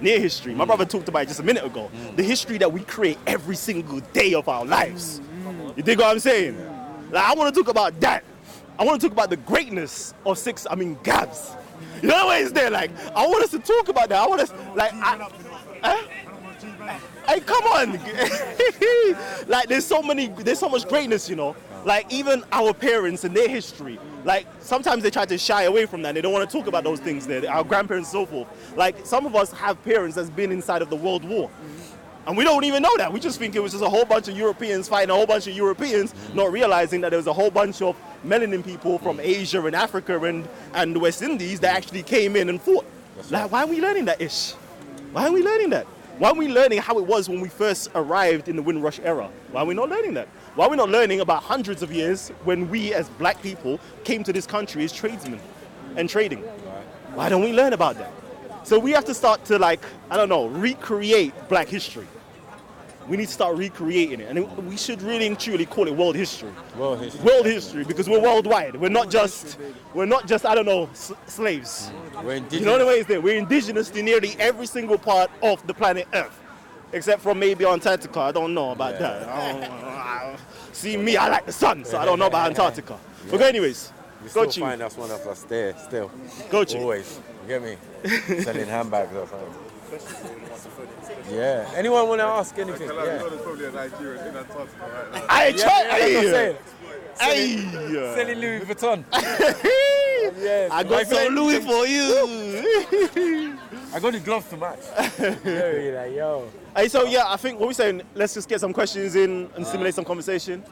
near history. My brother talked about it just a minute ago. The history that we create every single day of our lives. You dig what I'm saying? Like, I want to talk about that. I want to talk about the greatness of Gabs. You know what it's there? Like, I want us to talk about that. I want us, like, hey, come on. Like, there's so much greatness, you know. Like, even our parents and their history. Like, sometimes they try to shy away from that. They don't want to talk about those things there. Our grandparents and so forth. Like, some of us have parents that's been inside of the World War. And we don't even know that. We just think it was just a whole bunch of Europeans fighting a whole bunch of Europeans, not realizing that there was a whole bunch of melanin people from Asia and Africa and the West Indies that actually came in and fought. Like, why are we learning that ish? Why are we learning that? Why are we learning how it was when we first arrived in the Windrush era? Why are we not learning that? Why are we not learning about hundreds of years when we as black people came to this country as tradesmen and trading? Why don't we learn about that? So we have to start to, like, I don't know, recreate black history. We need to start recreating it. And we should really and truly call it world history. World history. World history, because we're worldwide. We're not just, I don't know, slaves. We're indigenous. You know the way it's there? We're indigenous to nearly every single part of the planet Earth. Except for maybe Antarctica. I don't know about that. See me, I like the sun, so I don't know about Antarctica. But anyways, You go still find us one of us there, still. Go to Always. You get me? Selling handbags or something. Yeah. Anyone want to ask anything? Yeah. There's probably a Nigerian in Antarctica right now. I try. Selling Louis Vuitton. I got some Louis for you. I got the gloves to match. You're like, yo. Hey, so yeah, I think what we're saying, let's just get some questions in and stimulate some conversation.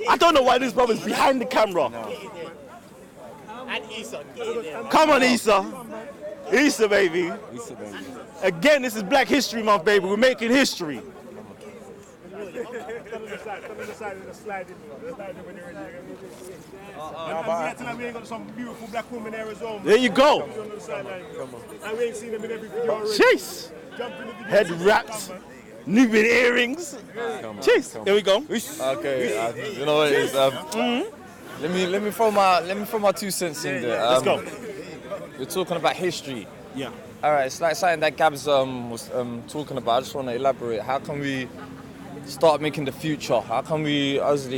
I don't know why this brother's behind the camera. Come on, Issa. Issa, baby. Again, this is Black History Month, baby. We're making history. There you go. Chase. Head wraps, Nubian earrings. Chase. There we go. Okay, you know what it is. Let me throw my 2 cents in there. Let's go. You're talking about history. Yeah. All right, it's like something that Gabs was talking about. I just want to elaborate. How can we start making the future? How can we, as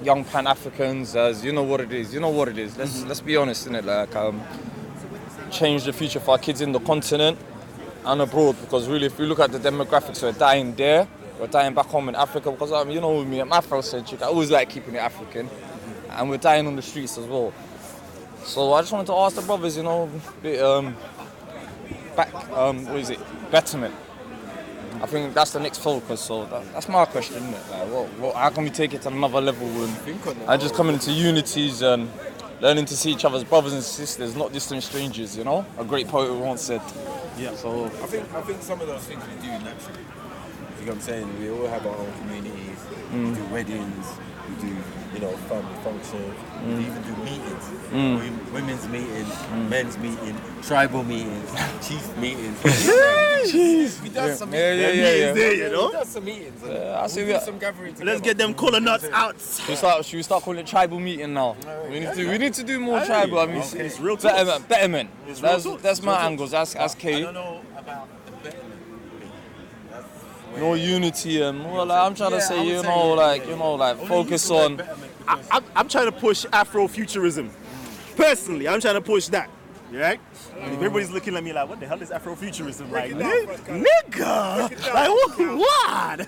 young Pan-Africans, as you know what it is. Let's be honest, innit? Like, change the future for our kids in the continent and abroad. Because really, if we look at the demographics, we're dying there. We're dying back home in Africa. Because you know me, I'm Afrocentric. I always like keeping it African, and we're dying on the streets as well. So I just wanted to ask the brothers, you know, betterment. I think that's the next focus. So that's my question, isn't it? Like, how can we take it to another level and just coming into unities and learning to see each other as brothers and sisters, not distant strangers, you know? A great poet once said. Yeah. So I think some of those things we do naturally. You know what I'm saying? We all have our own communities. We do weddings. We do, family functions. We even do meetings. Women's meetings, men's meetings, tribal meetings, chief meetings. We done some meetings. Yeah. There, you know? We done some meetings. I see We'll do some gathering together. Let's get them collar nuts out. Should we start calling it tribal meeting now? We need to do more tribal. I mean, it's real talk. Betterment. That's my angles. That's key. I don't know about the betterment. No unity and I'm trying to say, focus on. I'm trying to push Afrofuturism. Personally, I'm trying to push that. Right? And if everybody's looking at me like, what the hell is Afrofuturism? Like, nigga! Like, what?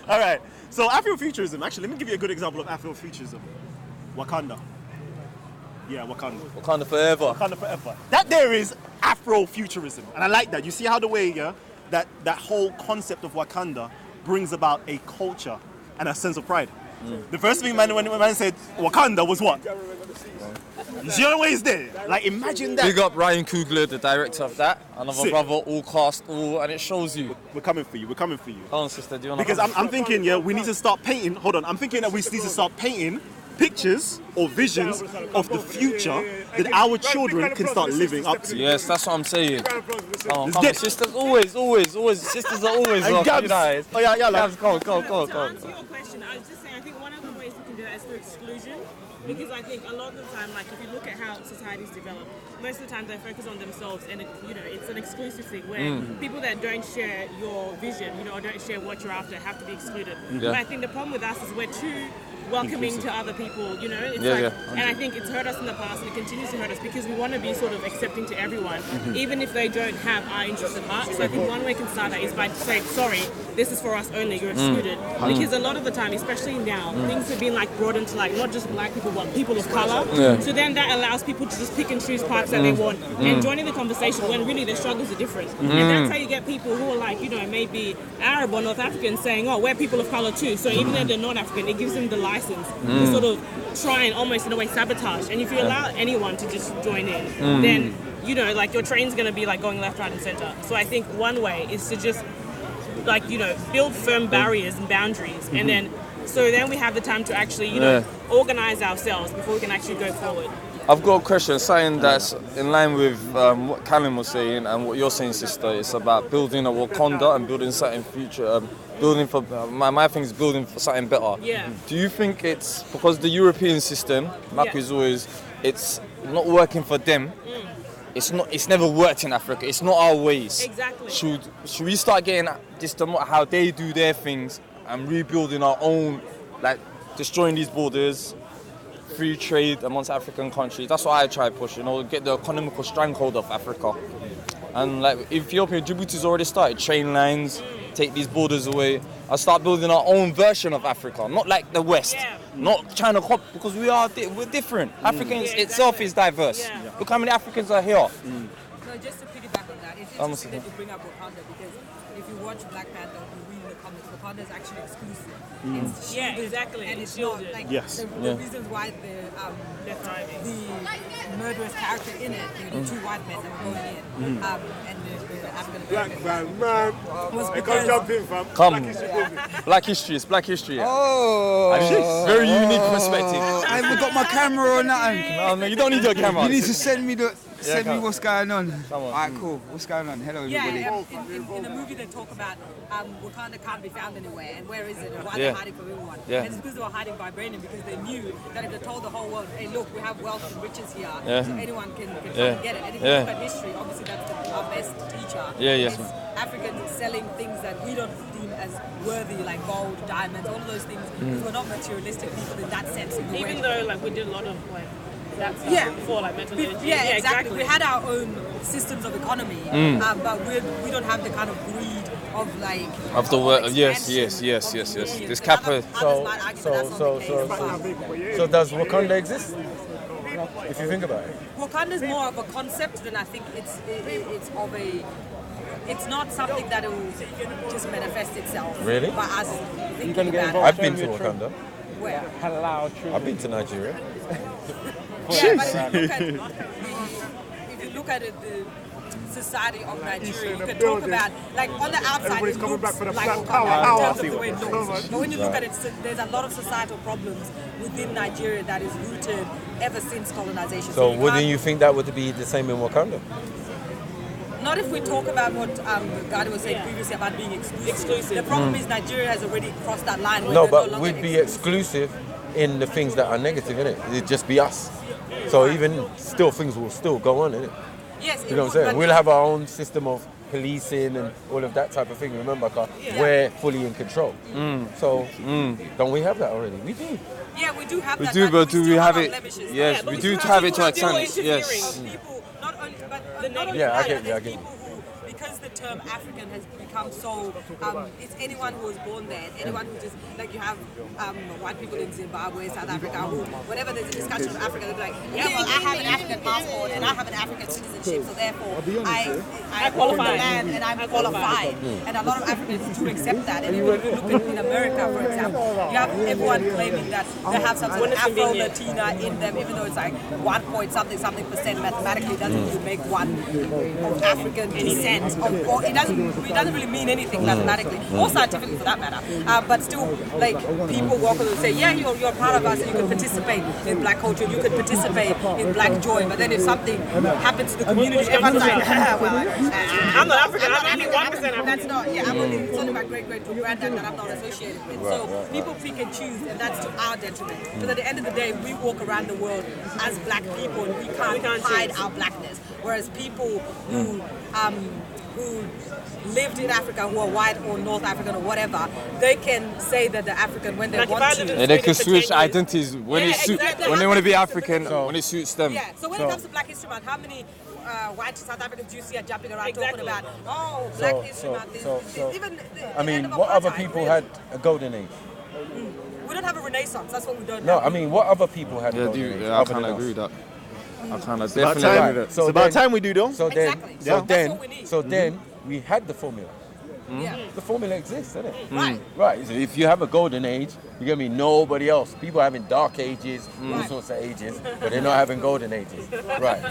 All right. So Afrofuturism, actually, let me give you a good example of Afrofuturism. Wakanda. Yeah, Wakanda. Wakanda forever. Wakanda forever. That there is Afrofuturism. And I like that. You see how the way, that whole concept of Wakanda brings about a culture and a sense of pride. The first thing when man said Wakanda was what? You see the way it's there? Like, imagine that. Big up Ryan Coogler, the director of that. Another brother, all cast, and it shows you. We're coming for you. Come on, sister, do you want to? Because I'm thinking, we need to start painting. Hold on, I'm thinking that we need to start painting pictures or visions of the future that our children can start living up to. Yes, that's what I'm saying. Come on, sisters, always. Sisters are always and Gabs. Oh yeah, Gabs, go. To answer your question, I was just saying, I think one of the ways we can do that is through exclusion. Because I think a lot of the time, like if you look at how societies develop, most of the time they focus on themselves, and it's an exclusive thing where people that don't share your vision, or don't share what you're after, have to be excluded. But I think the problem with us is we're too welcoming to other people, it's and I think it's hurt us in the past and it continues to hurt us because we want to be sort of accepting to everyone, even if they don't have our interests at heart. So I think one way we can start that is by saying, sorry, this is for us only, you're excluded. Because a lot of the time, especially now, things have been like brought into like not just black people but people of color. So then that allows people to just pick and choose parts that they want and joining the conversation when really their struggles are different. And that's how you get people who are like, maybe Arab or North African saying, oh, we're people of color too. So even though they're not African, it gives them the license to sort of try and almost in a way sabotage. And if you allow anyone to just join in, then like your train's gonna be like going left, right, and center. So I think one way is to just like build firm barriers and boundaries, and then we have the time to actually organize ourselves before we can actually go forward. I've got a question, something that's in line with what Callum was saying and what you're saying, sister. It's about building a Wakanda and building something future. Building for my thing is building for something better. Yeah. Do you think it's because the European system, is always, it's not working for them? It's never worked in Africa. It's not our ways. Exactly. Should we start getting just how they do their things and rebuilding our own, like destroying these borders? Free trade amongst African countries. That's what I try to push, get the economical stranglehold of Africa. And like Ethiopia, Djibouti's already started train lines, take these borders away. I'll start building our own version of Africa, not like the West, not trying to copy, because we're different. Africans itself is diverse. Look how many Africans are here. No, just to piggyback on that, it's interesting that you bring up Wakanda because if you watch Black Panther, you read in the comics, Wakanda is actually exclusive. It's shielded, exactly. And it's shielded. not like Yes. the reasons why the murderous character in it, the two white men that were going in, and the African American was because Black history, it's Black history. Oh, And it's very unique perspective. I haven't got my camera or nothing. No, you don't need your camera. You need to send me what's going on. Come on. Alright, cool. What's going on? Hello, everybody. In the movie they talk about Wakanda can't be found anywhere, and where is it, and why they're hiding from everyone. And it's because they were hiding vibranium, because they knew that if they told the whole world, hey look, we have wealth and riches here, so anyone can come and get it. And if you look at history, obviously that's our best teacher. It's Africans selling things that we don't deem as worthy, like gold, diamonds, all of those things, because we're not materialistic people in that sense. Even though like we did a lot of like that stuff before, like metal energy. Yeah, exactly. We had our own systems of economy, but we don't have the kind of greed of like Of the world, yes. This capital. So does Wakanda exist? If you think about it. Wakanda's more of a concept than I think it's not something that will just manifest itself. Really? By us thinking about it. I've been to Wakanda. Where? I've been to Nigeria. Yeah, but if you look at it, the society of Nigeria, you can talk about, like on the outside it looks like Wakanda in terms of the way it looks. But when you look at it, there's a lot of societal problems within Nigeria that is rooted ever since colonization. So wouldn't you think that would be the same in Wakanda? Not if we talk about what Gadi was saying previously about being exclusive. The problem is Nigeria has already crossed that line. Where No, but we'd be exclusive in the things that are negative, innit? It'd just be us. So even still, things will still go on, innit? Yes, you know what I'm saying? We'll have our own system of policing and all of that type of thing. Remember, we're fully in control. So don't we have that already? We do. Yeah, we do have We that. do, but do we have it? Blemishes. Yes, but we we do still have it to have an people extent. Yes. People, not only Yeah, I that, get you, there's I get you. people who, because the term African has become so, it's anyone who was born there, anyone who just, like you have white people in Zimbabwe, South Africa, who, whenever there's a discussion of Africa, they'll be like, yeah, well, I have an African passport and I have an African citizenship, so therefore I own the land and I'm qualified. And a lot of Africans do accept that. And even if you look in America, for example, you have everyone claiming that they have some sort of Afro-Latina in them, even though it's like 1 point something percent mathematically doesn't really make one of African descent of or it doesn't really mean anything mathematically or scientifically for that matter. But still, like people walk over and say, yeah, you're part of us, and you can participate in black culture, you can participate in black joy. But then if something happens to the community, everyone's like, I'm not African. I'm only 1% African. That's not. Yeah, I'm only it's only my great granddad that I'm not associated with. So people pick and choose, and that's to our detriment. Because at the end of the day, we walk around the world as black people, and we can't hide our blackness. Whereas people who lived in Africa, who are white or North African or whatever, they can say that they're African when they Like if I want lived to. in Yeah, they can Sweden for switch 10 years. identities when Yeah, it suit, exactly. when they want to be African, when it suits them. Yeah, so when it comes to Black History Month, how many white South Africans do you see are jumping around Exactly. talking about, oh, Black History Month? Even I mean, what other people had a golden age? We don't have a renaissance, that's what we don't No, have. I mean, what other people had a Yeah, golden age? I other kind than of agree us? with that. I kind of About definitely time. agree with that. It's about time we do, though. So then, Exactly. Yeah. That's what we need. so then we had the formula. Yeah. The formula exists, doesn't it? Right. Right. So if you have a golden age, you're gonna be nobody else. People having dark ages, all Right. sorts of ages, but they're not having golden ages. Right.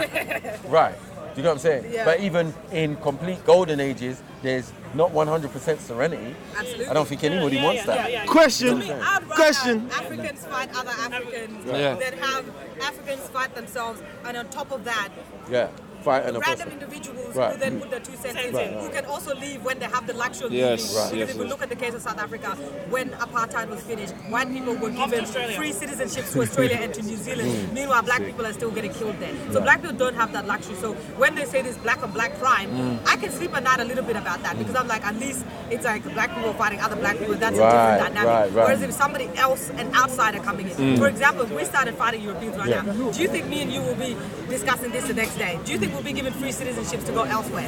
Right. Do you know what I'm saying? Yeah. But even in complete golden ages, there's not 100% serenity. Absolutely. I don't think anybody wants that. Yeah. Question. I'd rather Question. Africans fight other Africans Yeah. than have Africans fight themselves, and on top of that, Yeah. Fight and random opposite. individuals Right. who then put their 2 cents in, who can also leave when they have the luxury of Yes, leaving. right. Because Yes, if we yes. look at the case of South Africa, when apartheid was finished, white people were given Australia. free citizenships to Australia and to New Zealand. Meanwhile, black people are still getting killed there. So black people don't have that luxury. So when they say this black on black crime, I can sleep at night a little bit about that, because I'm like, at least it's like black people fighting other black people. That's a Right, different dynamic. right, right. Whereas if somebody else, an outsider coming in, for example, if we started fighting Europeans right now, do you think me and you will be discussing this the next day? Do you think we'll be given free citizenships to go elsewhere?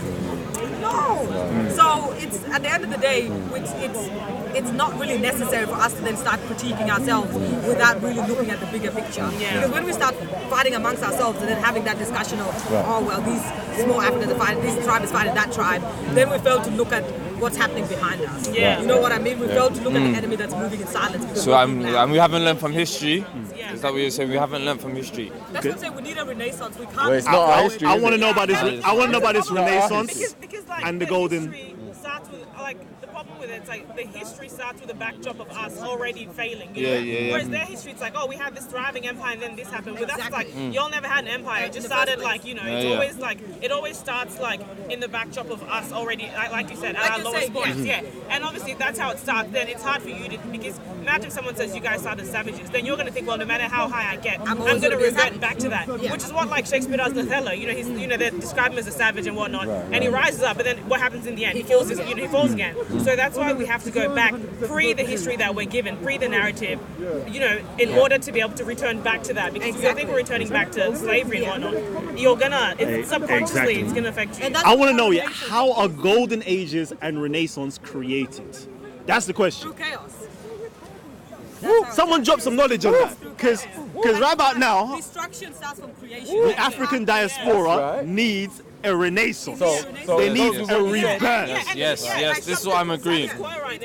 No. So it's at the end of the day, it's not really necessary for us to then start critiquing ourselves without really looking at the bigger picture. Because when we start fighting amongst ourselves and then having that discussion of, oh well, these small Africans are fighting, this tribe is fighting that tribe, then we fail to look at what's happening behind us. Yeah. You know what I mean? We fail to look at the enemy that's moving in silence. Because So we're being loud. and we haven't learned from history. Yeah. Is that what you're saying? We haven't learned from history. That's what I'm saying. We need a renaissance. We can't. Well, it's not our history. I is want to it? know about this. I want to know about this Renaissance Because like and the golden. history starts with like the problem with it, it's like the history starts with a backdrop of us already failing. You know? Yeah. Whereas their history, it's like, oh, we had this thriving empire and then this happened. With us, it's like Exactly. y'all never had an empire. It just In the first started place. like, you know, Yeah, it's yeah. always like it always starts like in the backdrop of us already, like you said, Like at our you're lowest saying, points. yeah. Yeah. And obviously that's how it starts. Then it's hard for you to, because imagine someone says you guys started savages, then you're gonna think, well, no matter how high I get, I'm always gonna gonna be a revert savage. back to that. Yeah. Which is what like Shakespeare does with Othello. You know, he's they describe him as a savage and whatnot, and he rises up, but then what happens in the end? He falls. He falls again. So that's why we have to go back, pre the history that we're given, pre the narrative, you know, in order to be able to return back to that. Because if you think we're returning back to slavery and whatnot, you're gonna subconsciously it's gonna affect you. And that's I want to the know, yeah, foundation how are golden ages and Renaissance created? That's the question. through chaos. Someone drop some knowledge on that, because right about now, Destruction starts from creation. the African diaspora Right. needs a renaissance. So They those need who a want to say- rebirth. Yes. This is what I'm agreeing.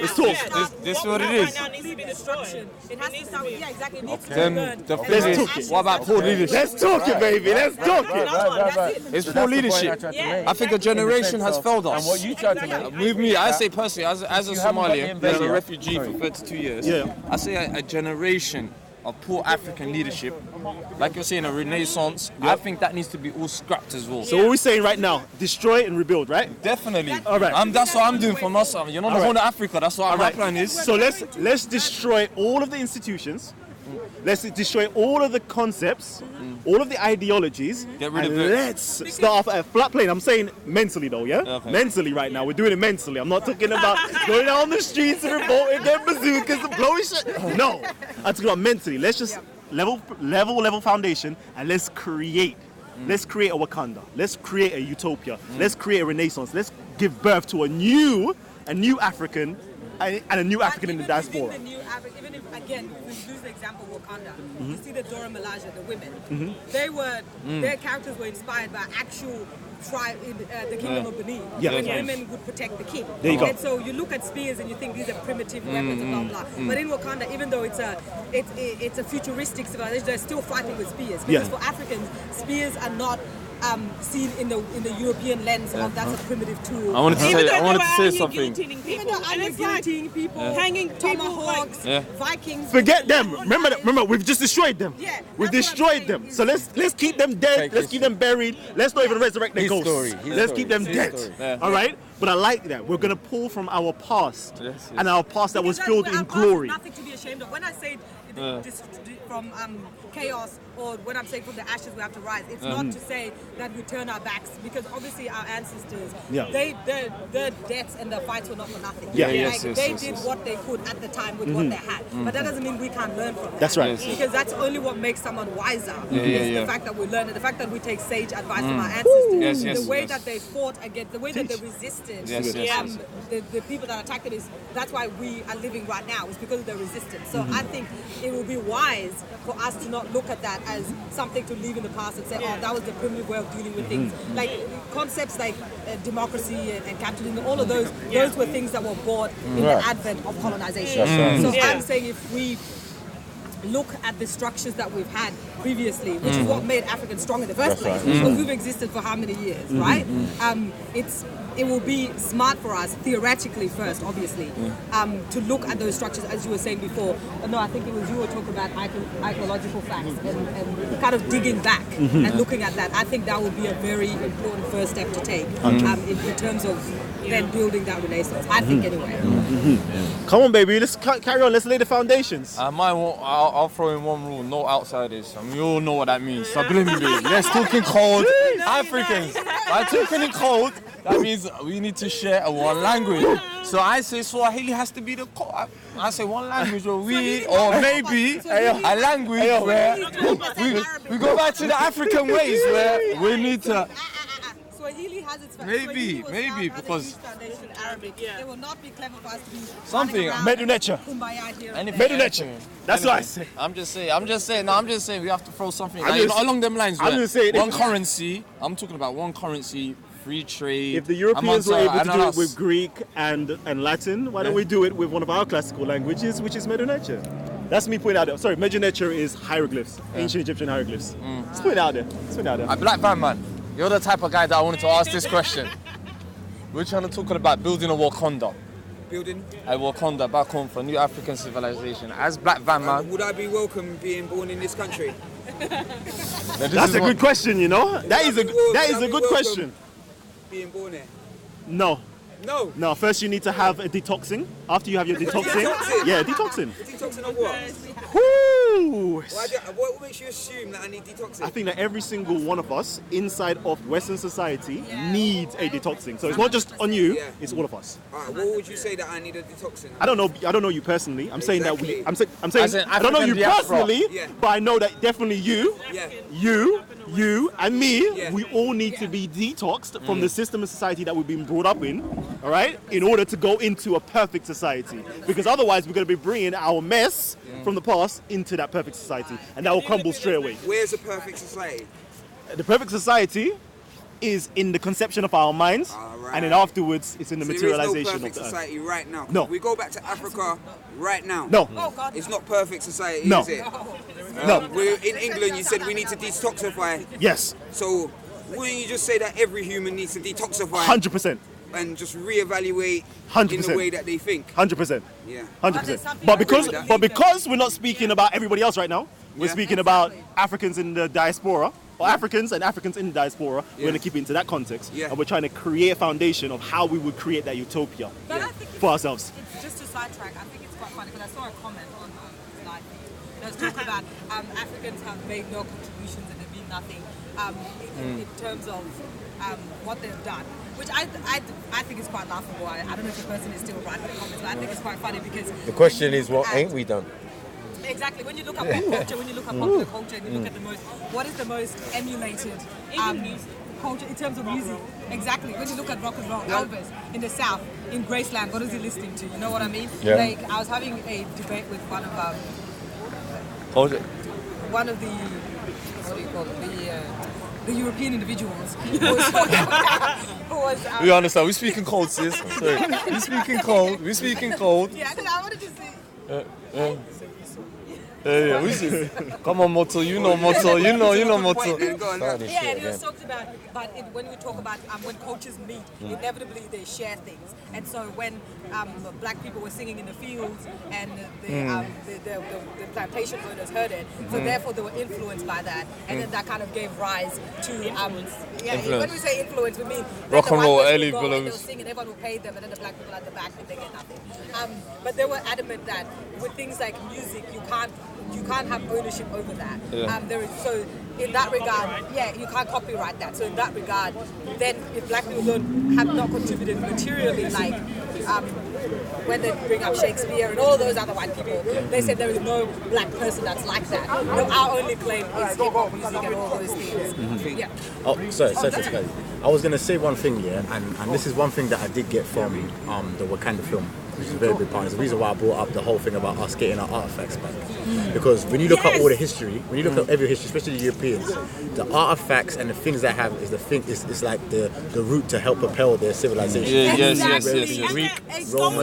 Let's talk. This is what it Right is. now needs to be destroyed. It has to start. Yeah, exactly. It needs to be Then burned. the And thing then talk ashes it. what about poor leadership? Let's talk it, baby. Let's talk it. Right. It's So poor that's the point I leadership. tried to Yeah. make. I think a generation has failed And us. what you tried to Exactly. make. With me, I say personally, as a you haven't got the Somalian, as a invader- refugee Sorry. for 32 years, Yeah. I say a generation of poor African leadership, like you're saying, a renaissance. I think that needs to be all scrapped as well. So what we're saying right now, destroy and rebuild, right? Definitely. All right. That's what I'm doing for myself. You're not the All whole right. of Africa. That's what All my right. plan is. So let's destroy all of the institutions. Let's destroy all of the concepts, all of the ideologies, Get rid and of it. let's start off at a flat plane. I'm saying mentally though, yeah? Okay. Mentally right now. We're doing it mentally. I'm not talking about going out on the streets and revolting, getting bazookas and blowing shit. No. I'm talking about mentally. Let's just level foundation and let's create. Let's create a Wakanda. Let's create a utopia. Let's create a renaissance. Let's give birth to a new African and a new African in the Even diaspora. within the new Africa, even if, again, we use the example of Wakanda, you see the Dora Milaje, the women, they were, their characters were inspired by actual tribe in the kingdom of Benin. Yeah. When Yeah. women would protect the king. There you go. And so you look at spears and you think these are primitive weapons and blah blah. But in Wakanda, even though it's a futuristic civilization, they're still fighting with spears. Because Yeah. for Africans, spears are not seen in the European lens of that's a primitive tool. I wanted to Even say, though I wanted they to were say out something. here guillotining Even people, though and I'm it's like guillotining people, hanging tomahawks, Yeah. Vikings. Forget them. all Remember, that is- remember, we've just destroyed them. Yeah, We've that's what I'm destroyed saying. them. So let's keep them dead. Fake Let's keep them buried. Let's not even resurrect their His ghosts. story, his Let's story, keep them his dead. story. Yeah. All right. But I like that. We're gonna pull from our past Yes, and our past that was Because filled our in past is glory. Nothing to be ashamed of. When I say from chaos, or when I'm saying from the ashes we have to rise, it's not to say that we turn our backs, because obviously our ancestors, Yeah. their deaths and their fights were not for nothing. Yeah. Like, Yes, yes, they yes, did yes. what they could at the time with what they had. But that doesn't mean we can't learn from that. That's right. Yes. Because that's only what makes someone wiser. Yeah, is yeah. the fact that we learn it, the fact that we take sage advice from our ancestors, Yes, yes, the way yes. that they fought against, the way that they resisted Yes, yes, the people that attacked it. That's why we are living right now. It's because of the resistance. So I think it will be wise for us to not look at that as something to leave in the past and say, oh, that was the primitive way of dealing with things. Like concepts like democracy and capitalism, all of those were things that were brought in the advent of colonization. So I'm saying if we look at the structures that we've had previously, which is what made Africans strong in the first place, because we've existed for how many years, right? It will be smart for us, theoretically first, obviously, to look at those structures, as you were saying before. No, I think it was you were talking about archaeological facts and kind of digging back and looking at that. I think that would be a very important first step to take in terms of then building that renaissance. I think anyway. Come on, baby. Let's carry on. Let's lay the foundations. I'll throw in one rule: no outsiders. And we all know what that means. Subliminally, let's talk in code. Africans. By talking in code, that means we need to share a one language. So I say Swahili has to be the code. I say one language, or maybe a language where we go back to the African ways where we need to. Swahili has its Maybe, because foundation Arabic. It will not be clever for us to be Something. Medu nature. Kumbaya here. Medu nature. That's what I say. I'm just saying we have to throw something I'm just- along them lines. I'm where just saying, one if- currency. I'm talking about one currency, free trade. If the Europeans were able to do it ananas. with Greek and Latin, why don't we do it with one of our classical languages, which is Medu nature? That's me putting it out there. Sorry, Medu nature is hieroglyphs, ancient Egyptian hieroglyphs. Let's put it out there. Let's put it out there. Black Van Man, you're the type of guy that I wanted to ask this question. We're trying to talk about building a Wakanda. Building. A Wakanda back home for a new African civilization. As Black Van Man, Would I be welcome being born in this country? That's a good question, you know? That is a good question. Being born here? No. No. No, first you need to have a detoxing. After you have your detoxing. Detoxing? Yeah, detoxing. Detoxing of what? Woo! What makes you assume that I need detoxing? I think that every single one of us inside of Western society needs a detoxing. So it's not just on you, Yeah. it's all of us. Alright, what would you say that I need a detoxing? I don't know you personally. I'm saying that we Exactly. I'm saying As in I don't know you African diaspora. personally, Yeah. but I know that definitely you, Yeah. you and me, Yeah. we all need to be detoxed from the system of society that we've been brought up in, all right, in order to go into a perfect society. Because otherwise, we're going to be bringing our mess from the past into that perfect society, and that will crumble straight away. Where's a perfect society? The perfect society is in the conception of our minds, Alright. and then afterwards, it's in the So materialization there is no of perfect the earth. society right now. No. We go back to Africa right now. No, Oh God. It's not perfect society, No. is it? no, We're in England. You said we need to detoxify. yes, So wouldn't you just say that every human needs to detoxify 100%. and just reevaluate in 100%. the way that they think? 100%. Yeah. 100%. something But I because agree with but that. because we're not speaking about everybody else right now, we're Yeah. speaking about Africans in the diaspora, or Africans and Africans in the diaspora. We're Yeah. going to keep it into that context, Yeah. and we're trying to create a foundation of how we would create that utopia But I think for ourselves. it's just to sidetrack. I think it's quite funny because I saw a comment on slide. That was talking about Africans have made no contributions and they've been nothing in terms of what they've done, which I think is quite laughable. I don't know if the person is still writing the comments, but I think it's quite funny because The question is, what ain't we done? Exactly. When you look at pop culture, when you look at popular culture, and you look at what is the most emulated culture in terms of music? Exactly. When you look at rock and roll, Elvis in the South, in Graceland, what is he listening to? You know what I mean? Yeah. Like I was having a debate with one of the what do you call it? The European individuals who was talking about, who was we understand. We speak in code, sis. Sorry. We speak in code. yeah, because I wanted to say Yeah, we see. Come on, Moto. You know Moto. You know Moto. Go on, Start this Yeah, shit and he was again. talking about, when we talk about when coaches meet, inevitably they share things. And so when black people were singing in the fields and the plantation owners heard it, so therefore they were influenced by that, and then that kind of gave rise to when we say influence, we mean Rock and roll, early and they were blues. singing, everyone will pay them, and then the black people at the back they get nothing. But they were adamant that with things like music, you can't have ownership over that. So in that regard, you can't copyright that. So in that regard, then if black people have not contributed materially, like when they bring up Shakespeare and all those other white people, they said there is no black person that's like that. No, our only claim is hip hop music and all those things. Yeah. Oh, sorry, I was going to say one thing, and this is one thing that I did get from the Wakanda film, which is a very big part. It's the reason why I brought up the whole thing about us getting our artifacts back. Because when you look at all the history, when you look at every history, especially the Europeans, the artifacts and the things they have is it's like the route to help propel their civilization. Yes. Greek, And Roman,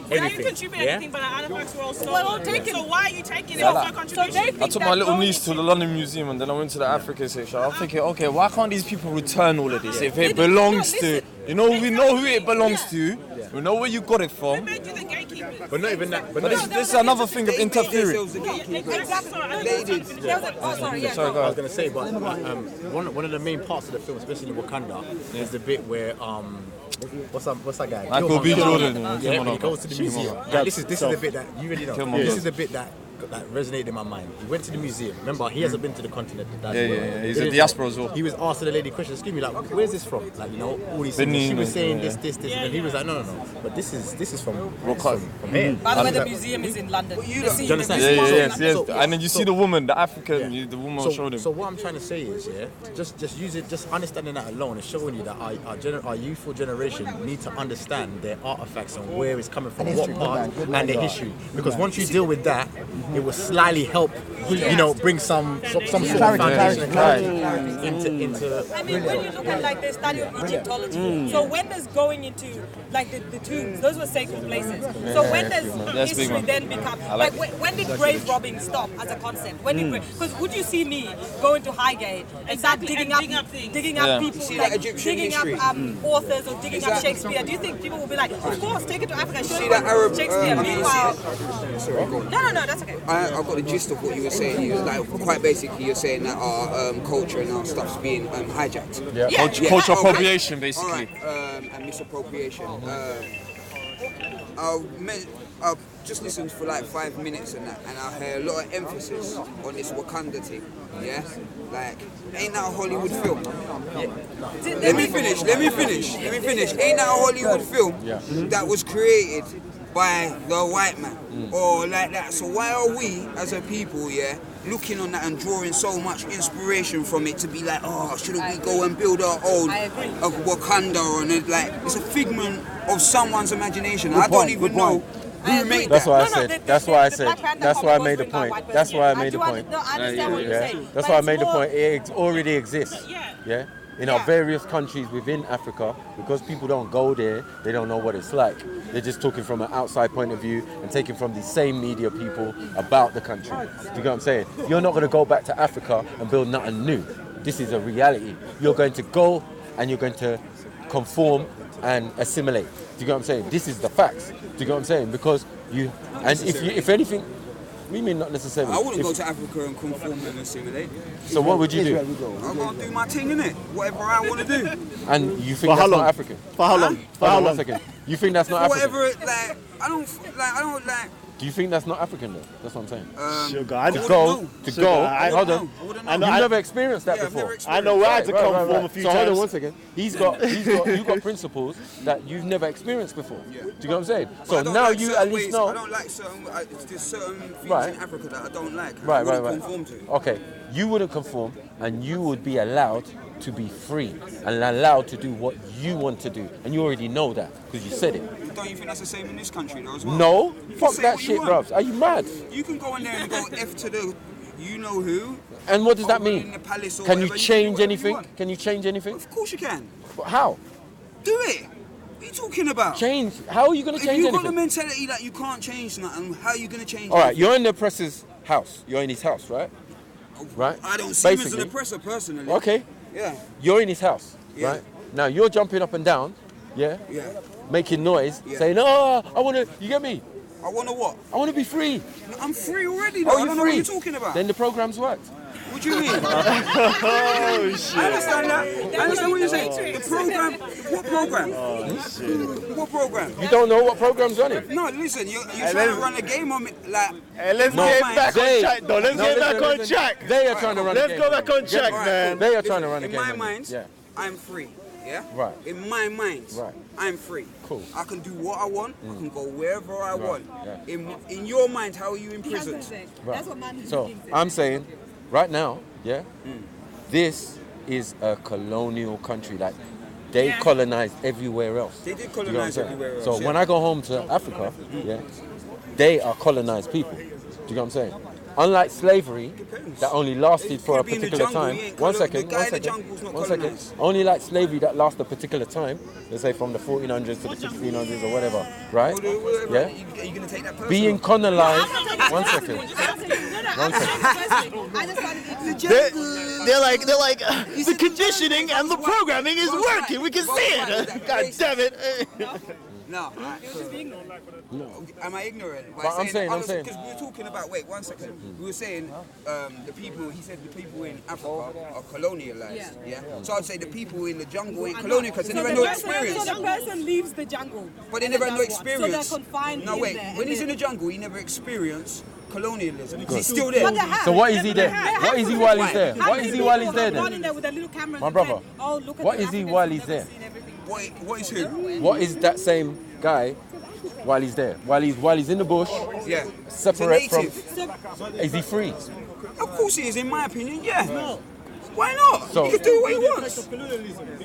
they everything. didn't contribute anything, but the artifacts were all stolen. Well, taken. So why are you taking it? It's no contribution. I took my little niece to the London Museum and then I went to the African section. I'm thinking, okay, why can't these people return all of this if it belongs to, we know who it belongs to, we know where you got it Who from. made you the gatekeepers? But not even that. But This is another thing of interfering. Exactly. Sorry, yeah. Sorry, go I was ahead. going to say, but one of the main parts of the film, especially Wakanda, is the bit where what's that guy? Michael B. Jordan. Yeah, when he goes to the museum. And this is the bit that you really know. Killmonger. This is the bit that resonated in my mind. He went to the museum. Remember, he hasn't been to the continent. Yeah. He's a diaspora as well. He was asking the lady questions. Excuse me, like, where's this from? Like, all these things. She was saying this, and he was like, no. But this is from here. By the way, the museum is in London. Do you understand? Yes. So- And then you see the woman, the African, the woman showed him. So what I'm trying to say is, just use it, just understanding that alone is showing you that our youthful generation need to understand their artifacts and where it's coming from, what part, and the history. Because once you deal with that, it will slightly help, bring some sort of foundation and clarity into. I mean, when you look at like the study of Egyptology, so when does going into like the tombs, those were sacred places. So when does history then become like when did grave robbing stop as a concept? When did because would you see me go into Highgate and start digging up people, See like that Egyptian digging history? up authors or digging up Shakespeare? Do you think people will be like, of course, take it to Africa, show See them that Arab Shakespeare? Meanwhile, Sorry, go on. no, that's okay. I got the gist of what you were saying. You was like quite basically you're saying that our culture and our stuff's being hijacked. Cultural appropriation, basically. Alright, and misappropriation. I've just listened for like 5 minutes and that, and I hear a lot of emphasis on this Wakanda thing. Yeah, like ain't that a Hollywood film? Let me finish. Ain't that a Hollywood film that was created by the white man or like that? So why are we as a people, looking on that and drawing so much inspiration from it to be like, oh, shouldn't we go and build our own Wakanda? And it's a figment of someone's imagination. I don't even know who made That's that. why I said. That's why I said. That's why I made the point. That's why I made the point. No, I understand what you're saying. That's why I made the point. It already exists. Yeah. In our various countries within Africa, because people don't go there, they don't know what it's like. They're just talking from an outside point of view and taking from the same media people about the country. Do you get what I'm saying? You're not going to go back to Africa and build nothing new. This is a reality. You're going to go and you're going to conform and assimilate. Do you get what I'm saying? This is the facts. Do you get what I'm saying? Because if anything, we mean not necessarily. I wouldn't go to Africa and conform and assimilate. So what would you do? I'm going to do my thing, innit? Whatever I want to do. And you think that's not African? For how long? For how long? 1 second. You think that's not African? Whatever, I don't Do you think that's not African though? That's what I'm saying. Sugar, I To know. go. Hold on. I know. You've never experienced that I've before. never I know where I had to conform a Right. few So hold on times. 1 second. You've got principles that you've never experienced before. Do you know what I'm saying? So now you at least know. I don't like certain. There's certain things Right. in Africa that I don't like. Right. I wouldn't conform to. Okay, you wouldn't conform, and you would be allowed to be free and allowed to do what you want to do, and you already know that because you said it. Don't you think that's the same in this country though as well? No, You can fuck say that what you shit, want. bruv. Are you mad? You can go in there and go F to the, you know who. And what does that over in mean? the palace or Can you whatever, change do whatever you anything? want. Can you change anything? Of course you can. How? Do it. What are you talking about? Change? How are you going to If change you've got the anything? mentality that you can't change nothing, how are you going to change All right, anything? you're in the oppressor's house. You're in his house, right? Right? I don't see him as an Basically. oppressor personally. Okay. Yeah. You're in his house, Yeah. right? Now you're jumping up and down, yeah? Yeah. Making noise, Yeah. saying, "Oh, I want to." You get me? I want to what? I want to be free. I'm free already. Though. Oh, I you're don't know what free. you're talking about. Then the program's worked. What do you mean? Oh shit. I understand that. I understand what you're saying. The program. What program? What program? You don't know what program's running. No, listen. You're trying to run a game on me, like. Hey, let's No, get man. back They- on track. No, let's get back on listen. track. They are trying to run a Let's game. go back on track, Alright, man. They are trying to run a In game. my on mind, you. Yeah. I'm free. Yeah. Right. In my mind, Right. I'm free. Cool. I can do what I want. I can go wherever I want. yeah. In your mind, how are you imprisoned? Right. That's what man So thinks. I'm saying, right now, yeah, this is a colonial country. Like they Yeah. colonized everywhere else. They did You know what I'm colonize saying? everywhere else. So yeah. when I go home to Africa, yeah, they are colonized people. Do you know what I'm saying? Unlike slavery, that only lasted for a could be in the particular jungle, time. he ain't One colon- second, the guy one in the second, jungle's not one second. colonized. Only like slavery that lasted a particular time. Let's say from the 1400s to the 1600s or whatever, right? Whatever, Yeah. Are you gonna take that person? Being colonized. One second. They're like, the conditioning and the programming is working. We can see it. God damn it. No. Am I ignorant? But I'm saying- Because we were talking about, wait, 1 second. We were saying the people, he said the people in Africa are colonialized. Yeah. So I'd say the people in the jungle ain't colonial because they never had no experience. So the person leaves the jungle. But they never had no So experience. they're confined No, in wait. there. When he's in the jungle, he never experienced colonialism because he's still there. But they have. So what is he there? They have. What is he while he's there? How What many is he while he's people there have gone in then? there with their little cameras My and brother, said, oh, look at what the is he Africans while who've he's never there? seen everything. What is who? What is that same guy while he's there? While he's in the bush, Yeah. separate from. He's a native. Is he free? Of course he is, in my opinion, yeah. Why not? So- he can do what he wants.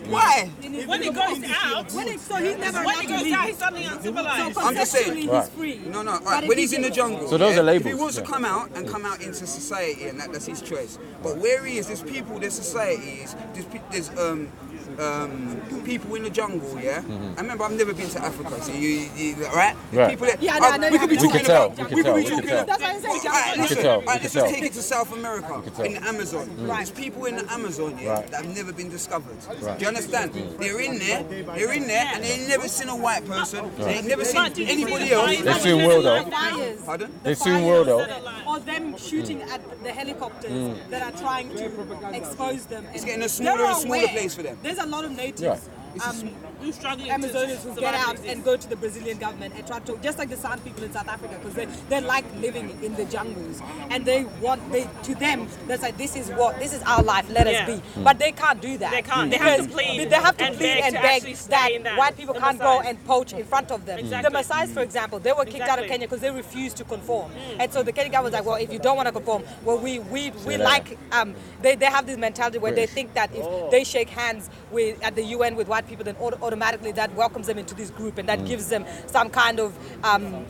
Why? When he goes out, So he's never when allowed he to goes leave. out, he's suddenly uncivilized. I'm just saying. Conceptually, Right. he's free. No, no. But Right, if when he he's in the gets- jungle, So those are if labels, he wants to yeah. come out into society, and that's his choice. But where he is, there's people, there's societies, there's people in the jungle. Yeah. I remember I've never been to Africa, so you right? Right. People there, Yeah, I know we could be you haven't. talking We can tell, about. we can tell, could be we can talking tell. about. That's why I say Alright, jungle. listen, tell, we alright, can let's tell. just take it to South America, tell. in the Amazon. There's people in the Amazon here Right. that have never been discovered. Do you understand? They're in there, and they ain't never seen a white person. They ain't never seen But did you see anybody the else. fires They that soon were will, set though. in Fires. Pardon? They soon will though. Or them shooting at the helicopters that are trying to expose them. It's getting a They're smaller and smaller aware. place for them. There's a lot of natives. Right. who's struggling Amazonians to who get out survive and go to the Brazilian government and try to, just like the San people in South Africa, because they like living in the jungles, and to them that's like, this is our life, let us Yeah. be. But they can't do that. They can't. They have to Because plead They have to and plead beg and to beg actually stay in that that. white people The can't go Maasais. and poach in front of them. Exactly. The Maasais, for example, they were kicked out of Exactly. Kenya because they refused to conform, and so the Kenyan government was like, well, if you don't want to conform, well, we like they have this mentality where they think that if they shake hands at the UN with white people, then automatically that welcomes them into this group, and that gives them some kind of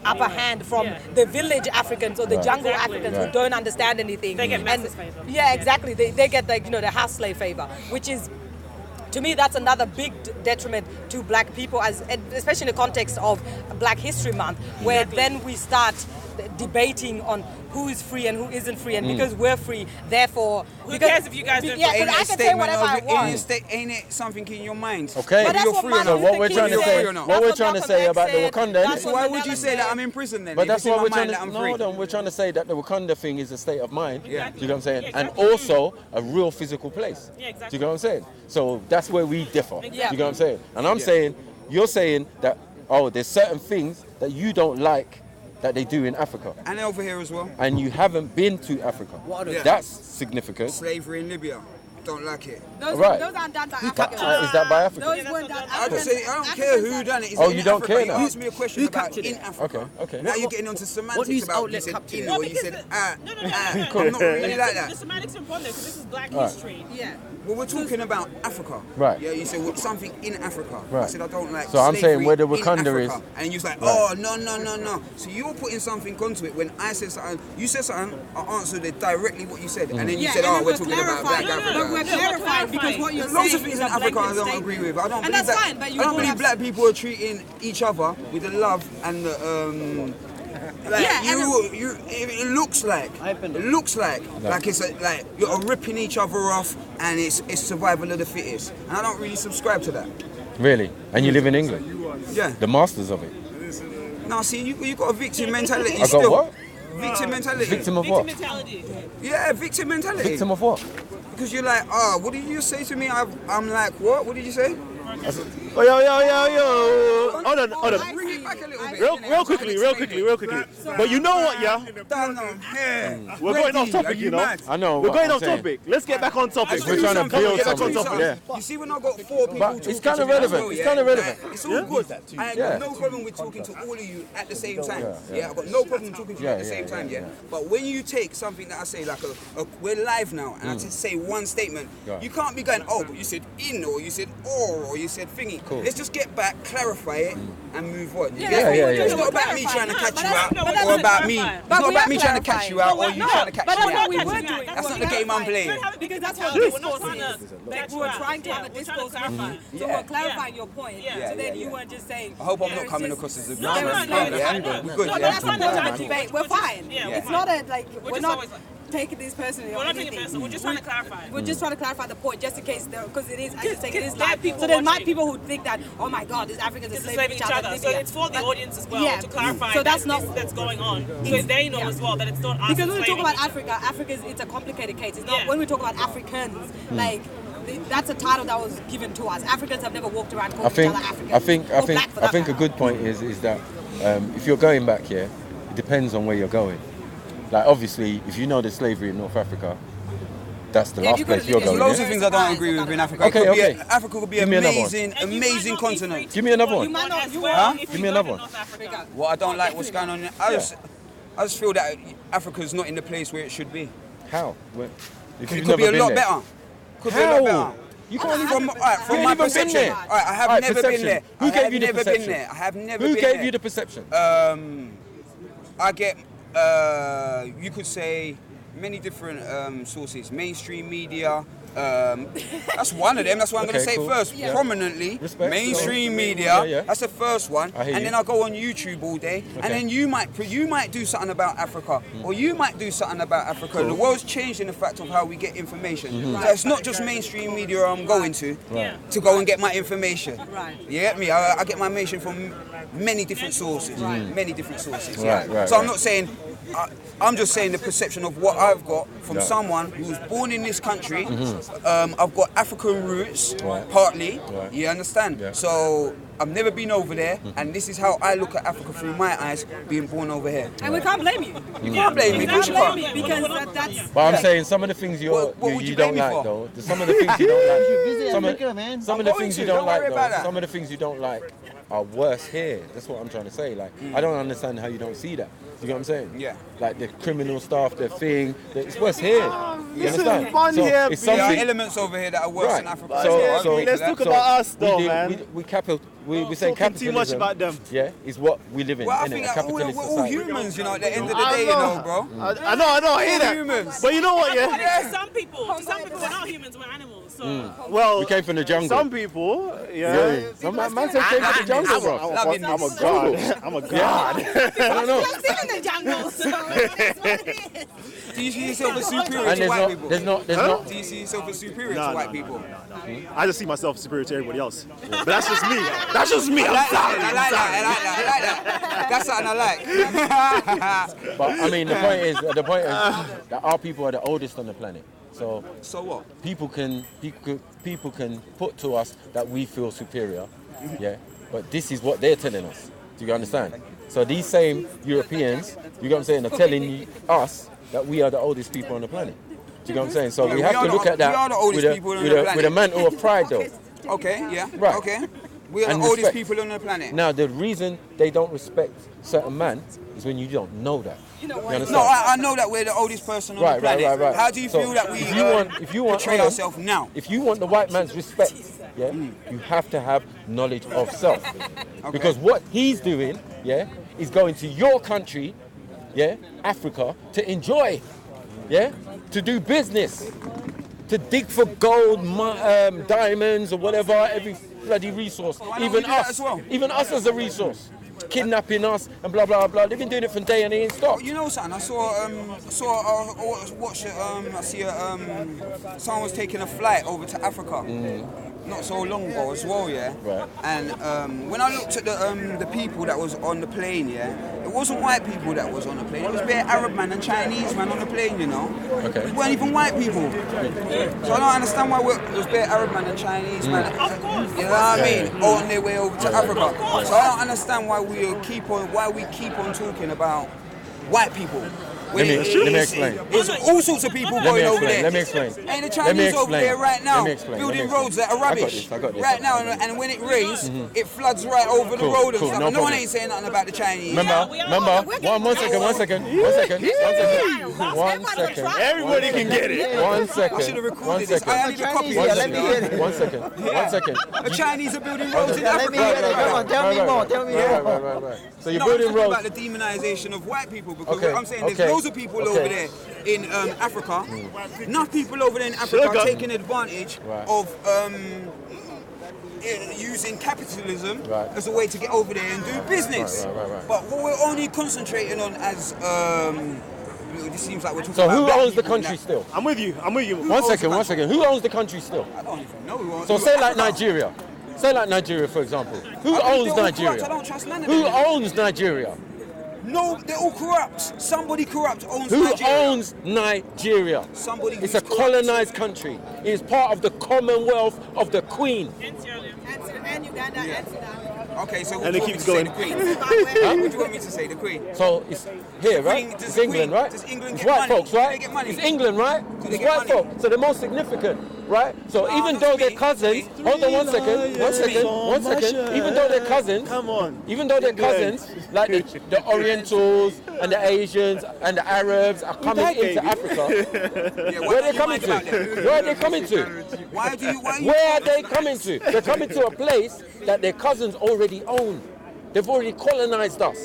upper hand from the village Africans or the jungle Exactly. Africans who don't understand anything. They get And- master's favor. Yeah, exactly. They get the house slave favor, which is, to me, that's another big detriment to black people, especially in the context of Black History Month, where then we start debating on who is free and who isn't free, and because we're free, therefore... Who cares if you guys don't... Yeah, Ain't because it I a can say whatever I statement of- want. ain't it something in your mind? Okay. But that's you're what free or Martin not. So what we're Luther trying to King say, said. what That's we're trying to Malcolm say X about the said. Wakanda, That's So what why would you Mandela say that said. I'm in prison then? but if that's it's in what my we're trying mind to. that I'm No, free? hold on. We're trying to say that the Wakanda thing is a state of mind. Exactly. Do you know what I'm saying? Yeah, And exactly. also a real physical place. Yeah, exactly. Do you know what I'm saying? So that's where we differ. Exactly. Do you know what I'm saying? And I'm saying, you're saying that there's certain things that you don't like that they do in Africa, And over here as well. and you haven't been to Africa. Yeah. That's significant. Slavery in Libya. Don't like it. Those Right. aren't done by Is Africans. that by Africa? Those weren't done. I don't care who done it. It's Oh, in you don't Africa. care You now? asked me a question about in Africa. Okay. Now you're getting onto semantics about you said in or you because said No. I'm not really like The that. semantics are important because this is Black history. Yeah. Well, we're talking about Africa. Right. Yeah, you said something in Africa. I Right. said I don't like So I'm saying slavery where the in Wakanda Africa. is- And you was like, oh, no. So you're putting something onto it when I said something. You said something, I answered it directly what you said. And then you Yeah, said, and oh, then we're talking about Black clarifying. Africa. But we're clarifying because what you're There's lots saying of things is in a Africa I blanket don't statement. agree with. I don't And believe that's fine, but you I don't don't believe have black people are treating each other with the love and the Like Yeah, it looks like like you're ripping each other off, and it's survival of the fittest. And I don't really subscribe to that. Really? And you live in England? Yeah. The masters of it. No, see, you got a victim mentality I got still. what? Victim mentality. Victim of Victim what? mentality. Yeah, victim mentality. Victim of what? Because you're like, what did you say to me? I'm like, what? What did you say? Oh, yo. Hold on. Bring it back a little bit. Real quickly. But you know what, yeah? We're going off topic, you know? I know. We're what going I'm off saying. topic. Let's get back on topic. We're trying to build Get back on something. topic. Yeah. You see, when I got 4 people But it's talking kind of to me, relevant. like, It's kind of relevant. It's all good. I ain't got no problem with talking to all of you at the same time. Yeah, I've got no problem talking to you at the same time. Yeah. But when you take something that I say, like we're live now, and I just say one statement, you can't be going, but you said in, or you said or you said thingy. Cool. Let's just get back, clarify it, and move on. Yeah. It's not about me trying to catch you out, or about me. It's not about me trying to catch you out, or you trying to catch But me that's what out. we were doing. That's not the game I'm playing. Because that's what We're this not discourse trying is. to Like we were trying to have a discourse with you. So we're clarifying your point. So then you weren't just saying. I hope I'm not coming across as a No, bad no, man. no, Yeah, no, we're good. No, Yeah. that's not part of the debate. We're fine. Yeah, It's we're not a like we're just not always taking this personally. We're not taking it personal. We're just trying to clarify. We're just trying to clarify the point, just in case, because it is, as you say, it is There are live. people So there might watching. be people who think that, oh my God, these Africans are It's slaving enslaving each other. So it's for the audience as well to clarify So that's that not that's going on. So they know as well that it's not us because when we talk enslaving about each other. Africa, it's a complicated case. It's not Yeah. when we talk about Africans, like that's a title that was given to us. Africans have never walked around calling each other Africans. I think a good point is that if you're going back here, it depends on where you're going. Like obviously, if you know there's slavery in North Africa, that's the last place you're There's going. loads Yeah? of things I don't agree with in Africa. Okay, okay. Africa could be Give me another one. amazing, And you might amazing not be free continent. to Give me another do one. what you want as You well Huh? if Give you me go another to one. North Africa. What I don't like, what's going on. I just feel that Africa's not in the place where it should be. How? If It you've could be never a lot been there. better. Could be a lot better. How? You can't even. From You my ain't even been perception, there. I have Alright, never perception. been there. Who I gave have you the never perception? been there. I have never Who been gave there. you the perception? I get, you could say, many different sources. Mainstream media. That's one of them. That's what I'm going to Okay, say cool. first. Yeah. Prominently, Respect. mainstream media. Yeah. That's the first one. I hear And you. then I go on YouTube all day, Okay. and then you might do something about Africa, or you might do something about Africa. The world's changed in the fact of how we get information. So it's not just mainstream media I'm going to go and get my information. Right. You get me? I get my information from many different sources. Many different sources. Right, Yeah. right, So I'm right. not saying. I'm just saying the perception of what I've got from someone who was born in this country. I've got African roots, partly. Right. You understand? Yeah. So I've never been over there, and this is how I look at Africa through my eyes, being born over here. And we can't blame you. You can't blame me. We Of can't course you blame can't. you because that's. But I'm saying some of the things What would you you don't blame me like for? though. Some of the things you don't like. Some of the I'm things you going don't to, don't like worry about though. that. Some of the things you don't like are worse here. That's what I'm trying to say. Like I don't understand how you don't see that. You know what I'm saying? Yeah. Like the criminal stuff, the thing. It's worse here. You this is understand? fun here, it's There are something. elements over here that are worse Right. than Africa. So- I so- agree let's with talk that. about us though, man. We say Talking capitalism. too much about them. Yeah, is what we live in. Well, I innit? think A that capitalist we're all society. humans, you know, at the end of the day, you know, bro. I know, I hear that. Humans. But you know what, yeah? To some people, we're not humans, we're animals. So Well, We came from the jungle. some people, Some man said came from the jungle, bro. Loving I'm a this. god. I'm a god. I don't know. Still in the jungle, so that's what it is. Do you see yourself as superior And to white people? there's not. Do you see yourself as superior No, to white no, people? I just see myself superior to everybody else. But that's just me. That's just me. I I'm like sorry. that. I like that. That's something I like. But I mean, the point is that our people are the oldest on the planet. So So what? people can put to us that we feel superior, yeah. But this is what they're telling us. Do you understand? So these same Europeans, you know what I'm saying, are telling us that we are the oldest people on the planet. Do you know what I'm saying? So Yeah, we we have are to look the- at that we are the oldest people on the with planet. a mantle of pride, though. Okay, yeah. Right. Okay. We are the And oldest respect. people on the planet. Now the reason they don't respect certain men is when you don't know that. You understand? No, I know that we're the oldest person on the planet. Right. How do you So feel that we if you want portray honor, ourselves now? If you want the white man's respect, yeah, you have to have knowledge of self. Because what he's doing, yeah, is going to your country, yeah, Africa, to enjoy, yeah, to do business, to dig for gold, diamonds or whatever, bloody resource. don't Even we do that us, as well? even us as a resource. Kidnapping us and blah blah blah. They've been doing it from day and they ain't stopped. You know something? I watched it. I see someone was taking a flight over to Africa. Not so long ago as well, yeah. Right. And when I looked at the people that was on the plane, yeah, it wasn't white people that was on the plane. It was bare Arab man and Chinese man on the plane, you know. Okay. It weren't even white people. So I don't understand why it was bare Arab man and Chinese man. Of course. You know what I mean? On their way over to Africa. So I don't understand why we keep on talking about white people. Let me explain. It's all sorts of people going over there. Let me explain. And the Chinese over there right now building roads that are rubbish. I got this. Right now, and when it rains, it floods right over the road and Cool, stuff. no No one problem. ain't saying nothing about the Chinese. Remember? One second. Everybody can get it. One I should have recorded this. I need a copy of this. One second. The Chinese are building roads in Africa. Tell me more. Right. So you're No, building I'm talking roads. about the demonization of white people because Okay, what I'm saying okay. there's loads of people over there in Africa. Enough people over there in Africa are taking advantage Right. of using capitalism Right. as a way to get over there and do business. Right. But what we're only concentrating on as it seems like we're talking So about who black owns the people in country that. still? I'm with you. One second. Who owns the country still? I don't even know who owns So it. say like Africa. Nigeria. Say like Nigeria, for example. Who I think owns they're all corrupt. I Nigeria? don't trust none of Who them. owns Nigeria? No, they're all corrupt. Somebody corrupt owns Who Nigeria. owns Nigeria? Somebody It's who's a corrupt. colonized country. It is part of the Commonwealth of the Queen. And Uganda and Sudan. Okay, so And it what do you want keeps me to say, going. the Queen? Zimbabwe. What do you want me to say, the Queen? So it's here, right? Does It's the England, Queen- right? does England It's get white money? folks, right? Do they get money? It's England, right? Do they It's get white money? folks. So they're most significant, right? So No, even not though to they're me. cousins, hold on one second. Even though they're cousins, Come on. even though they're cousins, like the Orientals and the Asians and the Arabs are coming into Africa. Yeah, Where are they you coming mind to? about that? Where are they coming to? Why do you? Where are they coming to? They're coming to a place that their cousins already own. They've already colonized us.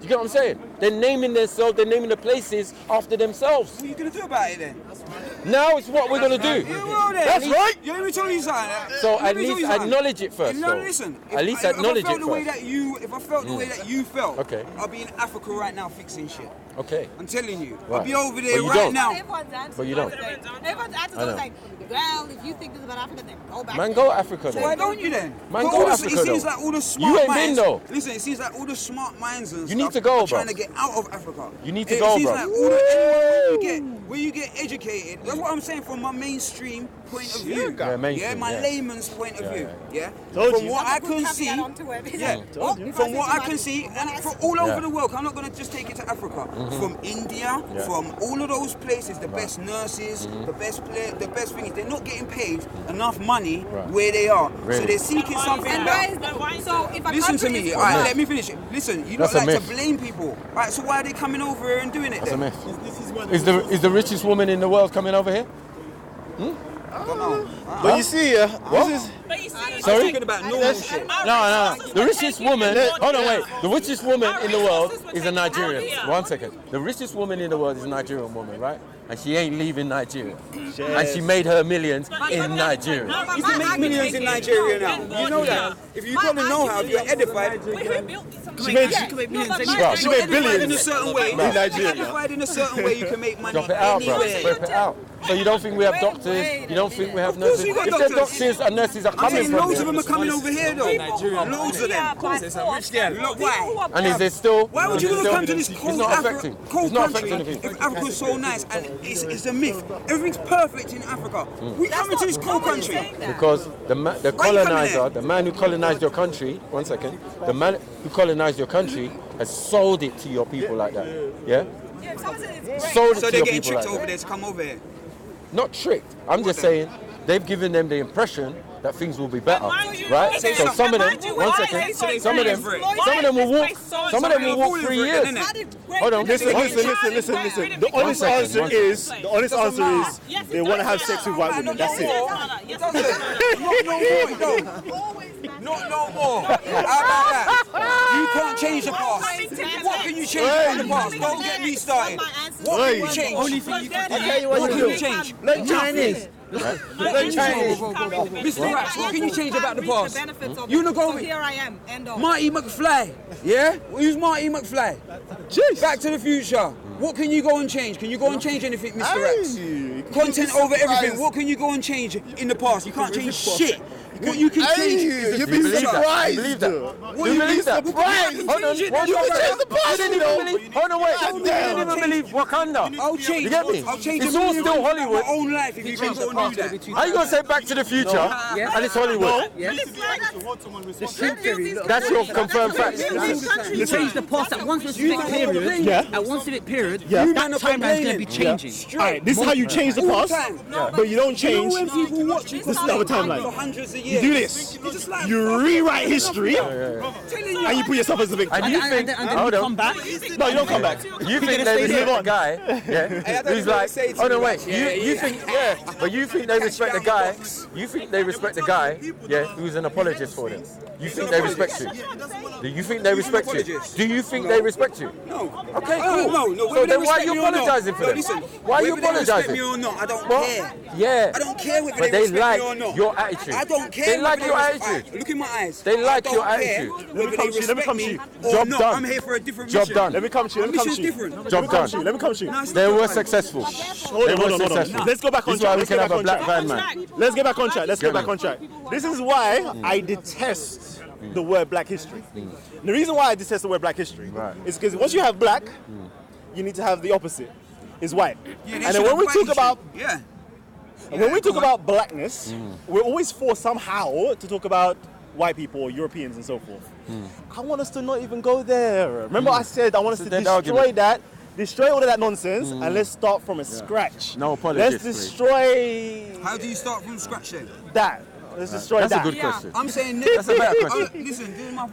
You get what I'm saying? They're naming themselves, they're naming the places after themselves. What are you gonna do about it then? Now it's what we're gonna do. You will then. That's right. You let me tell you something. So Let at me tell least you something. acknowledge it first. No, though. listen. At least acknowledge if I felt it the way first. that if I felt the way that you felt, Okay. I'll be in Africa right now fixing shit. Okay. I'm telling you. Right. I'll be over But there you right don't. now. Everyone's answer. But you don't. Everyone's answer I know. is like, well, if you think this about Africa, then go back. Man, go Africa Why then. don't you then? Man, But go all the- Africa, It seems though. like all the smart You ain't been, minds. though. Listen, it seems like all the smart minds and You need stuff to go, are trying bro. to get out of Africa. You need to It go, seems bro. like all the, where you get educated. That's what I'm saying from my mainstream point of view. Yeah, mainstream, my yeah. layman's point of view. Yeah. Told From you. what I Put can caveat see. onto it. Yeah. Oh, if From I what say I to can my- see, and from all Yeah. over the world, I'm not going to just take it to Africa. From India, Yeah. from all of those places, the best nurses, the best thing is they're not getting paid enough money Right. where they are. Really? So they're seeking something And better. why is so if a Listen to country me, is alright, corrupt- let me finish it. Listen, you That's don't a like to myth. blame people. Alright, so why are they coming over here and doing it That's a then? myth. Is the richest woman in the world coming over here? I don't know. But you see, this is But you see, I'm Sorry? talking about normal shit. No. The richest woman. Hold on, wait. The richest woman in the world is a Nigerian. One second. The richest woman in the world is a Nigerian woman, right? And she ain't leaving Nigeria. And she made her millions in Nigeria. You can make millions in Nigeria now. You know that. If you got the know-how, if you're edified, she made She made billions in a certain way. in Nigeria. Edified in a certain way, you can make money Drop it out, bro. anywhere. Drop it out. So you don't think we have doctors? You don't think we have Of course nurses? we got If the doctors. doctors and nurses are I'm coming saying from loads of them there, are coming over here though. Loads of them. Look, why? and is it still? Why would is you it want to still- come to this It's cold, not affecting. It's cold not country affecting anything. if Africa's so nice and it's a myth? Everything's perfect in Africa. We coming to this cold country. Because the Why you coming colonizer, there? the man who colonized your country, one second, the man who colonized your country has sold it to your people like that. Yeah? Yeah, someone said it's great. Sold it So to they're your getting people like tricked over that. there to come over here. Not tricked. I'm just saying they've given them the impression that things will be better, right? So some of them, one second, some of them will walk, some of them will walk 3 years. Hold on, Listen. The honest second, answer one is they want to have sex with white women. That's it. Not no more. How about that? You can't change the past. What can you change about the past? Don't get me started. What can you change? Only thing you can do. What can you change? Like Chinese. Mr. Raps, what can you change about the past? You know, So here I am, end of. Marty McFly, yeah? Who's Marty McFly? Back to the Future. What can you go and change? Can you go and change anything, Mr. Raps? Content over everything. What can you go and change in the past? You can't change shit. What you can change is You'd the be future. surprised. You believe that? What You you believe that? Surprised. Hold on, You can change the past, You didn't you know. even believe. Hold on, wait. You didn't even believe Wakanda. I'll change. You get me? I'll change It's the all movie still about Hollywood. my own life if you can go and do that. How you gonna say Back to the Future and it's Hollywood? That's your confirmed fact. You change the past at one specific period. Yeah. At one specific period. Yeah. That timeline's going to be changing. Alright, this is how you change the past, but you don't change. When people watch This is our for timeline. hundreds of You years. do this. You rewrite history, and you put yourself as a victim. And you think, then hold you on, come back. No, you don't come back. you think they respect the guy, yeah, who's like, oh no wait, you think, yeah, but you think they respect the guy, you think they respect the guy, yeah, who's an apologist for them. You think they respect you? Do you think they respect you? Do you think they respect you? No. Okay, Oh, cool. no. So then why are you apologizing for them? Listen, Why are you whether they respect apologizing? me or not, I don't What? care. Yeah. I don't care whether But they they respect like me or not. your attitude. I don't care. They like whether your respect- attitude. Look in my eyes. They like I don't your care attitude. whether Let me they come to you, let me respect come to me you. or Job not. done. I'm here for a different Job mission. done. Let me come to you. Let me My come to mission's you. different. Let me Job come done. to you. Let me come to you. They were successful. Hold They on, were hold on. successful. Let's go back on This is why track. we Let's can get have back a on black track. van man. Let's get back on track. Let's Get get back me. on track. This is why I detest the word Black history. The reason why I detest the word Black history Right. is because once you have black, you need to have the opposite. Is white. Yeah, And then when we talk about when we talk about blackness, we're always forced somehow to talk about white people or Europeans and so forth. I want us to not even go there. Remember I said I want us to It's a dead destroy argument. that, destroy all of that nonsense, and let's start from a scratch. No apologies, Let's please. destroy how do you start from scratch then? that. Let's destroy That's a that. good question. I'm saying That's a better question. Listen, this is my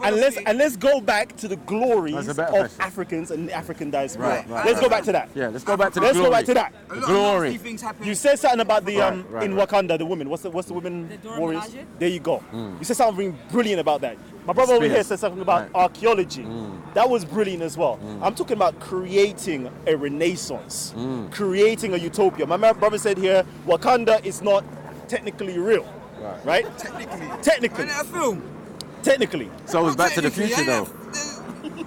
And let's go back to the glories That's a of better question. Africans and the African diaspora. Right. Let's go back to that. Yeah, let's go back to the Let's glory. go back to that. A lot of Glory. nasty things happen. You said something about the Right, in right. Wakanda, the women. What's the women Dora warriors? Milaje? There you go. You said something brilliant about that. My brother over here Spears. said something about Right. archaeology. That was brilliant as well. I'm talking about creating a renaissance, creating a utopia. My brother said here, Wakanda is not technically real, right? Technically, Isn't it a film? technically. So it was Back to the Technically, Future yeah. though.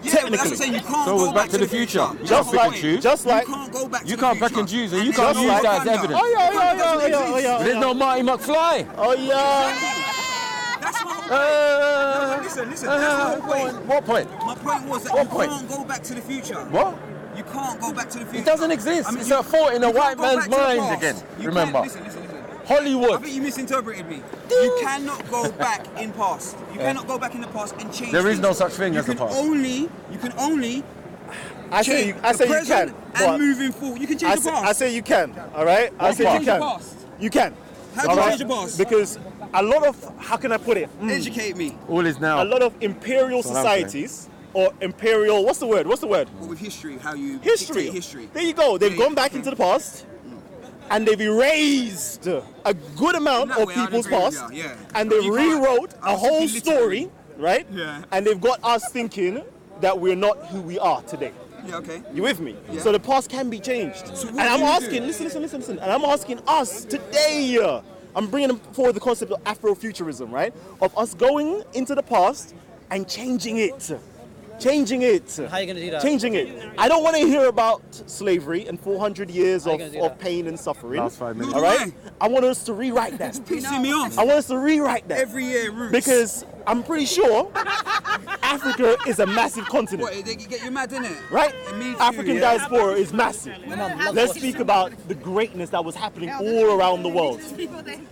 Yeah, but that's what I'm saying. You can't So it go was Back to the Future. You Just can't pick and like, choose. just like. You can't go back to You the can't future. pick and choose, and you then can't go use back that as under. evidence. Oh yeah. There's no Marty McFly. Oh yeah. That's my whole point. Listen, that's my whole point. What point? My point was that What you point? can't go back to the future. What? You can't go back to the future. It doesn't exist. I mean, It's you- a thought in a you white can't go man's back to the mind past. again. You Remember. can't- Listen. I Hollywood. think you misinterpreted me. You cannot go back in past. You cannot go back in the past and change. There is things. no such thing You as the can past. You can only I say change you, I the say you present can. but and moving forward. You can change I the say, past. I say you can. All right. I say part? you Change the can. past. You can. How do All you right? change the past? Because a lot of, how can I put it? Educate me. All is now. A lot of imperial That's what I'm saying. societies or imperial, what's the word? What with history? How you History. dictate history? There you go. They've Yeah, gone back into the past and they've erased a good amount In that of way, I'd people's agree with past you, yeah. and But they you can't- rewrote I a was whole thinking literally. story, right? Yeah. And they've got us thinking that we're not who we are today. Yeah, okay. You with me? Yeah. So the past can be changed. So what And I'm do you asking, do? listen. And I'm asking us today, I'm bringing forward the concept of Afrofuturism, right? Of us going into the past and changing it. Changing it. How are you going to do that? Changing it. I don't want to hear about slavery and 400 years How you of, gonna do of that? pain and suffering. Last 5 minutes. All right? I want us to rewrite that. Pissing me off. I want us to rewrite that. Every year, Roots. Because I'm pretty sure Africa is a massive continent. What, they get you mad, innit? Right? It means African you, yeah. diaspora is massive. Let's speak about the greatness that was happening all around the world.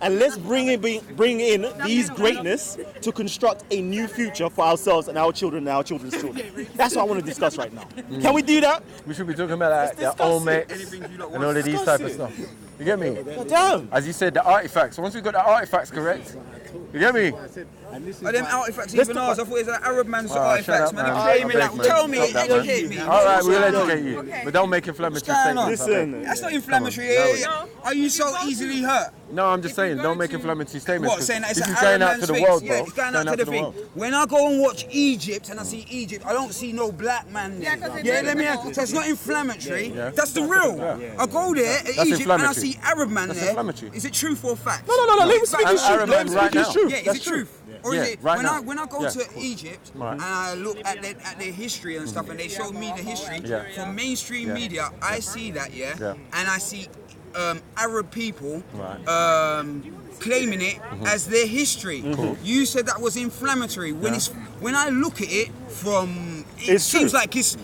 And let's bring in these greatness to construct a new future for ourselves and our children and our children's children. That's what I want to discuss right now. Can we do that? We should be talking about like, their old mates and all of these type of stuff. You get me? Damn. As you said, the artifacts. Once we've got the artifacts correct, You get me? Are them artifacts even ours? I thought it was an Arab man's artifacts, man. up, Claim it, man. like, tell me, Stop that, educate me. All right, we'll What's going on? educate you, but don't make inflammatory What's going on? statements. Listen. That's not inflammatory. Are you so easily hurt? No, I'm just saying, don't make inflammatory statements. What, saying that it's This an is going Arab out man's to the face? world, Yeah, bro. it's going out to the thing. When I go and watch Egypt and I see Egypt, I don't see no black man there. Yeah, let me ask. So it's not inflammatory. Yeah. That's the real. I go there at That's Egypt and I inflammatory. see Arab man That's there. inflammatory. Is it truth or fact? No. Let him speak his truth. Arab Let him man speak right his now. truth. Yeah, is That's it truth? Or Yeah, is it right when now. when I go Yeah. to Egypt Right. and I look at their history and stuff, and they show me the history Yeah. from mainstream Yeah. media, I see that, Yeah. and I see Arab people Right. claiming it as their history. You said that was inflammatory. When I look at it from, it It's seems true. like it's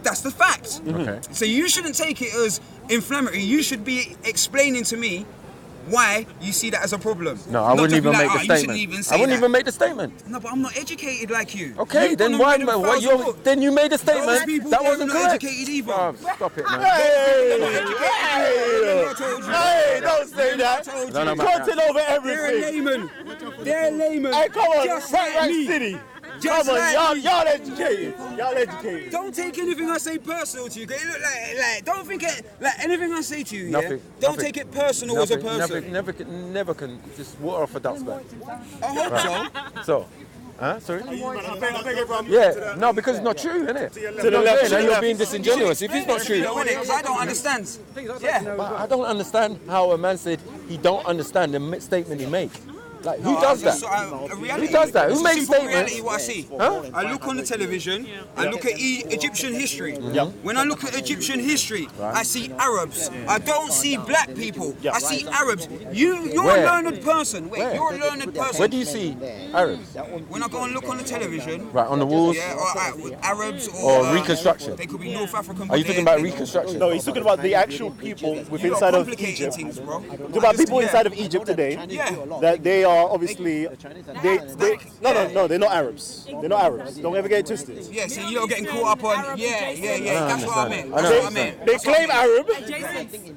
that's the fact. Okay. So you shouldn't take it as inflammatory. You should be explaining to me why you see that as a problem. No, I Not wouldn't just be even like, make the "Oh, you shouldn't statement. even say I wouldn't that." even make the statement. No, but I'm not educated like you. Okay, You've then gone why? and read a What thousand you? books. Then you made a Those statement people that there are wasn't not correct. educated either. Oh, stop it, man. Hey, don't say that. No, no, man. Content over They're a everything. layman. They're a layman. Hey, come on, Just right, like me. City. Just Come on, like y'all educated. Y'all educated. Don't take anything I say personal to you. 'Cause it look like don't think it like anything I say to you. Nothing. Yeah? Don't nothing, take it personal as a person. Never can. Just water off a duck's back. I hope so. So, sorry. Yeah, no, because it's not true, isn't it? To the left, to the and you're left. being disingenuous. If it's not true, Because I don't understand. Yeah. but I don't understand how a man said he don't understand the statement he made. Like, who does that? Reality. Who does that? Who It's a makes simple statements? reality what I see. Huh? I look on the television, I look at Egyptian history. When I look at Egyptian history, I see Arabs. I don't see black people. I see Arabs. You're Where? a learned person. Wait, Where? you're a learned person. Where do you see Arabs? When I go and look on the television, Right, on the walls? yeah, or Arabs or Reconstruction? They could be North African. Are you but talking they're- about reconstruction? No, he's talking about the actual people with You're inside of complicating Egypt. things, bro. Talking about people inside of Egypt today. Yeah. That they are obviously they're not Arabs. They're not Arabs. Don't ever get it twisted. Yeah, so you're getting caught up on. Yeah. That's what I meant. I That's don't what I meant. They claim Arab,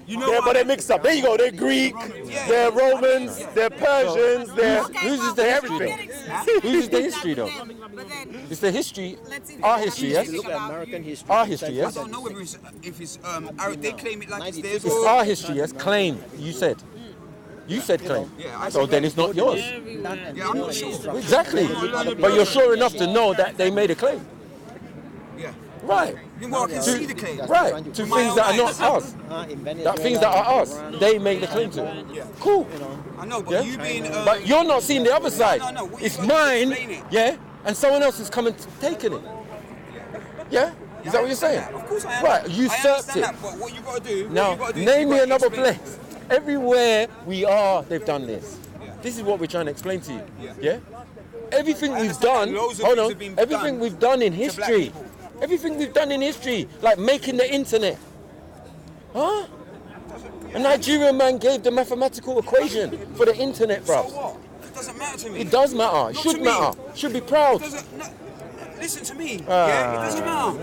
You know yeah, what but I they mix up. There you go. They're Greek, they're Romans, they're Persians, they're Whose is the history everything. though? Whose is the history though? It's the history, our history, yes? Our history, I yes? don't know if it's Arab. They claim it like it's theirs. It's our history, yes? Claim, you said. You said claim. So then it's not yours. Yeah, I'm not sure. Exactly. But you're sure enough to know that they made a claim. Yeah. Right. Well, I can see the claim. Right. To things that are not ours. That things that are ours. They make the claim to. Cool. I know, but Yeah? you being. But you're not seeing the other side. No. What It's you gotta do is mine, explain it. yeah, and someone else is coming taking it. Yeah? Is that what you're saying? Of course I am. Right, I usurped understand it. that, but what you got to do. Now, name me another place. Everywhere we are, they've done this. This is what we're trying to explain to you. Yeah? Everything we've understand done, that loads of hold things on, have been everything done we've done in to black history. people. Everything we've done in history, like making the internet. Huh? A Nigerian man gave the mathematical equation for the internet, So bruv. what? It doesn't matter to me. It does matter. It Not should to me. matter. Should be proud. Listen to me. Yeah, it doesn't matter.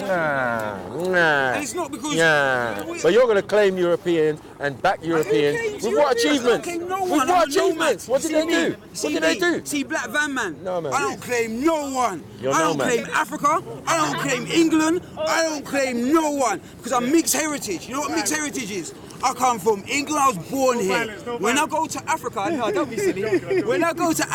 Nah. And it's not because. Yeah, but you're going to claim Europeans and back Europeans with what achievements? With what achievements? What did they do? What did they do? See, Black Van Man. No, man. I don't claim no one. You're I no don't man. claim Africa. I don't claim England. I don't claim no one because I'm mixed heritage. You know what mixed heritage is? I come from England. I was born here. When I go to Africa, no, don't be silly. When I go to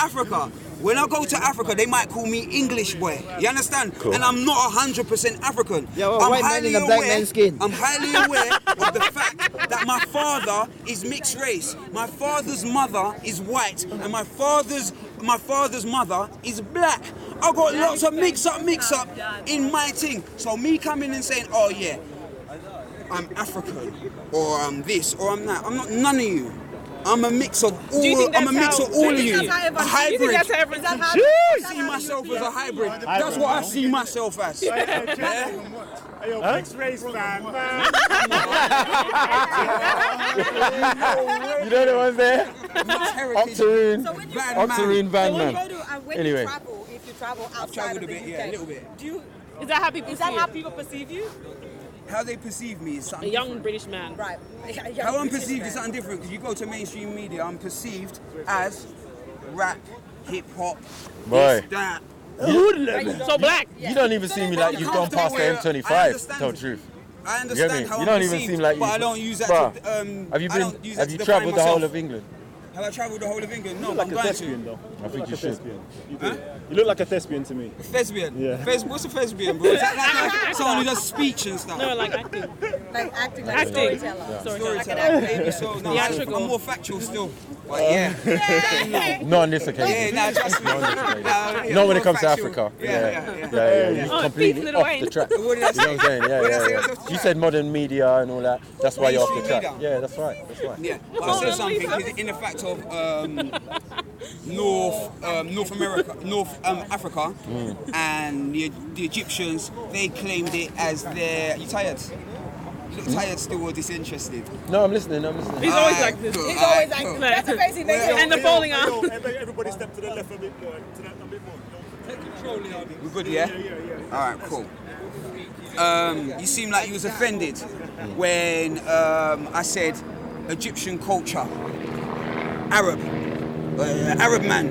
Africa, they might call me English boy. You understand? Cool. And I'm not 100% African. Yeah, well, white man in a black man's skin. I'm highly aware of the fact that my father is mixed race. My father's mother is white, and my father's mother is black. I got lots of mix up in my thing. So me coming and saying, oh yeah, I'm African, or I'm this, or I'm that. I'm not none of you. I'm a mix of all. I'm a mix of all of you. A hybrid. I see myself as a hybrid. That's what I see myself as. Mixed race fan. You know the ones there? Octarine Octarine Van Man. Anyway. If you travel outside I've travelled of a the bit, UK, yeah, a little bit. Is that how people perceive you? How they perceive me is A something young British man. Right. How I'm perceived is something different because you go to mainstream media, I'm perceived as rap, hip hop, Boy. this, that. So black. You don't even see me like you've gone past the M25, to tell the truth. I You get me? understand how You don't I'm even perceived, seem like you. but I don't use that Bruh, to, have you I don't use that have to you define travelled the whole myself. of England? Have I travelled the whole of England? No, You look I'm like a going thespian, to. though. I think you should. You do. You look like a thespian to me. A thespian? Yeah. What's a thespian, bro? Is that like someone who does speech and stuff? No, like acting. Like acting, like Acting. storyteller. Storyteller. Like an actor. Maybe so. No, Theatrical. I'm more factual still. But yeah. Not on this occasion. Yeah, nah, trust me. Not when it comes to factual. Africa. Yeah. You're Oh, completely beating it off away. the track. What did I You know what I'm saying? What did I say? I Yeah. was off the You track. said modern media and all that. That's why you're off the Mainstream track. media. Yeah, that's right. That's right. Yeah, but I said something in the fact of North America, North Africa, and the Egyptians. They claimed it as their. You tired? You look tired still or disinterested? No, I'm listening. He's always like this. He's always like, that's a face he makes. And the falling out. Everybody step to the left a bit more. To that a bit more. Take control, Leon. We good, yeah? Alright, cool. You seem like you was offended when I said Egyptian culture, Arab man.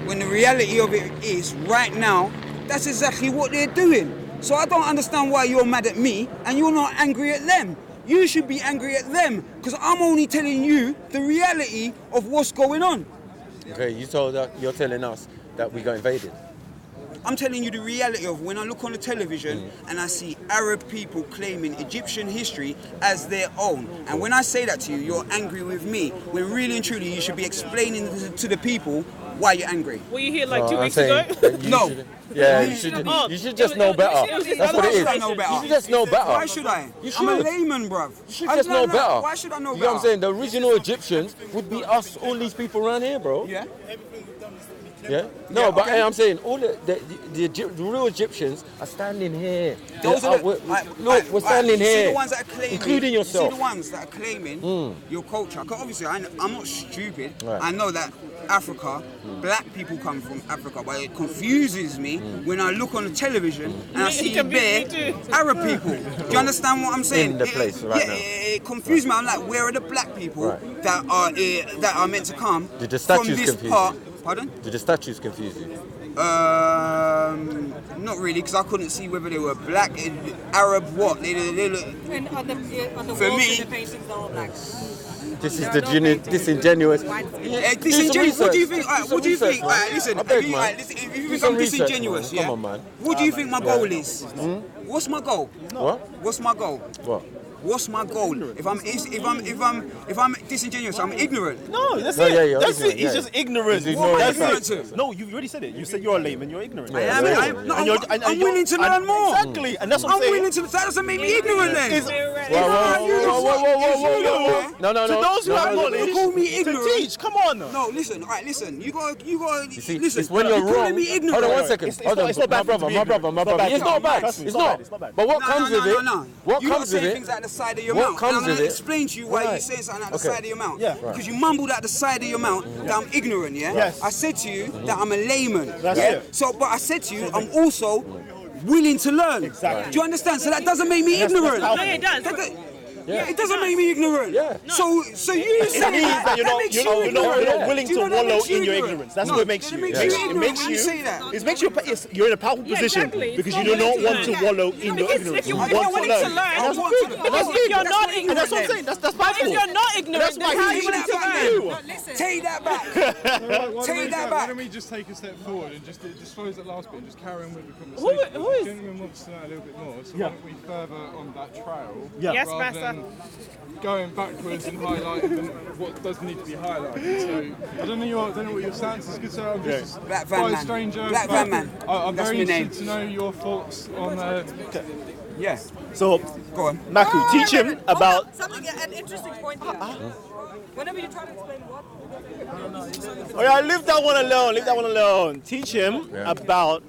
When the reality of it is, right now, that's exactly what they're doing. So I don't understand why you're mad at me and you're not angry at them. You should be angry at them because I'm only telling you the reality of what's going on. Okay, you're telling us that we got invaded. I'm telling you the reality of when I look on the television and I see Arab people claiming Egyptian history as their own. And when I say that to you, you're angry with me. When really and truly you should be explaining to the people why you're angry. Were you here like So 2 I'm weeks saying ago? that you No. should- Yeah, you Oh, should just it know was- better. it was- That's what it Why is. should I know better? You should just know better. Why should I? You I'm a should. layman, bruv. You should just know better. Why should I know You better? know what I'm saying? The original Egyptians would be us, all these people around here, bro. Yeah? Yeah? No, Yeah, but okay. hey, I'm saying all the real Egyptians are standing here. Those They're are out with- the, look, we're standing you see here. the ones that are claiming, including yourself. You see the ones that are claiming your culture. Because obviously, I'm not stupid. Right. I know that Africa, black people come from Africa, but it confuses me when I look on the television and I It see confuses bare me too. Arab people. Do you understand what I'm saying? In the place right yeah, now. it confuses me. I'm like, where are the black people Right. that are meant to come Did the from statues this confuse part? you? Pardon? Did the statues confuse you? Not really, because I couldn't see whether they were black, Arab, what. They look. And on the For walls me- and the paintings, they're all black. This is There are the no paintings. disingenuous. Disingenuous. What do you think? Alright, what do you think? Alright, listen. I beg, If you, man. alright, listen, if you Do think some I'm research, disingenuous, man. yeah. Come on, man. What do you think my goal is? What's my goal? What? What's my goal? What? What's my goal? If I'm disingenuous, I'm ignorant. No, that's No, it. yeah, you're that's ignorant, it. He's yeah. just ignorant. He's What am I That's ignorant it. to? No, you already said it. You said you're a layman. You're ignorant. I am. No, And you're- and I'm you're- willing to and- learn more. Exactly, and that's what I'm I'm saying. willing to. That doesn't make me ignorant then. Is- Whoa. No. To those who have knowledge, call me to ignorant. teach. Come on. No, listen. All right, listen. You got. You see, Listen. it's when you're calling wrong. me ignorant. Hold on 1 second. It's Hold not- on, it's not bad for you to be my ignorant. brother. It's not bad It's for not you. bad. Trust me, It's it's not not. bad. It's not bad. But what comes with it? No. What You gotta comes say with things it? out the side of your What mouth. comes and I'm with gonna it? explain to you why you Right. say something out the Okay. side of your mouth. Yeah. Because you mumbled out the side of your mouth that I'm ignorant, yeah? Yes. I said to you that I'm a layman. That's yeah? it. So, but I said to you, I'm also willing to learn. Exactly. Do you understand? So that doesn't make me ignorant. No, it does. It doesn't make me ignorant. Yeah. So you It say means that you're not, makes you're you not, you're not, you're ignorant. not willing Do you to know that wallow makes you in your ignorant? ignorance. That's No, what makes that you. makes It you makes ignorant when you. you say that. It makes you. You're in a powerful Yeah, position exactly. because It's you do not not willing want to to learn. wallow in your Because ignorance. if You you're want not to willing learn. to learn, And that's want good. to learn. And that's But good. if you're not And that's ignorant, what I'm saying. That's But if powerful. you're not ignorant, That's why then how are he's you willing to ignorant. learn? Take that back. Take that Why back. don't we just take a step forward and just close that last bit and just carry on with the Who conversation? is- The gentleman wants to know a little bit more, so Yeah. why don't we further on that trail Yeah. Yes, rather Master. than going backwards and highlighting what does need to be highlighted. So I don't know what your stance is, good sir. I'm just Black Van quite a Man. stranger. Black but Van Man. I'm That's very my name. interested to know your thoughts on Yeah. So, Go on. Maku, teach him about. Something, an interesting point here. Whenever you try to explain what. Oh yeah, leave that one alone. Leave that one alone. Teach him about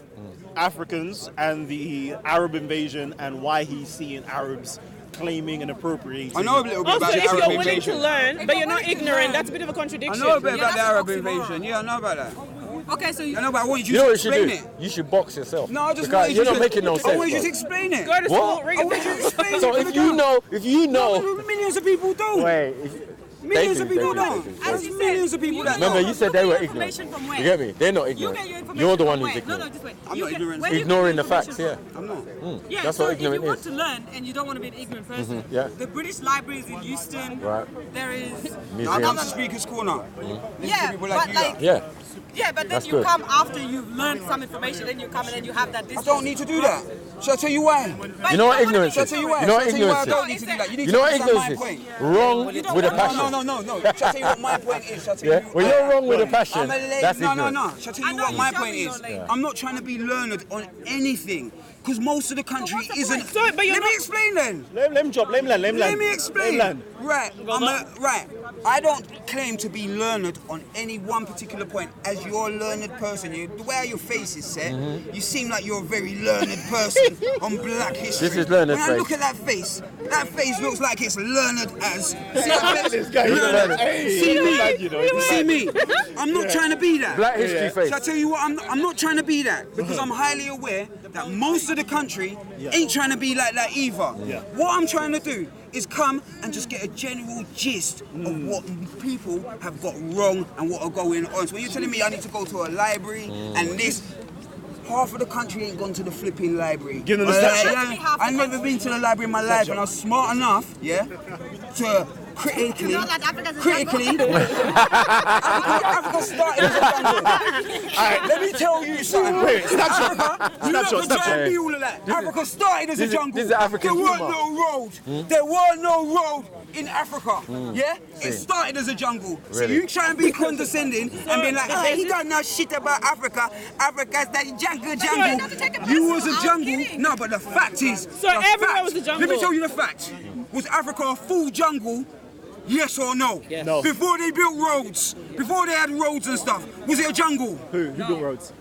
Africans and the Arab invasion and why he's seeing Arabs claiming and appropriating. I know a little bit Also, about the if Arab you're willing to invasion. learn, but you're not ignorant, that's a bit of a I contradiction. know a bit about the that's Arab an oxymoron. invasion. Yeah, I know about that. Okay, so you. I know, but I want you You know to what you should explain do? it. You should box yourself. No, I just Because want you you're to. not making no I sense. want you to bro. explain it. Go to What? school, ring I a want you to bell. explain it. So if you know, No, millions of people don't. wait, Millions of do, people they do, don't. they do. As you millions of people that Remember, don't. you said they were You ignorant. get your information from where? You get me? They're not You ignorant. get your information You're the one from who's where? ignorant. No, just wait. I'm not ignorant. Where do you get Ignoring your the facts, information yeah. from? I'm not. Yeah, That's so what if you ignorant want is. to learn and you don't want to be an ignorant person, yeah. the British Library is in Euston. Right. There is. I'm Museums. the speaker's corner. Yeah, people but like you like, lot. Yeah. yeah, but then That's you good. come after you've learned some information, then you come and then you have that. I don't need to do that. Shall I tell you why? You know what ignorance Shall I is? tell you why? You know what Shall I tell you why I ignorance don't is? need to do that? You need You to know what understand my ignorance point. is? Wrong with a passion. No. Shall I tell you what my point is? Shall I tell Yeah? you? When you're wrong with a passion, I'm a lady. that's No. ignorance. Shall I tell you what my point is? I'm not trying to be learned on anything. Because most of the country isn't. Sorry, but you're Let me not- explain then. Let him drop. Let him land. Let me explain. Let him land. Right, right. I don't claim to be learned on any one particular point. As you're a learned person, the way your face is set, you seem like you're a very learned person on Black history. This is learned When I face. look at that face looks like it's learned as. This guy, he's Learned. learned. Hey, See he's me? mad, you know, he's See mad. me? I'm not trying to be that. Black history face. Shall I tell you what? I'm not trying to be that because I'm highly aware that most of the country ain't trying to be like that either. Yeah. What I'm trying to do is come and just get a general gist of what people have got wrong and what are going on. So when you're telling me I need to go to a library and this, half of the country ain't gone to the flipping library. Give them the snapshot. I've never been to the library in my life and I was smart enough, to critically, Africa started as a jungle. Alright, let me tell you something. Wait, snapshot. You lot can Snapshot. try and be all of that. Africa started as a this is- jungle. this is African There weren't humour. no road. There were no road in Africa. Yeah? It started as a jungle. So Really? you try and be condescending and be like, hey, he don't know shit about Africa. Africa's that jungle. You was a jungle. No, but the fact is. So the everywhere fact- was a jungle. Let me tell you the fact. Was Africa a full jungle? Yes or no? Yes. No. Before they built roads, before they had roads and stuff, was it a jungle? Who built roads?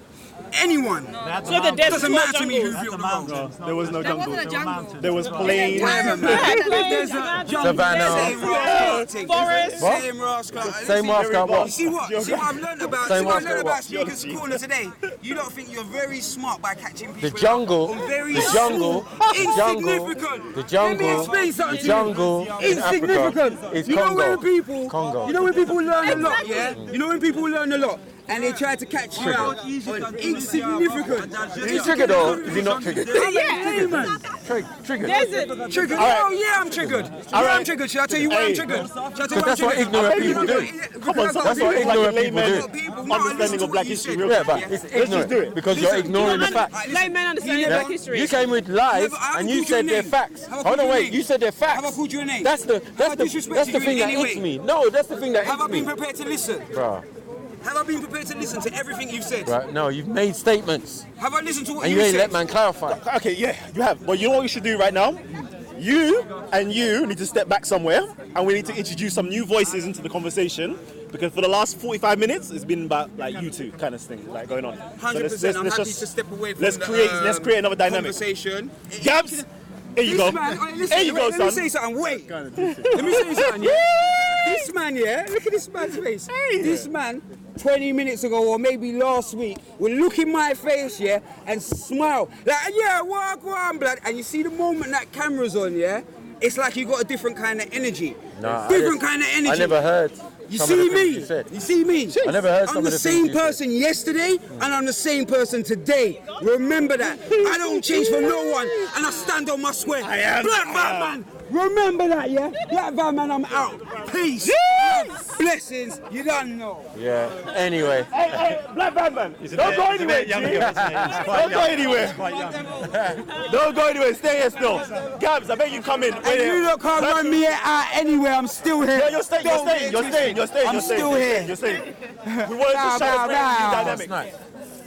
Anyone. So the desert Doesn't was matter to me who jungle. built the roads. No, there was no jungle. wasn't a jungle. There was plain. There's a jungle. Savannah. Same rascal. Forest. What? Same rascal. Same rascal, what? You see what? See what I've learned about? Same See what I've learned rascal, about what? Speaker's Corner today? You don't think you're very smart by catching people. The jungle, on very the jungle, small, the jungle, insignificant. the Let me jungle, explain something the to you. jungle in Insignificant. Africa is You know when Congo. people, Congo. you know when people learn a lot, yeah? You know when people learn a lot and they try to catch you out on insignificant. Is he triggered or is he not triggered? Hey, man. Triggered. Triggered. All right. Oh yeah, I'm triggered. All right. I'm triggered. Shall I tell you why I'm Hey. triggered? Shall I tell you But why that's I'm what triggered? ignorant people do. Come on, That's what ignorant people do. Understanding of Black history. Real Yeah, quick. but it's Let's just do ignorant it. because you're ignoring the facts. Layman understanding You of never- Black history. You came with lies I haven't and you called you a said they're name. facts. Have I Hold called on, you a wait. name? You said they're facts. Have I called you a name? That's the Have I disrespected that's the you thing in that any hits way? me. No, that's the thing that Have I hits been me. prepared to listen? Bruh. Have I been prepared to listen to everything you've said? Right, no, you've made statements Have I listened to what and you you ain't said? let man clarify. Okay, yeah, you have. But you know what we should do right now? You and you need to step back somewhere and we need to introduce some new voices into the conversation because for the last 45 minutes it's been about like you two kind of thing like going on. 100%. I'm happy to step away from let's the, create another dynamic. Conversation. Gabs, here you go. This man, listen, Here you go, let me son. say something. Wait. Let me say something. Yeah? This man, yeah. Look at this man's face. This man, 20 minutes ago or maybe last week, would look in my face, yeah, and smile like, yeah, walk on, blood. And you see the moment that camera's on, yeah, it's like you got a different kind of energy. Nah, Different kind of energy. I never heard. You some of see the things me? you said. You see me? I never heard I'm some the of the things same you said. person yesterday and I'm the same person today. Remember that. I don't change for no one and I stand on my square. I am. Black Batman. Remember that, yeah? Black Batman, I'm out. Peace. Blessings. You don't know. Yeah. Anyway, Hey, Black Batman, don't go anywhere, G. Don't go anywhere. Don't go anywhere, stay here still. Gabs, I bet you come in. And you lot can't run me out anywhere. I'm still here. Yeah, you're staying. I'm still here. You're staying. We wanted to show a new dynamic.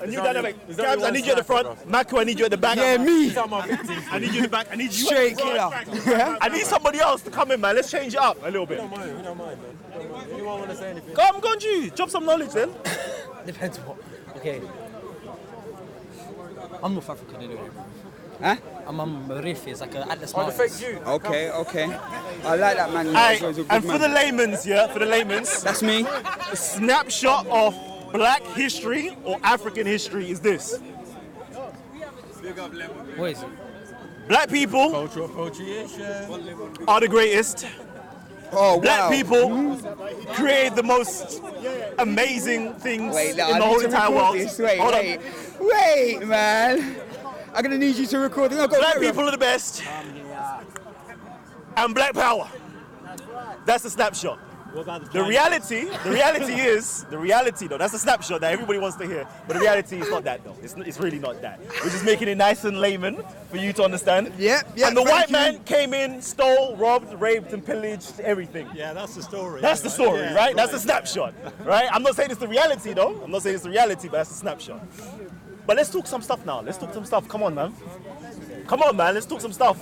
A new dynamic. Gabs, I need you at the front. Mako, I need you at the back. Yeah, me. I need you in the back. I need you Straight at the front. killer. I need somebody else to come in, man. Let's change it up a little bit. we don't mind, man. Anyone want to say anything? Come, go on, G. Drop some knowledge then. Depends what. Okay. I'm North African anyway. Huh? I'm Marif, it's like a Atlas Oh, the Mountains. fake Jew. Okay. I like that man. Aye, He's a good and for man. the layman's, That's me. a snapshot of Black history or African history is this. What is it? Black people Cultural appropriation. are the greatest. Oh, Black wow. people create the most amazing things Wait, no, in I the need whole to entire record world. this. Wait, Hold on. wait, man. I'm gonna need you to record it. No, go, Black carry on. people are the best. And black power. That's a snapshot. The reality though, that's a snapshot that everybody wants to hear. But the reality is not that though. It's really not that. We're just making it nice and layman for you to understand. Yeah. And the thank white you. man came in, stole, robbed, raped, and pillaged everything. Yeah, that's the story. That's the story, right? That's a snapshot, right? I'm not saying it's the reality though. I'm not saying it's the reality, but that's a snapshot. But let's talk some stuff now. Let's talk some stuff. Come on, man. Come on, man. Let's talk some stuff.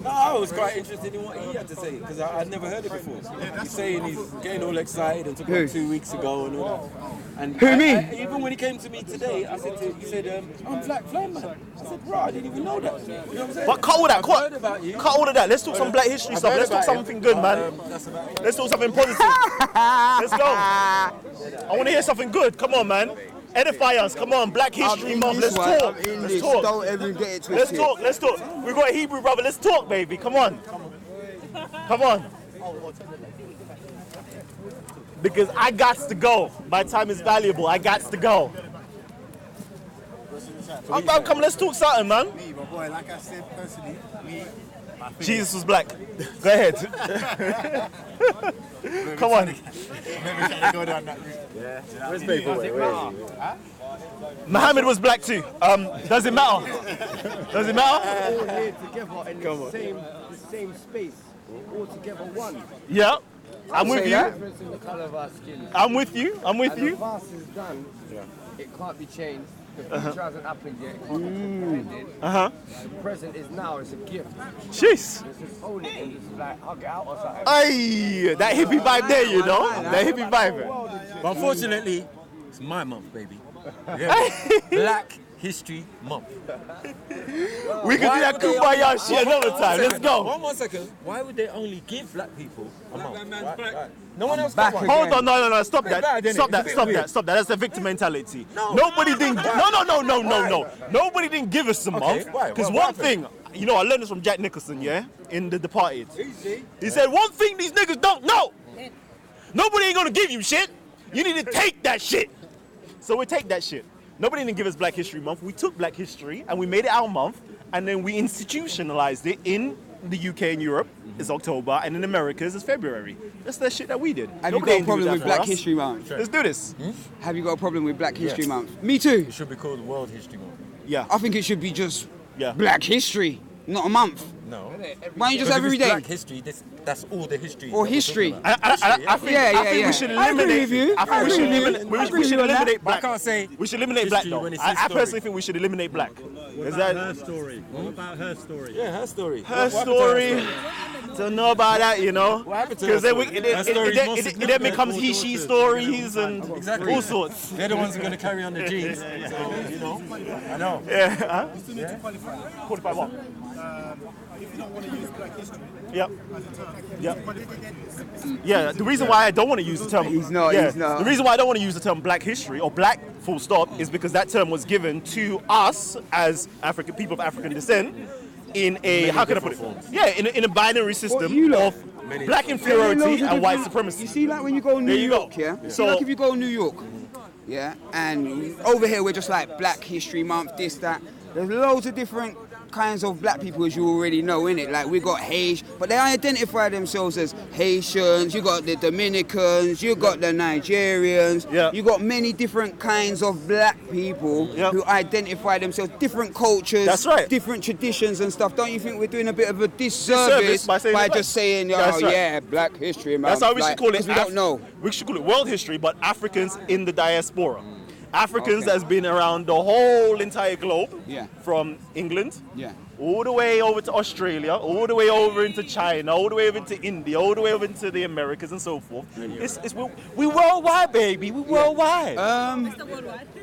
No, I was quite interested in what he had to say because I'd never heard it before. He's saying he's getting all excited and took Who? like 2 weeks ago and all that. And Who, me? Even when he came to me today, I said he said, I'm Black Flame Man. I said, bro, I didn't even know that. You know what I'm saying? But cut all that. I've heard about you. Cut all of that. Let's talk some black history I've stuff. heard Let's talk about something you. good, man. That's about it. Let's talk something positive. Let's go. I want to hear something good. Come on, man. Edify us. Come on. Black History Month. Let's talk. I'm in Let's this. talk. Don't ever get it Let's twisted. talk. Let's talk. We got a Hebrew brother. Let's talk, baby. Come on. Come on. Because I got to go. My time is valuable. I got to go. Come, let's talk something, man. Me, my boy, like I said personally, my thing Jesus was black. Go ahead. Come on. maybe trying to go down that route. Yeah. Where's people? Muhammad was black too. Does it matter? Does it matter? All here together in the same space, all together one. Yeah. I'm with you. Difference in the colour of our skin. I'm with you. I'm with And you. the past is done. It can't be changed. The future hasn't happened yet. It can't be prevented. The present is now. It's a gift. Jeez. Let's just own it and just like hug it out or something. Aye, that hippie vibe there, you know? That hippie vibe. But unfortunately, it's my month, baby. Black History Month. We can do that kumbaya shit another time. Let's go. One more second. Why would they only give black people a month? Right. No one else got one. Hold on, no, stop that. bad, innit? Stop that, It's a bit stop weird. that, stop that. That's a victim mentality. No. Nobody didn't, no. Nobody didn't give us a month. why? Because What one thing, happened? you know, I learned this from Jack Nicholson, yeah? In The Departed. He said, one thing these niggas don't know. Nobody ain't gonna give you shit. You need to take that shit. So we take that shit. Nobody didn't give us Black History Month. We took Black History and we made it our month, and then we institutionalized it in the UK and Europe. It's October, and in Americas it's February. That's the shit that we did. Have you Nobody got a didn't do problem that with for Black us. History Month? Let's do this. Have you got a problem with Black History Yes. Month? Me too. It should be called World History Month. Yeah. I think it should be just Yeah. Black History, not a month. No. Why don't you just Because if every it's day? Black history, that's all the history. Or that we're history. talking about. I think, Yeah, I think yeah. we should I agree eliminate. with you. I think I we should agree with you. eliminate. I agree We should with you on that. eliminate But I black. can't say We should eliminate black history though. when it's I history. personally think we should eliminate black. What Is about that her story? What about her story? Yeah, her story. her What happened to story? Don't know about that, you know. What happened to Because her then we, story? it, Her it, story is it, more it, it then significant. becomes he, she stories and Exactly. all sorts. They're the ones who are going to carry on the genes. So, you know, I know. Yeah. Huh? You still need to qualify. Qualify what? If you don't want to use Black History Yep. as a term, Yep. qualify against. Yeah, the reason why I don't want to use the term He's not, yeah, he's not. The reason why I don't want to use the term black history or black full stop is because that term was given to us as African people of African descent in a how can I put it? Yeah, in a binary system you lot- of black inferiority and white supremacy. You see, like when you go New There you go. York, yeah? So- So, like if you go New York, yeah, and over here we're just like Black History Month, this, that. There's loads of different kinds of black people, as you already know, innit? Like we got Haitian, but they identify themselves as Haitians. You got the Dominicans, you got the Nigerians. Yeah. You got many different kinds of black people Yeah. who identify themselves, different cultures, That's right. different traditions and stuff. Don't you think we're doing a bit of a Disservice disservice by saying just saying, oh That's right. yeah, Black History Month? That's how we should like, call it. 'cause we don't know. We should call it world history, but Africans in the diaspora. Africans Okay. that's been around the whole entire globe, Yeah. from England, Yeah. all the way over to Australia, all the way over into China, all the way over into India, all the way over into the Americas and so forth. We worldwide, baby. We worldwide.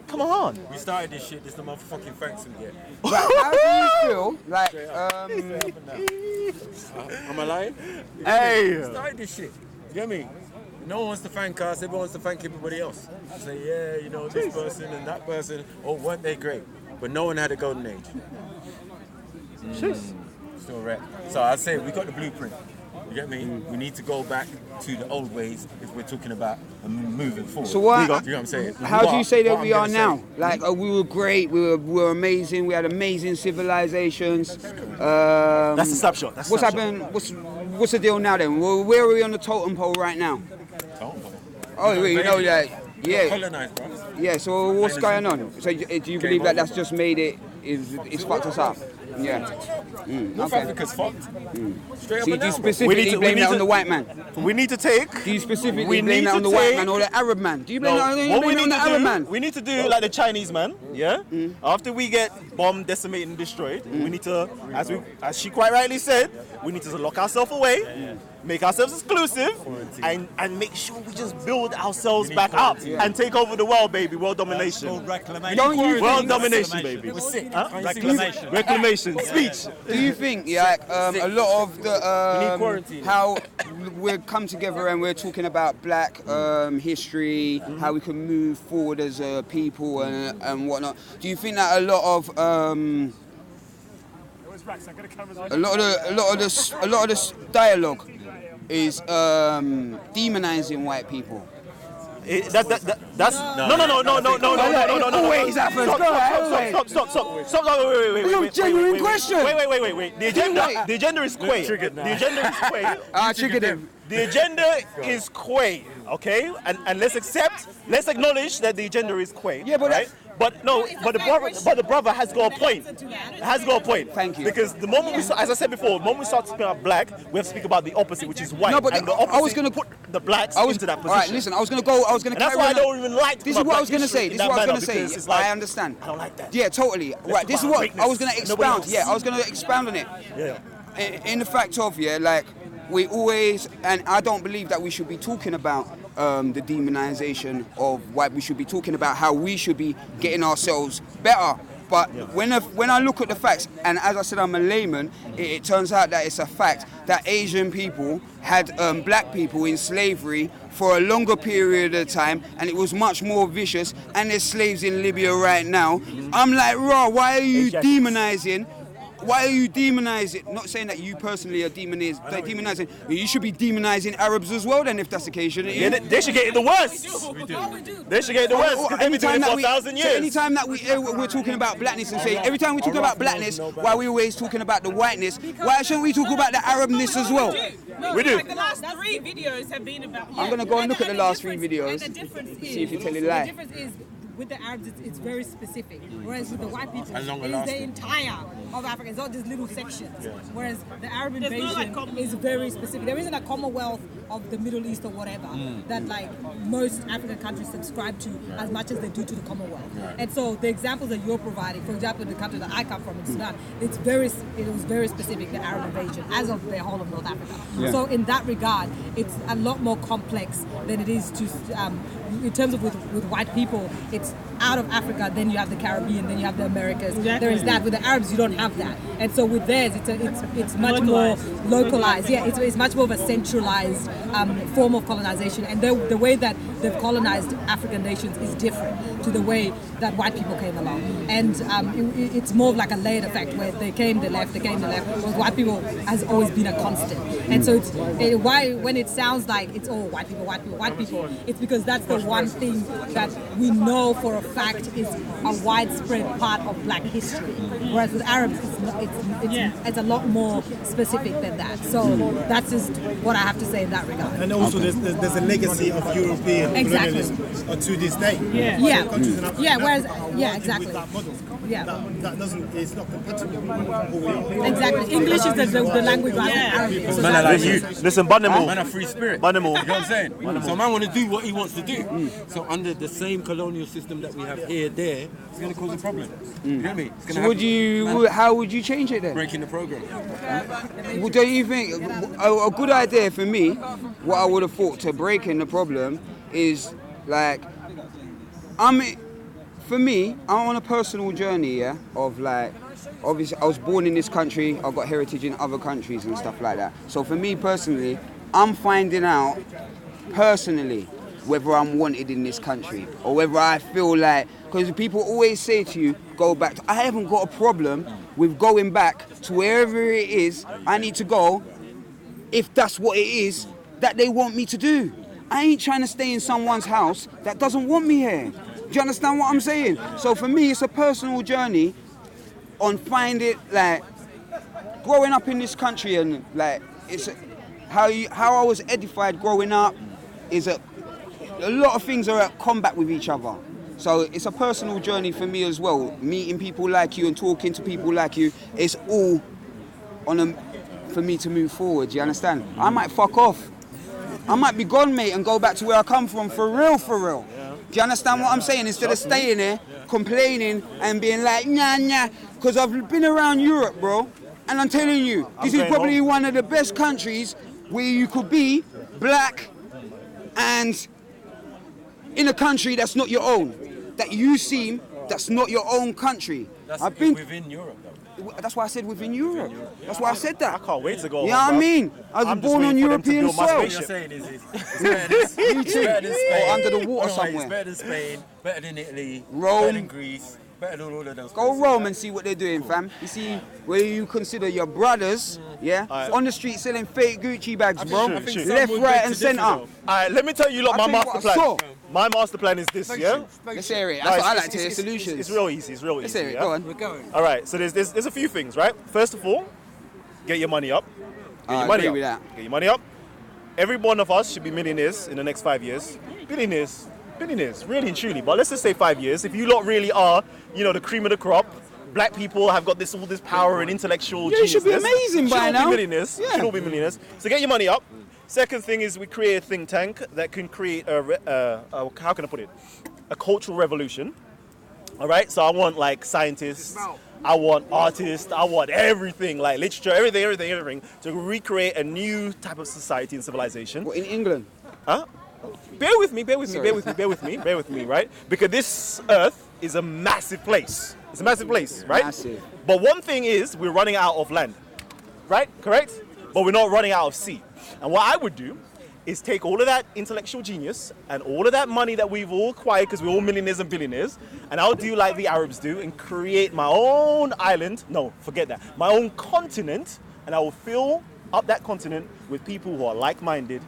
Come on. We started this shit. This is the motherfucking thanks we get. Right, how do you feel? Like, Am I lying? Hey. Started this shit. You get me? No one wants to thank us. Everyone wants to thank everybody else. Say, yeah, you know, this person and that person. Oh, weren't they great? But no one had a golden age. Jeez. Correct. So I say we got the blueprint. You get me? We need to go back to the old ways if we're talking about moving forward. So what? You know what I'm saying? How do you say that What we I'm are gonna now? say- Like we were great, we were amazing, we had amazing civilizations. That's a snapshot. That's a what's snapshot. happened? What's the deal now then? Well, where are we on the totem pole right now? Oh, wait, you know that. Yeah. Colonized, bro. Yeah. So what's going on? So do you believe that that's just made it's fucked us up? Yeah. North Okay. Africa's fucked. Straight up So and do you down, bro. specifically blame that on the white man? We need to take. Do you specifically we blame need that on to the white take- man or the Arab man? Do you blame No, that what we on need the to Arab do, man? we need to do like the Chinese man, yeah? After we get bombed, decimated, and destroyed, we need to, as she quite rightly said, we need to lock ourselves away, make ourselves exclusive, and make sure we just build ourselves back up and take over the world, baby. World domination. Reclamation. Don't you World think- domination, baby. We're sick. Huh? Reclamation. Reclamation. Speech. Do you think, like, a lot of the quarantine. how we come together and we're talking about black history, how we can move forward as a people and whatnot? Do you think that a lot of this dialogue is demonizing white people? That's no. Always happens. Stop. Wait. It's a genuine question. Wait. The agenda is quay. The agenda is quay. Triggered him. The agenda is quay, okay? And let's acknowledge that the agenda is quay. Yeah, but right? But the brother has got a point. Has got a point. Thank you. Because the moment as I said before, the moment we start speaking about black, we have to speak about the opposite, which is white. No, but and the I opposite was gonna put the blacks into that position. All right, listen. I was gonna And that's why I don't even like. This is what I was gonna say. in This is that what I was manner, gonna say. because it's like, I understand. I don't like that. Yeah, totally. Right. This is about what greatness. I was gonna Nobody expound. else. Yeah, I was gonna expound on it. Yeah. In the fact of like we always, and I don't believe that we should be talking about the demonization of white. We should be talking about how we should be getting ourselves better. But when I look at the facts, and as I said, I'm a layman, it turns out that it's a fact that Asian people had black people in slavery for a longer period of time, and it was much more vicious, and there's slaves in Libya right now. I'm like, raw, why are you demonizing? Why are you demonizing? Not saying that you personally are demonizing. You should be demonizing Arabs as well then, if that's the case, shouldn't you? Yeah, they should get it the worst. They should get it the worst because they've been doing it for 1,000 years. So anytime that we're talking about blackness and say, every time we talk about blackness, why are we always talking about the whiteness? Why shouldn't we talk about the Arabness as well? We do. Like the last 3 videos have been about. I'm going to go and look at the last 3 videos, And the difference is, see if you tell a the lie. difference is with the Arabs, it's very specific. Whereas with the white people, And longer it's the lasting. entire of Africa. It's not just little sections. Whereas the Arab There's no, invasion like, is very specific. There isn't a Commonwealth of the Middle East or whatever that like most African countries subscribe to as much as they do to the Commonwealth. And so the examples that you're providing, for example, the country that I come from in Sudan, it was very specific, the Arab invasion, as of the whole of North Africa. So in that regard, it's a lot more complex than it is to, in terms of with white people, it's out of Africa, then you have the Caribbean, then you have the Americas. Exactly. There is that. With the Arabs, you don't have that. And so with theirs, it's much more localized. Yeah, it's much more of a centralized form of colonization. And the way that they've colonized African nations is different to the way that white people came along. And it's more of like a layered effect where they came, they left, whereas white people has always been a constant. And so why when it sounds like it's all white people, it's because that's the one thing that we know for a fact is a widespread part of black history. Whereas with Arabs, it's a lot more specific than that. So that's just what I have to say in that regard. And also there's a legacy of European colonialism to this day. Exactly. With that model. Yeah. That doesn't, it's not compatible with who we are. Exactly. English is the language rather than Arabic. So Man, I like you. Listen, Bunimal. Man, a free spirit. Bunimal. You know what I'm saying? So man want to do what he wants to do. So under the same colonial system that we have here, there, it's going to cause a problem. You get me? It's gonna How would you change it then? breaking the program. Well, don't you think a good idea for me, what I would have thought to breaking the problem is like, for me, I'm on a personal journey, yeah, of like, obviously I was born in this country, I've got heritage in other countries and stuff like that. So for me personally, I'm finding out personally whether I'm wanted in this country or whether I feel like, because people always say to you, go back to, I haven't got a problem with going back to wherever it is I need to go, if that's what it is that they want me to do. I ain't trying to stay in someone's house that doesn't want me here. Do you understand what I'm saying? So for me, it's a personal journey on finding, like, growing up in this country, and like, it's how I was edified growing up is a lot of things are at combat with each other. So it's a personal journey for me as well. Meeting people like you and talking to people like you, it's all for me to move forward, you understand? I might fuck off. I might be gone, mate, and go back to where I come from for real. Do you understand what I'm saying? Instead of staying there, complaining and being like, nah. Because I've been around Europe, bro, and I'm telling you, this is probably one of the best countries where you could be black and in a country that's not your own. That you seem that's not your own country. I've been within Europe, though. That's why I said within Europe. That's why I said that. I can't wait to go. You know what I mean? I was born on European soil. What you're saying is it's better than Spain. Or under the water somewhere. It's better than Spain, better than Italy, Rome. better than Greece, better than all of those Go Rome and see what they're doing, fam. You see, where you consider your brothers, on the street selling fake Gucci bags, bro. Left, right, and centre. All right, let me tell you, my master plan. My master plan is this, yeah? Let's hear it. That's what I like to hear, solutions. It's real easy, Let's hear it, go on. We're going. All right, so there's a few things, right? First of all, get your money up. Get your money up. Every one of us should be millionaires in the next 5 years. Billionaires, really and truly. But let's just say 5 years. If you lot really are, the cream of the crop, black people have got all this power and intellectual genius. You should be amazing by now. Should all be millionaires. So get your money up. Second thing is we create a think tank that can create how can I put it? A cultural revolution. All right, so I want like scientists, I want artists, I want everything, like literature, everything, to recreate a new type of society and civilization. What, in England? Huh? Bear with me, right? Because this earth is a massive place. It's a massive place, right? Massive. But one thing is we're running out of land, right? Correct? But we're not running out of sea. And what I would do is take all of that intellectual genius and all of that money that we've all acquired, because we're all millionaires and billionaires, and I'll do like the Arabs do and create my own island. No, forget that. My own continent, and I will fill up that continent with people who are like-minded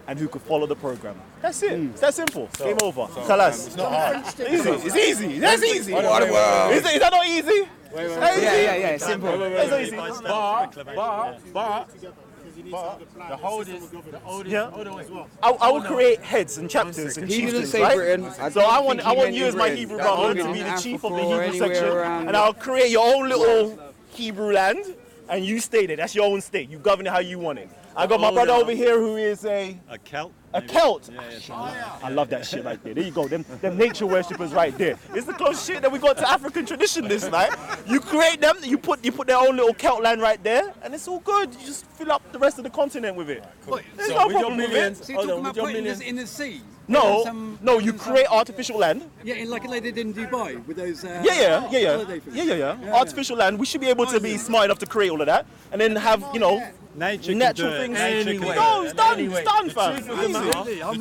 and who could follow the program. That's it. It's that simple. Game over. Khalas. It's not hard. It's easy. That's easy. Is Is that not easy? Yeah, simple. That's not easy. But the oldest as well. I will create heads and chapters and He didn't chieftains, say right? Britain. So I want you as my Hebrew brother to be the chief of the Hebrew section, and I'll create your own little Hebrew land, and you stay there. That's your own state. You govern it how you want it. I got my brother over here who is a Celt. A Celt. I love that shit right there. There you go. Them nature worshippers right there. It's the closest shit that we got to African tradition this night. You create them, you put their own little Celt land right there, and it's all good. You just fill up the rest of the continent with it. Cool. There's no problem with it. So you're talking about putting this in the sea? No, you create artificial land. Yeah, like they did in Dubai with those. Yeah. Artificial land. We should be able to be smart enough to create all of that, and then have Nature natural can do things. it. Anyway. No, it's done, fam. The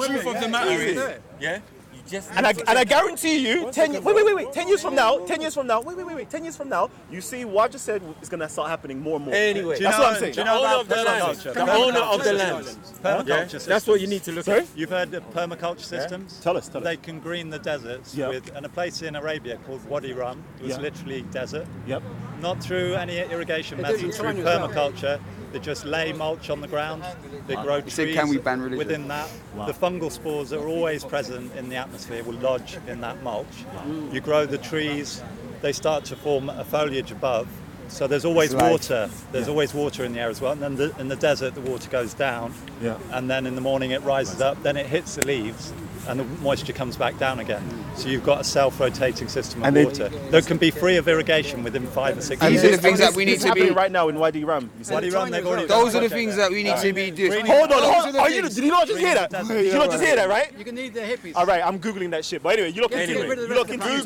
truth of the matter is, you just and I guarantee you, 10 years from now, 10 years from now, you see what I just said is going to start happening more and more. Anyway, that's what I'm saying. The owner of the land. The owner of the land. Permaculture systems. That's what you need to look at. You've heard of permaculture systems? Tell us. They can green the deserts and a place in Arabia called Wadi Rum. It was literally desert. Yep. Not through any irrigation methods, through permaculture. They just lay mulch on the ground. They grow trees. Can we ban religion? Within that, the fungal spores that are always present in the atmosphere will lodge in that mulch. You grow the trees, they start to form a foliage above. So there's always water. There's always water in the air as well. And then in the desert, the water goes down. Yeah. And then in the morning, it rises up. Then it hits the leaves, and the moisture comes back down again. So you've got a self-rotating system of water that can be free of irrigation within 5 or 6 years. These are the things that we need to be right now in Wadi Rum. Wadi Rum, they've already. Those are the things that we need to be doing. Hold on. Did you not just hear that? Did you not just hear that, right? You can need the hippies. All right, I'm googling that shit. But anyway, you look into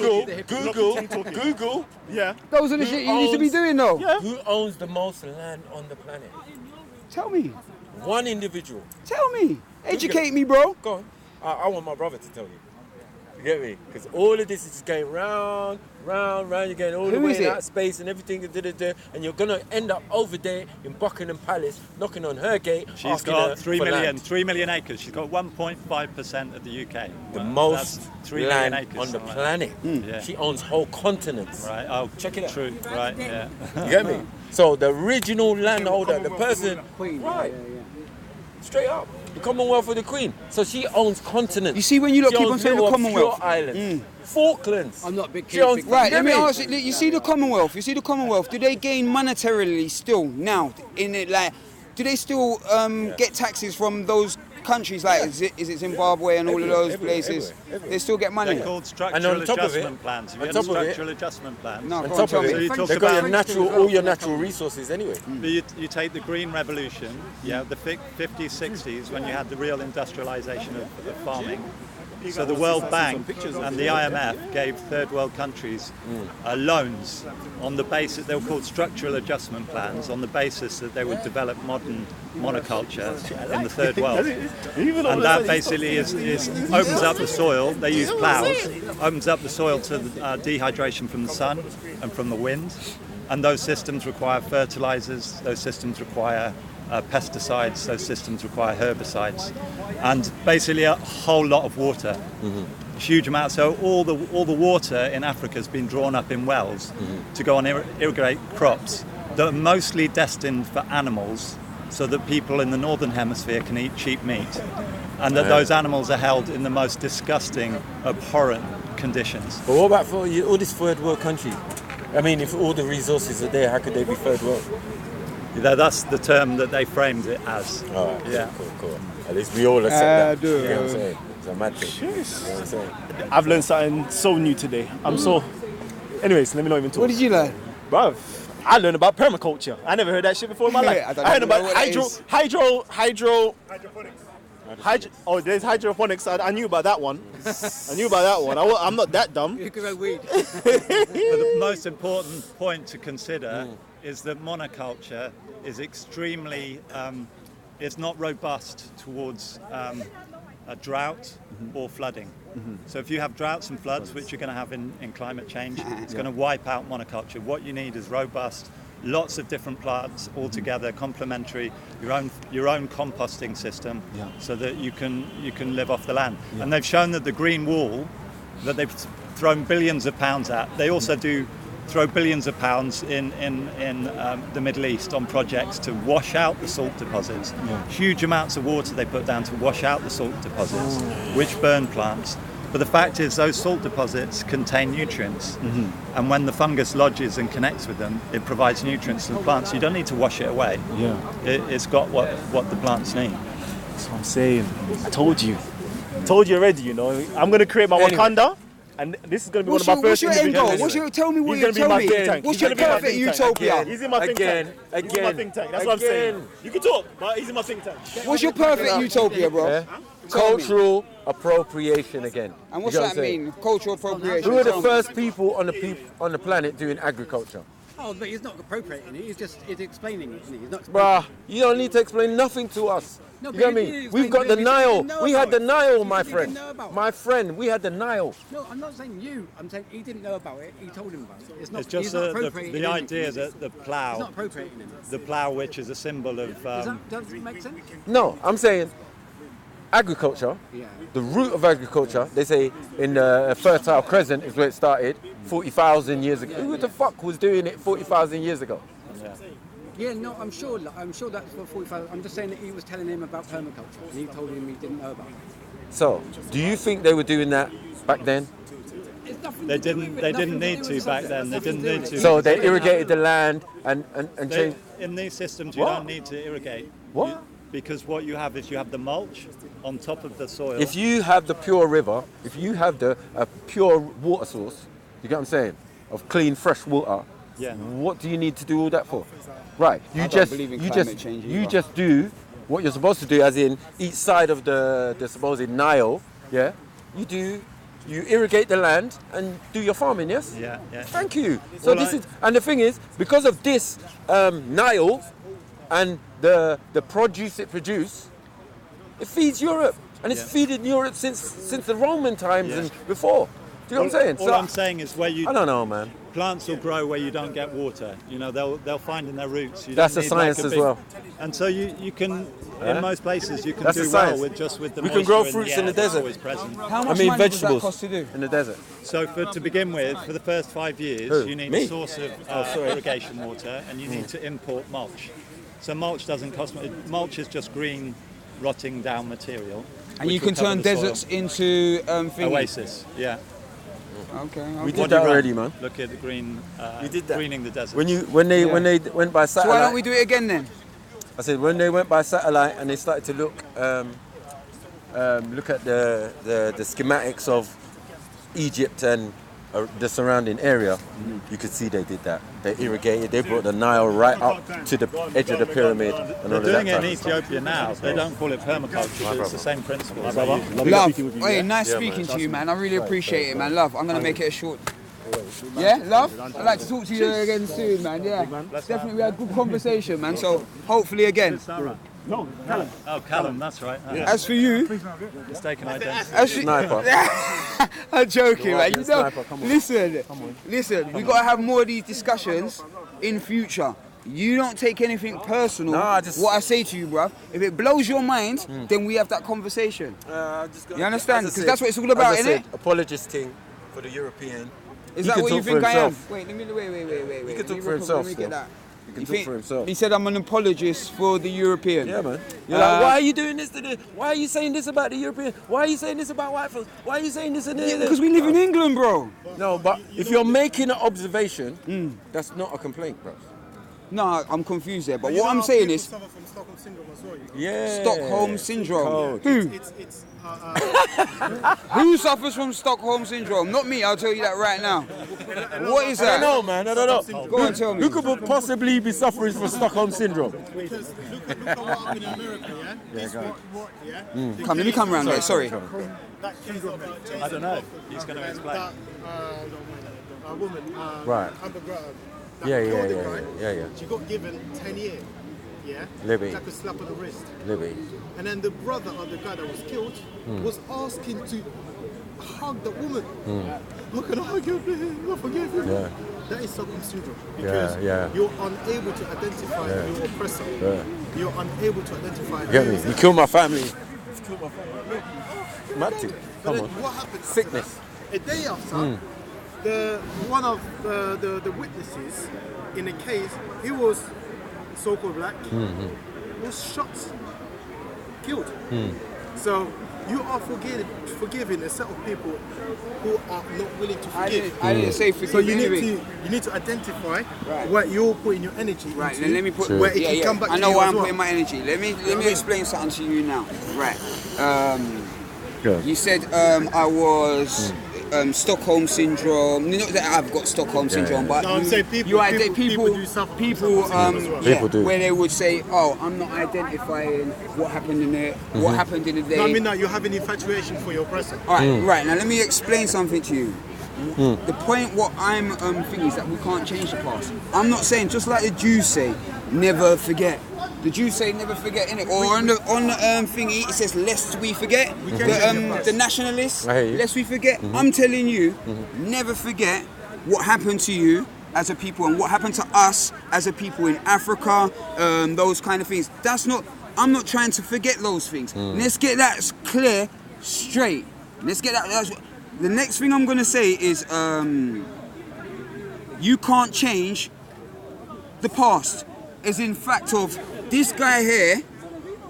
Google. Yeah. Those are the shit you need to be doing, though. Yeah. Who owns the most land on the planet? Tell me. One individual. Tell me. Educate me, bro. Go on. I want my brother to tell you. You get me? Because all of this is just going round. You're going all the Who way is in it? out of space and everything, and you're gonna end up over there in Buckingham Palace, knocking on her gate. She's asking her got 3 for million, land. 3 million acres. She's got 1.5% of the UK. The Well, most that's 3 million land acres, on the something like planet. that. Yeah. She owns whole continents. Right. Oh, check it out. True. Right. Yeah. You get me? So the original landholder, the person, right? Straight up, the Commonwealth of the Queen. So she owns continents. You see, when you lot She keep owns on saying the little Commonwealth. obscure islands, Falklands. I'm not a big She owns, Right, let me get ask you, you see the Commonwealth, do they gain monetarily still now in it, like, do they still get taxes from those countries, like, is it Zimbabwe and all of those places? everywhere. They still get money? They're called And structural on top of it- adjustment plans. Have you on had top of it- structural adjustment plans? No, On go on, top tell of me. So you it, talk they've got about all your natural resources anyway. You take the Green Revolution, the 50s, 60s, when you had the real industrialization of farming. So the World Bank and the IMF gave third world countries loans on the basis, they were called structural adjustment plans, on the basis that they would develop modern monoculture in the third world. And that basically opens up the soil. They use plows, opens up the soil to dehydration from the sun and from the wind. And those systems require fertilizers, those systems require pesticides, those systems require herbicides, and basically a whole lot of water, huge amount. So all the water in Africa has been drawn up in wells to go and irrigate crops that are mostly destined for animals, so that people in the northern hemisphere can eat cheap meat, and that those animals are held in the most disgusting, abhorrent conditions. But what about for all these third world countries? I mean, if all the resources are there, how could they be third world? That's the term that they framed it as. All right, Yeah. cool. At least we all accept that. You know what I'm saying? It's a mad thing. You know what I'm saying? I've learned something so new today. Anyways, let me not even talk. What did you learn? Bruv, I learned about permaculture. I never heard that shit before in my life. I don't I heard know about what that is. there's hydroponics. I knew about that one. I'm not that dumb. You can grow weed. But the most important point to consider is that monoculture is extremely, it's not robust towards a drought or flooding. So if you have droughts and floods, which you're going to have in climate change, it's going to wipe out monoculture. What you need is robust, lots of different plants all together, complementary, your own composting system, so that you can live off the land. And they've shown that the green wall that they've thrown billions of pounds at, they also do throw billions of pounds in the Middle East on projects to wash out the salt deposits. Huge amounts of water they put down to wash out the salt deposits, which burn plants. But the fact is those salt deposits contain nutrients, and when the fungus lodges and connects with them, it provides nutrients to the plants. You don't need to wash it away. It's got what the plants need. That's what I'm saying. I told you already, you know. I'm going to create my Wakanda. And this is going to be one of my first What's tell me what you're telling me. What's your perfect utopia? He's in my think tank. He's in my think tank. That's what I'm saying. You can talk, but he's in my think tank. What's your perfect utopia, bro? Yeah. Cultural appropriation again. And what's that mean? Cultural appropriation. Who are the first people on the planet doing agriculture? Oh, but he's not appropriating it. He's explaining it. Isn't he? He's not. Bruh, you don't need to explain nothing to us. No, You know what I mean? We've got the Nile. We had the Nile, my friend. know about it. My friend, we had the Nile. No, I'm not saying you. I'm saying he didn't know about it. He told him about it. It's not. It's just he's not appropriating the it. idea that the He's plough, not appropriating it. the plough, which is a symbol of. Does it make sense? No, I'm saying agriculture, the root of agriculture, they say in the Fertile Crescent is where it started 40,000 years ago. Who the fuck was doing it 40,000 years ago? Yeah, no, I'm sure that's for 45. I'm just saying that he was telling him about permaculture, and he told him he didn't know about it. So, do you think they were doing that back then? They didn't need to back then. They didn't need to. So they irrigated the land and changed. In these systems, you What? don't need to irrigate. What? Because what you have is you have the mulch on top of the soil. If you have the pure river, if you have the pure water source, you get what I'm saying, of clean, fresh water, what do you need to do all that for? Right, you just do what you're supposed to do, as in each side of the supposed Nile, you irrigate the land and do your farming, yes? Yeah. Thank you. So and the thing is, because of this Nile and the produce it produces, it feeds Europe. and it's feeding Europe since the Roman times and before. Do you know what I'm saying? All I'm saying is where you. I don't know, man. Plants will grow where you don't get water. You know, they'll find in their roots. You That's don't a need science like as big- well. And so you can, in most places, you can That's a do well science. with the We can grow moisture fruits and in the air that's desert. always present. How much I mean, money does that vegetables cost to do? in the desert. So to begin with, for the first 5 years, Who? you need Me? a source of irrigation water, and you need to import mulch. So mulch doesn't cost much. Mulch is just green, rotting down material. And which you will can cover turn the soil. deserts into thingy. Oasis. Yeah. Okay. We Wadi did that Rum. already, man. Look at the green. We did that. Greening the desert. When they went by So satellite. why don't we do it again then? I said when they went by satellite and they started to look at the schematics of Egypt and the surrounding area, you could see they did that. They irrigated. They brought the Nile right up to the edge of the pyramid. And all They're of doing that it in type of stuff. Ethiopia now. They don't call it permaculture, but it's the same principle. Love, hey, nice speaking to you, man. I really appreciate it, man. Love, I'm gonna make it a short. Yeah, love. I'd like to talk to you again soon, man. Yeah, definitely. We had a good conversation, man. So hopefully again. No, Callum. Oh, Callum, that's right. As for you, Mistaken identity. as for, I'm joking, man. You know, listen, we gotta have more of these discussions in future. You don't take anything personal. What I say to you, bruv, if it blows your mind, then we have that conversation. You understand? Because that's what it's all about, isn't it? Apologist thing for the European. Is He that can what you talk for think I am? himself. Wait. He can talk for himself. Let me get that. He can You talk think- for himself. He said I'm an apologist for the European. Yeah, man. You're like, why are you doing this to this? Why are you saying this about the European? Why are you saying this about white folks? Why are you saying this and this? Because we live in England, bro. No, but if you're making an observation, that's not a complaint, bro. No, I'm confused there. But what I'm saying is, suffer from Stockholm syndrome as well. Yeah. Stockholm syndrome. Cold. Who? It's Who suffers from Stockholm syndrome? Not me. I'll tell you that right now. What is I that? don't know, man. I don't know. Go and tell me. Who could possibly be suffering from Stockholm syndrome? because look at what happened in America, yeah? This what yeah? Come, let me come round there. Sorry. That case of I don't know. He's going to explain. that a woman, Right. Amber Graham, that Yeah, killed him, right? yeah. She got given 10 years, yeah? Libby. Like a slap on the wrist. Libby. And then the brother of the guy that was killed was asking to hug the woman. Look at hug you, please, I forgive you. Yeah. That is Stockholm syndrome. Yeah, Because yeah. you're unable to identify your oppressor. Yeah. You're unable to identify You get who me? is You that. killed my family. Mad thing. But Come then on. what happened? Sickness. A day after, one of the witnesses in the case, he was so-called black, was shot, killed. So you are forgiving a set of people who are not willing to forgive. I didn't say forgive So you anything. need to identify where you're putting your energy Right, into, then let me put. where it can come back I to know you why as I'm well. putting my energy. Let me explain something to you now. Right. You said I was Stockholm syndrome. Not that I've got Stockholm syndrome, but No, I'm saying people- you ident- people people do suffer from people, Stockholm syndrome as well. People do. where they would say, "Oh, I'm not identifying what happened in the what happened in the day." No, I mean that you're having infatuation for your oppressor. All right, right. Now let me explain something to you. The point, what I'm thinking is that we can't change the past. I'm not saying, just like the Jews say, never forget. The Jews say never forget, innit? Or on the thingy it says lest we forget. The nationalists, I hear you. lest we forget. I'm telling you, never forget what happened to you as a people and what happened to us as a people in Africa. Those kind of things. I'm not trying to forget those things. Let's get that clear, straight. Let's get that. The next thing I'm gonna say is you can't change the past. As in fact of this guy here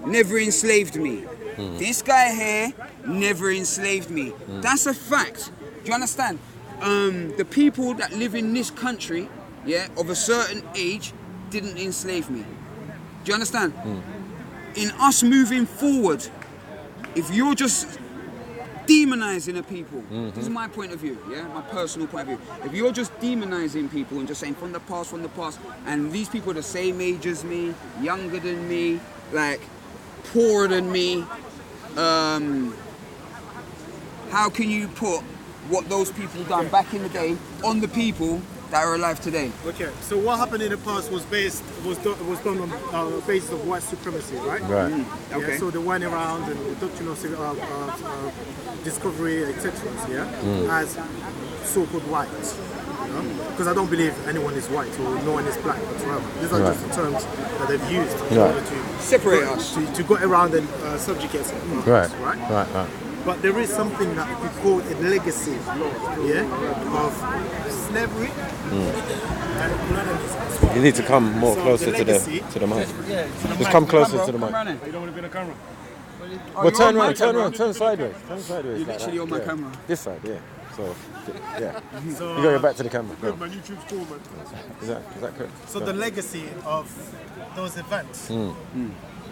never enslaved me. This guy here never enslaved me. That's a fact. Do you understand? The people that live in this country, yeah, of a certain age, didn't enslave me. Do you understand? In us moving forward, if you're just demonizing a people, this is my point of view, yeah, my personal point of view. If you're just demonizing people and just saying from the past, and these people are the same age as me, younger than me, like poorer than me, how can you put what those people done back in the day on the people that are alive today. Okay, so what happened in the past was done on the basis of white supremacy, right? Right. Yeah, Okay. so they went around and the doctrine of discovery, etc. Yeah, as so-called white. Because I don't believe anyone is white or no one is black whatsoever. These are just the terms that they've used in order to Separate us. to go around and subjugate us, Right. right? Right. But there is something that we call a legacy, of slavery and colonialism. You need to come more So closer the to legacy- the mic. Just come closer to the mic. Come round You don't want to be in a camera. Well, turn on my around, camera. turn sideways. Turn sideways. You're like literally that, on my yeah. camera. This side, yeah. So, yeah. So, You got your back to the camera. Go. my YouTube's cool, man. Is that correct? So Go. the legacy of those events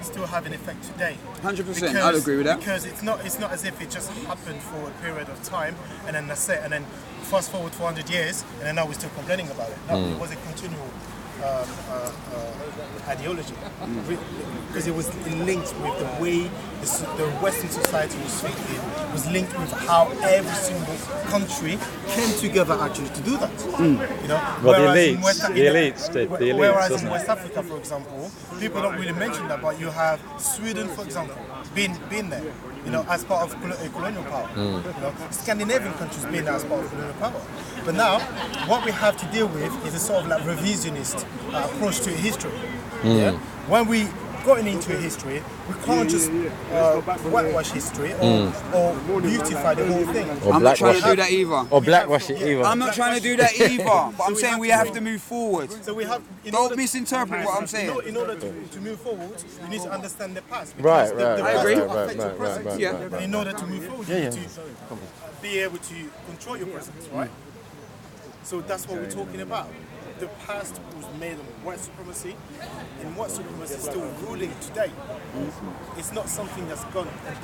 still have an effect today. 100%, I'll agree with that. Because it's not as if it just happened for a period of time and then that's it, and then fast forward 400 years and then now we're still complaining about it. No, it was a continual ideology because it was linked with the way the Western society was thinking. It was linked with how every single country came together actually to do that. You know, Well, whereas the in elites did. The elites, whereas doesn't in it? West Africa, for example, people don't really mention that, but you have Sweden, for example, been there, you know, as part of colonial power. You know, Scandinavian countries been there as part of colonial power. But now, what we have to deal with is a sort of like revisionist approach to history. Yeah? When we gotten into history, we can't just whitewash history or beautify the whole thing. Or I'm not trying to blackwash do that either. Or blackwash it either. I'm not trying to do that either, but I'm saying we have to move forward. So we have. Don't misinterpret what I'm saying. In order to move forward, you need to understand the past. Right, because the right, past agree. will affect your present. Yeah. And in order to move forward, you need to be able to control your present, right? So that's what we're talking about. The past was made on white supremacy, and white supremacy is still ruling today. It's not something that's gone, and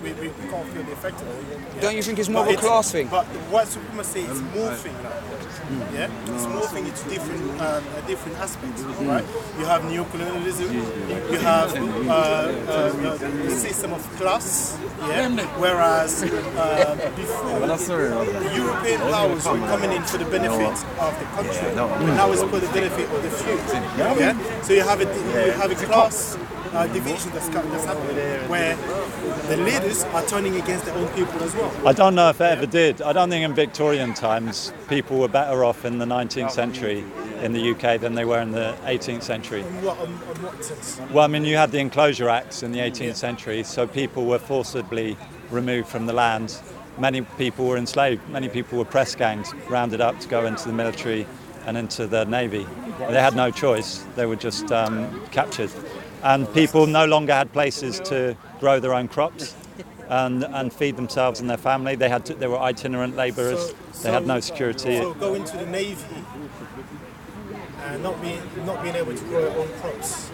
we can't feel the effect of it. Don't you think it's more of a class thing? But white supremacy is morphing now. Yeah, it's morphing into different aspects. Right? You have neocolonialism. You have the system of class. Yeah, whereas before European powers were coming in for the benefit of the country, but now it's for the benefit of the few. Yeah, so you have a class division that's happening where the leaders are turning against their own people as well. I don't know if it ever did. I don't think in Victorian times people were better off in the 19th century in the UK than they were in the 18th century. On what sense? Well, I mean, you had the Enclosure Acts in the 18th century, so people were forcibly removed from the land. Many people were enslaved. Many people were press ganged, rounded up to go into the military and into the navy. They had no choice. They were just captured. And people no longer had places to grow their own crops and feed themselves and their family. They were itinerant labourers. They had no security. So go into the navy and not being able to grow your own crops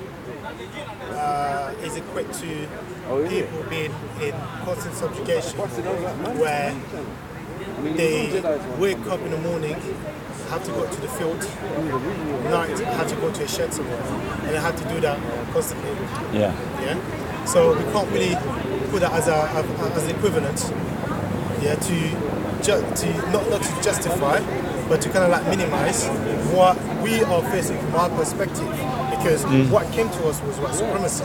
is equivalent to people being in constant subjugation, where they wake up in the morning, have to go to the field, night have to go to a shed somewhere, and they have to do that constantly. Yeah. Yeah. So we can't really put that as an equivalent. Yeah. To not to justify, but to kind of like minimize what we are facing from our perspective. Because what came to us was white supremacy.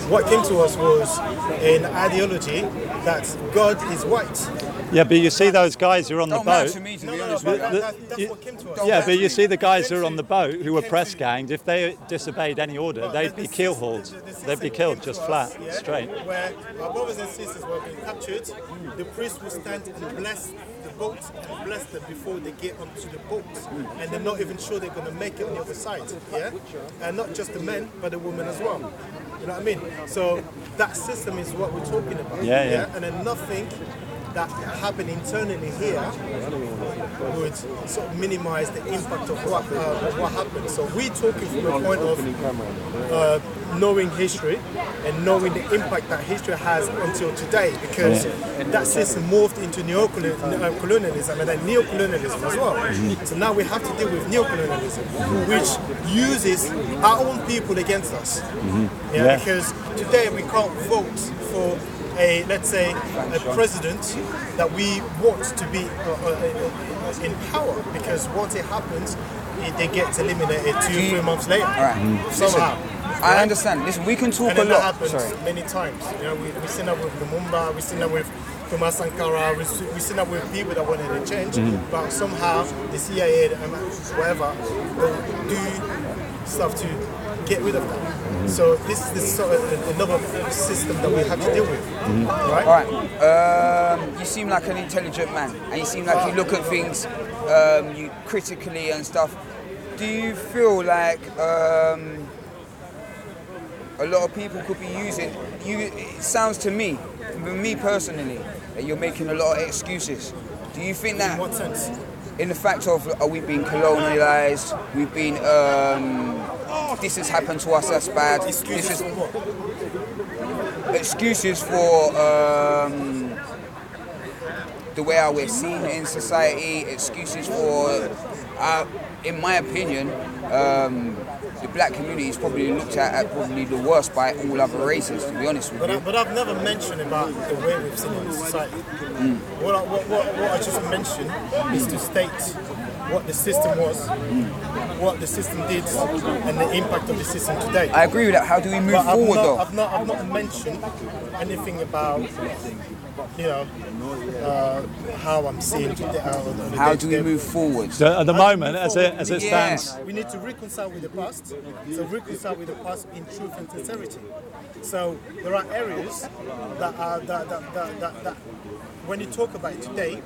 What came to us was an ideology that God is white. Yeah, but you see those guys who are on the Don't matter boat. to me, to No, be no, honest no, with but you. that's what came to us. Yeah, but you see the guys who are on the boat who were press ganged, if they disobeyed any order, they'd be keel hauled. They'd be killed just flat, straight. Where our brothers and sisters were being captured, the priest will stand and bless the boat and bless them before they get onto the boat. And they're not even sure they're going to make it on the other side. Yeah? And not just the men, but the women as well. You know what I mean? So that system is what we're talking about. Yeah. And then nothing that happened internally here would sort of minimize the impact of what happened. So we're talking from a point of knowing history and knowing the impact that history has until today, because that system morphed into neocolonialism and then neocolonialism as well. So now we have to deal with neocolonialism, which uses our own people against us. Because today we can't vote for let's say a president that we want to be in power, because once it happens, they get eliminated 2-3 months later. Somehow. I understand. Listen, we can talk and a then lot. That happens Sorry. many times. You know, we've seen that with Lumumba, we've seen that with Thomas Sankara, we've seen that with people that wanted to change, but somehow the CIA, whatever, will do stuff to get rid of that. So this is sort of another system that we have to deal with, right? All right. You seem like an intelligent man, and you seem like you look at things you critically and stuff. Do you feel like a lot of people could be using you? It sounds to me personally, that you're making a lot of excuses. Do you think that? In what sense? In the fact of, are we being colonialized? We've been. This has happened to us. That's bad. Excuses for what? Excuses for the way we're seen in society. Excuses for, in my opinion, the black community is probably looked at probably the worst by all other races. To be honest with you. But I've never mentioned about the way we've seen it in society. What I just mentioned is to state what the system was, what the system did, and the impact of the system today. I agree with that. How do we move forward, though? I've not mentioned anything about, you know, how I'm seeing today. How do we move forward? So at the moment, as it stands, we need to reconcile with the past. So reconcile with the past in truth and sincerity. So there are areas that are that when you talk about it today,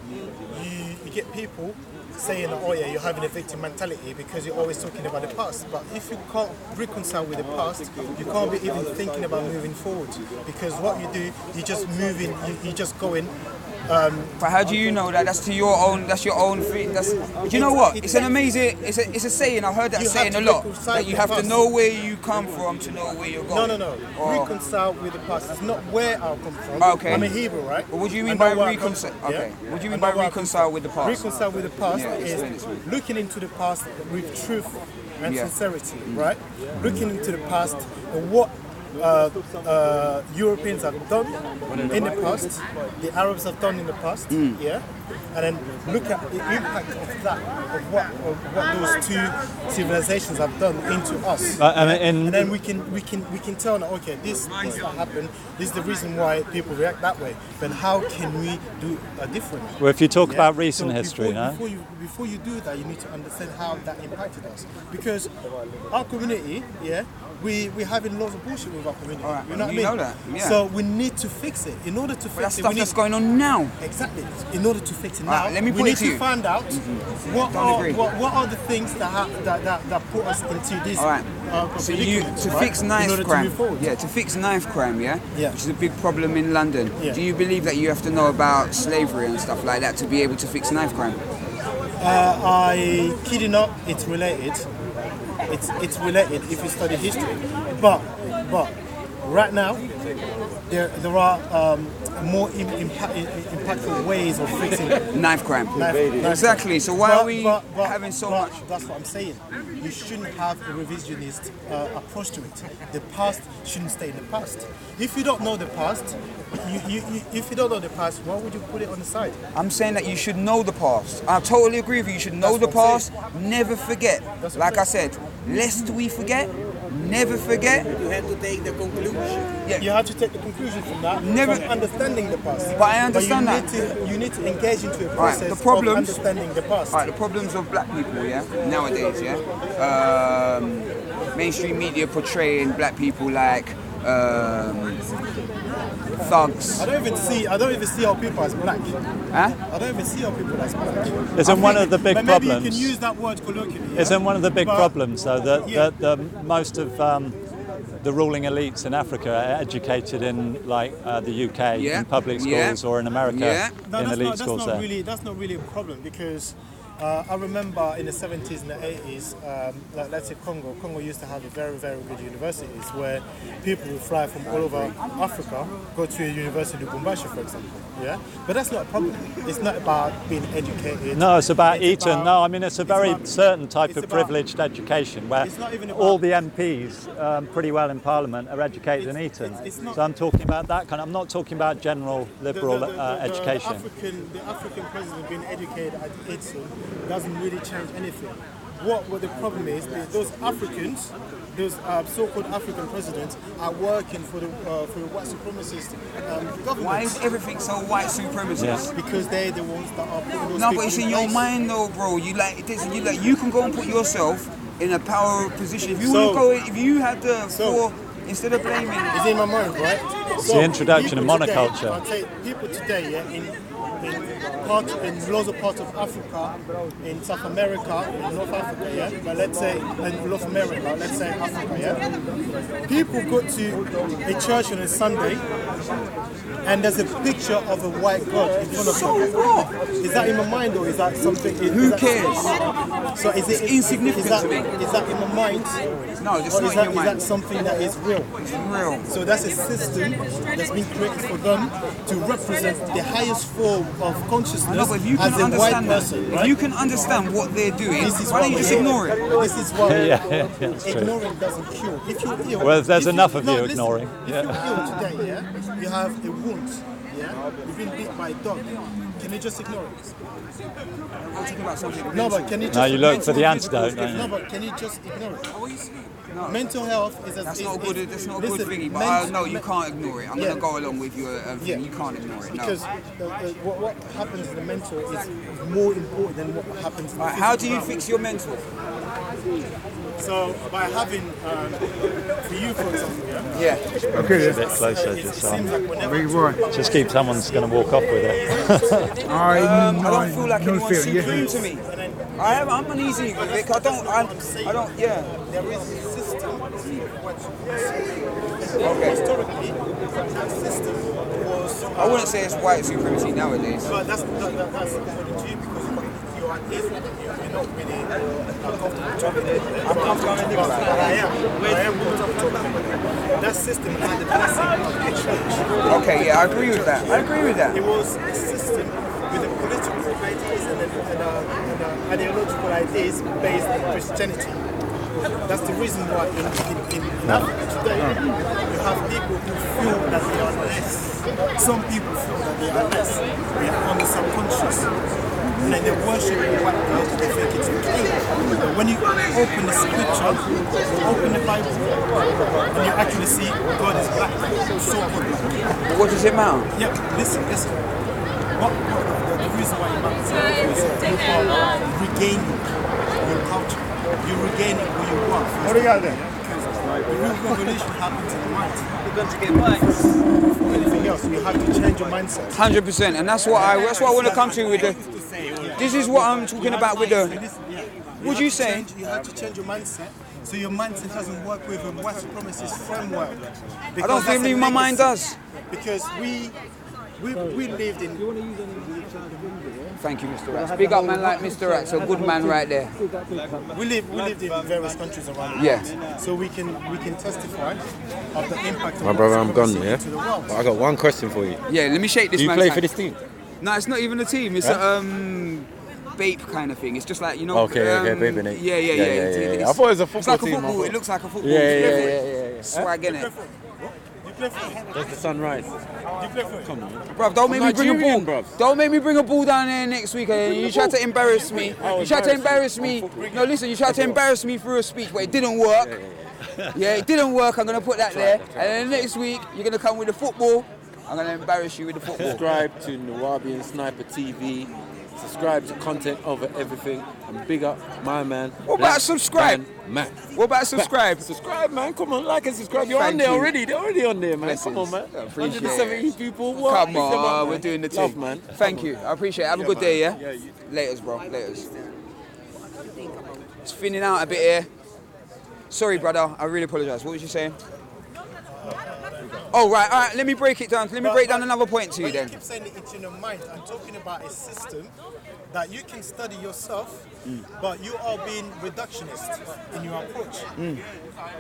you get people saying, oh yeah, you're having a victim mentality because you're always talking about the past. But if you can't reconcile with the past, you can't be even thinking about moving forward, because what you do, you're just moving, you're just going. But how do you know that? That's to your own. That's your own thing. That's. Do you know what? It's an amazing. It's a saying. I heard that saying a lot. That you have to know where you come from to know where you're going. No. Reconcile with the past. It's not where I come from. Okay. I'm a Hebrew, right? But what do you mean by reconcile? Okay. What do you mean by reconcile with the past? Reconcile with the past is looking into the past with truth and sincerity, right? Looking into the past and what Europeans have done in the past, the Arabs have done in the past, and then look at the impact of that, of what those two civilizations have done into us, and then we can tell now, okay, this that happened, this is the reason why people react that way. Then how can we do a different? Well, if you talk about recent history, before you do that, you need to understand how that impacted us, because our community, we're having lots of bullshit with our community. Right. You know what I mean? Know that, yeah. So we need to fix it. In order to fix that's it, stuff that's going on now. Exactly. In order to fix it now, Right, let me we put need it to to you. find out what are the things that put us into this. All right. So to fix knife crime, to fix knife crime, which is a big problem in London. Yeah. Do you believe that you have to know about slavery and stuff like that to be able to fix knife crime? I kid you not, it's related. It's related if you study history, but right now there are more impactful ways of fixing knife crime. Exactly. So why are we having so much? That's what I'm saying. You shouldn't have a revisionist approach to it. The past shouldn't stay in the past. If you don't know the past, if you don't know the past, why would you put it on the side? I'm saying that you should know the past. I totally agree with you. You should know the past. Never forget. Like I said, lest we forget. Never forget. You have to take the conclusion. Yeah. You have to take the conclusion from that. Never from understanding the past. But I understand you need to engage into a process the problems, of understanding the past. The problems of black people, nowadays, mainstream media portraying black people like thugs. I don't even see our people as black. Huh? I don't even see our people as black. Isn't one of the big problems? Maybe you can use that word colloquially. Isn't one of the big problems, though, that most of the ruling elites in Africa are educated in, like the UK, in public schools, or in America in elite schools there? That's not really a problem, because I remember in the 70s and the 80s, like let's say Congo. Congo used to have a very, very good universities where people would fly from all over Africa, go to a university in Lubumbashi, for example. Yeah, but that's not a problem. It's not about being educated. No, it's about Eton. No, I mean it's a very certain type of privileged education where all the MPs pretty well in Parliament are educated in Eton. So I'm talking about that kind. I'm not talking about general liberal education. The African president being educated at Eton doesn't really change anything. What the problem is, those Africans, those so-called African presidents are working for the white supremacist government. Why is everything so white supremacist? Yeah. Because they're the ones that are putting those No, people but it's in in your place. mind though, bro. You can go and put yourself in a power position. If you want to go, if you had instead of blaming. It's in my mind, right? It's the introduction of monoculture. I'll tell you, people today, yeah, in lots of parts of Africa, in South America, in North Africa, yeah, but let's say in North America, let's say Africa, yeah, people go to a church on a Sunday and there's a picture of a white God in front of them. What? Is that in my mind or is that something? Who cares? So is it insignificant to me? Is that in my mind? No, it's or not is in that, your is mind. that something that is real? It's real. So that's a system that's been created for them to represent the highest form of consciousness No, but if you can as a white understand that, person. if right? you can understand what they're doing, This is why don't you what just we're ignore here. it? This is what That's true. ignoring doesn't cure. If you're ill, Well, there's if enough of you listen, ignoring. If you're ill today, yeah, you have a wound, yeah, you've been bit by a dog. Can you just ignore it? I'm talking about something. No, but can you just? No, you look for the antidote, don't you? No, but can you just ignore it? Mental health is That's not a good thingy, but no, you can't ignore it. I'm going to go along with your thing. You can't ignore it. No. Because what happens in the mental is more important than what happens in the How do you physical. fix your mental? So by having, for you for example, yeah. Okay. A bit closer, just keep someone's going to walk off with it. I don't feel like anyone's supreme to me. I'm uneasy with it. I don't, yeah. There is a system. Okay. Historically, that system was. I wouldn't say it's white supremacy nowadays. But that's according to you because you are different. You're not really comfortable talking about it. I'm comfortable talking about it. I am comfortable talking about it. That system had the blessing of the church. Okay, yeah, I agree with that. It was a system with a political ideas and ideological ideas based on Christianity. That's the reason why in Africa today you have people who feel that they are less. Some people feel that they are less. They are on the subconscious. And then they worship the white God, they think it's okay. But when you open the scripture, open the Bible, and you actually see God is black, so-called black. But what does it matter? Yeah, listen. The reason why it matters is you are regaining your culture. You're regaining who you are. What do you got there? Because the real revolution happens in the mind. You're going to get bikes. Anything else, you have to change your mindset. 100%, and that's what I want to come to with the. This is what I'm talking about with the. Would you say? You have to change your mindset. So your mindset doesn't work with a white supremacist framework. I don't think my mind does. Because we lived in. Thank you, Mr. Rax. Big up man like Mr. Rax, a good man right there. We lived in various countries around the world. So we can testify of the impact of My brother, I'm gone, to yeah? the world. But I got one question for you. Yeah, let me shake this Do you man's play hand. for this team? No, it's not even a team. It's a Bape kind of thing. It's just like, you know. Okay, Bape, innit? Yeah. I thought it was a football It's like a team. football. It looks like a football. Yeah. Swag, innit? That's the sunrise. Come on. Bruv, don't make me bring a ball. Bruv. Don't make me bring a ball down there next week. And you try to embarrass me. You try to embarrass me. No, listen, you tried to embarrass me through a speech, but it didn't work. Yeah, it didn't work. I'm going to put that there. And then next week, you're going to come with the football. I'm going to embarrass you with the football. Subscribe to Nawabian Sniper TV. Subscribe to Content Over Everything. And big up my man. What about subscribe? Man. What about subscribe? Subscribe, man. Come on, like and subscribe. You're Thank on there you. already. They're already on there, man. Blessings. Come on, man. I appreciate 170 people. What? Come Pick them up, on, man. we're doing the Love, thing. man. Thank you. I appreciate it. Have a good day, yeah? Yeah, you Laters, bro. Laters. It's thinning out a bit here. Sorry, brother. I really apologise. What was you saying? Oh, right. All right. Let me break it down. Let me break down another point to you When then. you keep saying it's in your mind, I'm talking about a system that you can study yourself, but you are being reductionist in your approach.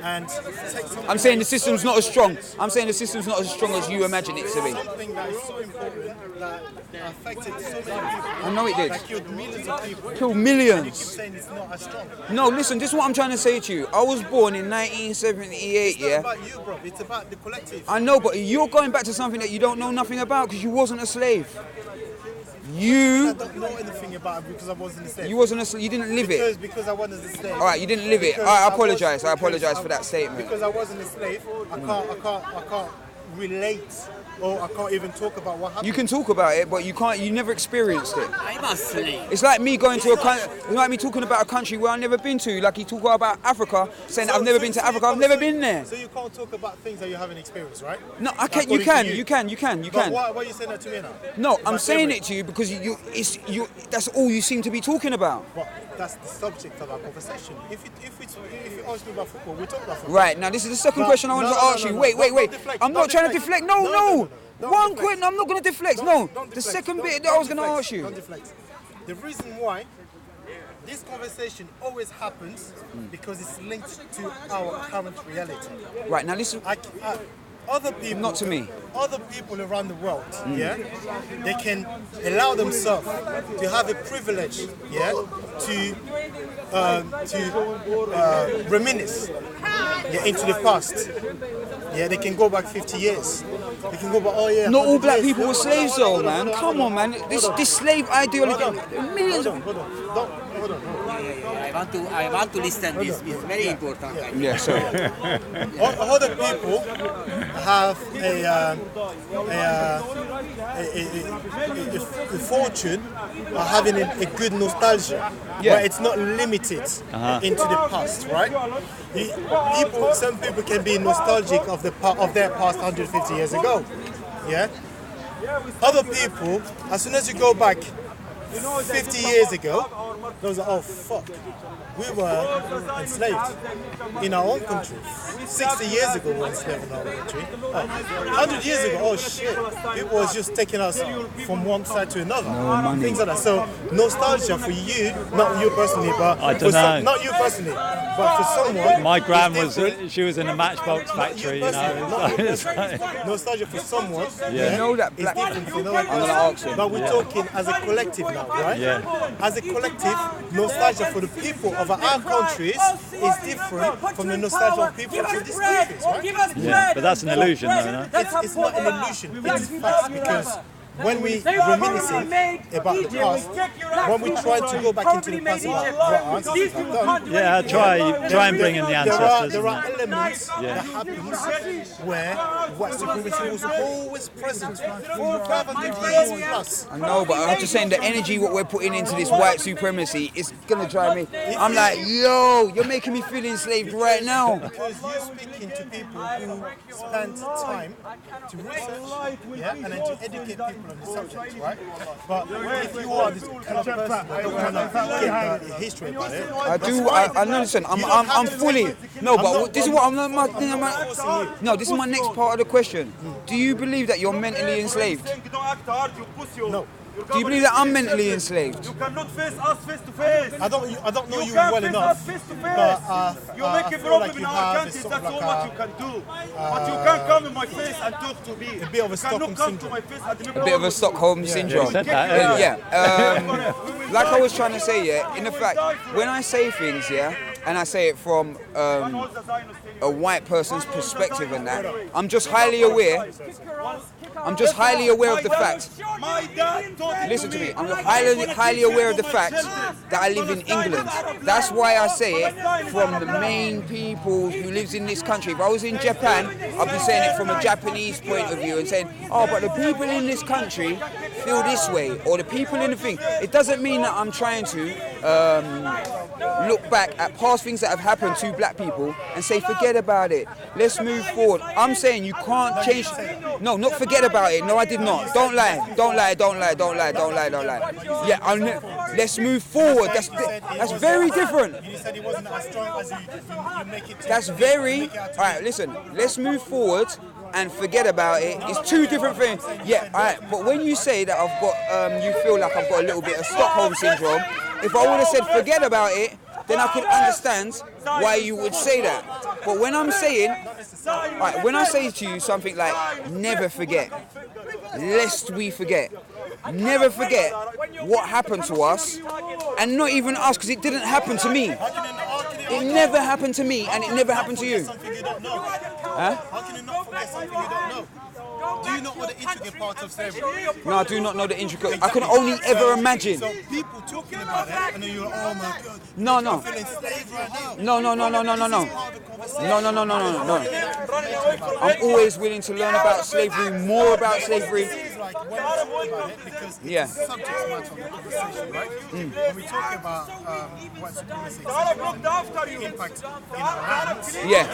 And take something I'm saying the that is so system's not as strong. I'm saying the system's not as strong as you imagine it to be. Something that is so important that affected so many people. I know it did. That killed millions of people. Killed millions. And you keep saying it's not as strong. No, listen, this is what I'm trying to say to you. I was born in 1978, It's yeah? not about you, bro. It's about the collective. I know, but you're going back to something that you don't know nothing about because you wasn't a slave. I don't know anything about it because I wasn't a slave. You wasn't a slave. You didn't live it. Because I wasn't a slave. All right, you didn't live it. Because I apologise. I because apologise for that statement. Because I wasn't a slave, I can't relate, or I can't even talk about what happened. You can talk about it, but you can't. You never experienced it. I'm a slave. It's like me going to a country. It's like me talking about a country where I've never been to. Like you talk about Africa, saying I've never been to Africa. I've never been there. So you can't talk about things that you haven't experienced, right? No, I can. You can. You can. But why are you saying that to me now? No, I'm saying it to you because you. That's all you seem to be talking about. Well, that's the subject of our conversation. If you ask me about football, we talk about football. Right, now this is the second question I wanted to ask you. Wait. I'm not trying to deflect. No. One question, I'm not going to deflect. No, the second bit that I was going to ask you. Don't deflect. The reason why this conversation always happens because it's linked to our current reality. Right, now listen. Other people, not to me. Other people around the world, yeah, they can allow themselves to have a privilege, yeah, to reminisce, yeah, into the past. Yeah, they can go back 50 years. They can go back, oh yeah. Not all black people were slaves though, man. Come on, man. This slave ideology. Millions of... Hold on. I want to listen this. It's very important. Yeah, sorry. Other people have a fortune of having a good nostalgia, where it's not limited into the past, right? Some people can be nostalgic of their past 150 years ago, yeah. Other people, as soon as you go back 50 years ago, those are, oh fuck, we were enslaved in our own country. 60 years ago we were enslaved in our own country. 100 years ago, oh shit, it was just taking us from one side to another. Things like that. So nostalgia for you, not you personally, but I don't know. Not you personally, but for someone. My gran was in a Matchbox factory, you know. Nostalgia for someone. Yeah. You know that black. I'm gonna ask you. But we're talking as a collective now, right? Yeah. As a collective, nostalgia for the people of our countries is different from the nostalgia of people of these countries, right? Yeah, but that's an illusion, though, no? It's not an illusion. It's facts because when we reminiscing about the past, when we try to go back into the past about what our ancestors have done, Yeah, try and bring in the ancestors. there are elements that happen where white supremacy was always present for 500 years plus. I know, but I'm just saying the energy what we're putting into this white supremacy is gonna drive me. I'm like, yo, you're making me feel enslaved right now. Because you're speaking to people who spend time to research, yeah, and then to educate people on the subject, right? But if you are this kind of person that don't want to get the history about it, I do. I know. Listen, I'm fully. No, but this is what No, this is my next part of the question. Do you believe that you're mentally enslaved? No. Do you believe that I'm mentally enslaved? You cannot face us face to face. I don't know you well enough. But you make a problem in our country. That's all what you can do. But you can't come in my face and talk to me. A bit of a Stockholm syndrome. A bit of a Stockholm syndrome. Yeah. Like I was trying to say, yeah. In fact, when I say things, yeah, and I say it from a white person's perspective and that, I'm just highly aware. I'm just highly aware of the fact. Listen to me. I'm highly aware of the fact that I live in England. That's why I say it from the main people who lives in this country. If I was in Japan, I'd be saying it from a Japanese point of view and saying, oh, but the people in this country feel this way, or the people in the thing. It doesn't mean that I'm trying to look back at past things that have happened to black people and say, forget about it. Let's move forward. I'm saying you can't change. No, not forget about it. No, I did not. Don't lie. Yeah, let's move forward. That's very different. You said it wasn't as strong as you make it. That's very. All right, listen. Let's move forward. and forget about it, it's two different things. Yeah, alright, but when you say that I've got, you feel like I've got a little bit of Stockholm syndrome, if I would have said forget about it, then I could understand why you would say that. But when I'm saying, right, when I say to you something like, never forget, lest we forget, never forget what happened to us, and not even us, because it didn't happen to me. It never happened to me, and it never happened to you. Huh? How can you not forget something you don't know? Do you not know the intricate parts of slavery? No, I do not know the intricate. I can only ever imagine. So people talking about it, and then you're, oh my God. No, no. I'm feeling slave right now. No. No. I'm always willing to learn about slavery, more about slavery. Yeah. Subject matter of the conversation, right? When we talk about white supremacy, impact in our lands, yeah.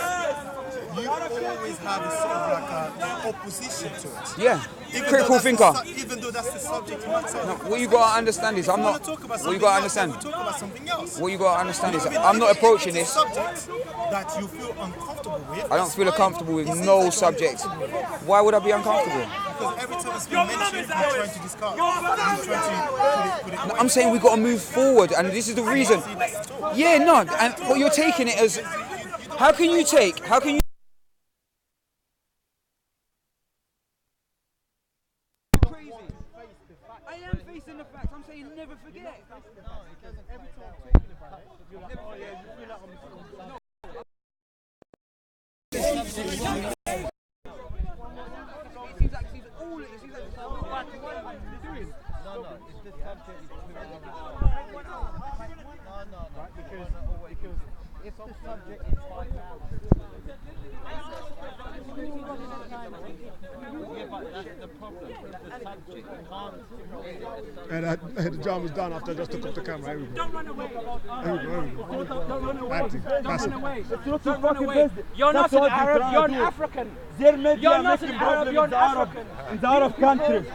You always have a sort of like an opposition to it. Yeah. Critical thinker. Even though that's the subject matter. No, what you gotta understand is I'm not. What you gotta understand. Talk about something else. What you gotta understand is I'm not approaching this. Subject that you feel uncomfortable with. I don't feel uncomfortable with no subject. Why would I be uncomfortable? Because every time it's been mentioned, you're trying to discard. You're trying to put it No, I'm saying we gotta move forward, and this is the reason. Yeah, no, and but you're taking it as. How can you take? How can you? I am facing the facts. I'm saying never forget. And the drum was done after I just took off the camera. Here we go. Don't run away. Don't run away. Don't run away. Don't run away. You're not an Arab, you're an African. Their media You're not an Arab, you're an African. In the Arab countries,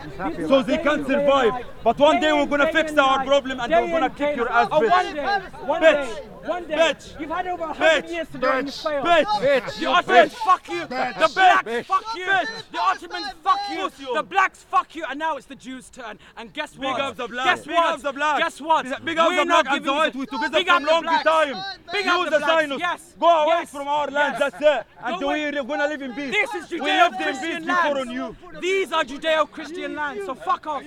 so they can survive. But one day we're gonna fix our problem and we're gonna kick your ass, bitch. One day. Bitch. You've had over 100 years to do it and you failed. Bitch. The Ottomans, fuck you. The blacks, fuck you. The Ottomans, fuck you. The blacks, fuck you. And now it's the Jews' turn. And guess what? Big up the blacks. Guess what? Big up the blacks. Guess what? Big up the black and the white. We together from long time. Big up the blacks. Yes. Go away from our land. That's it. And we're gonna live in peace. This is we lived in Judeo-Christian peace before on lands. you. These are Judeo-Christian lands. So fuck off.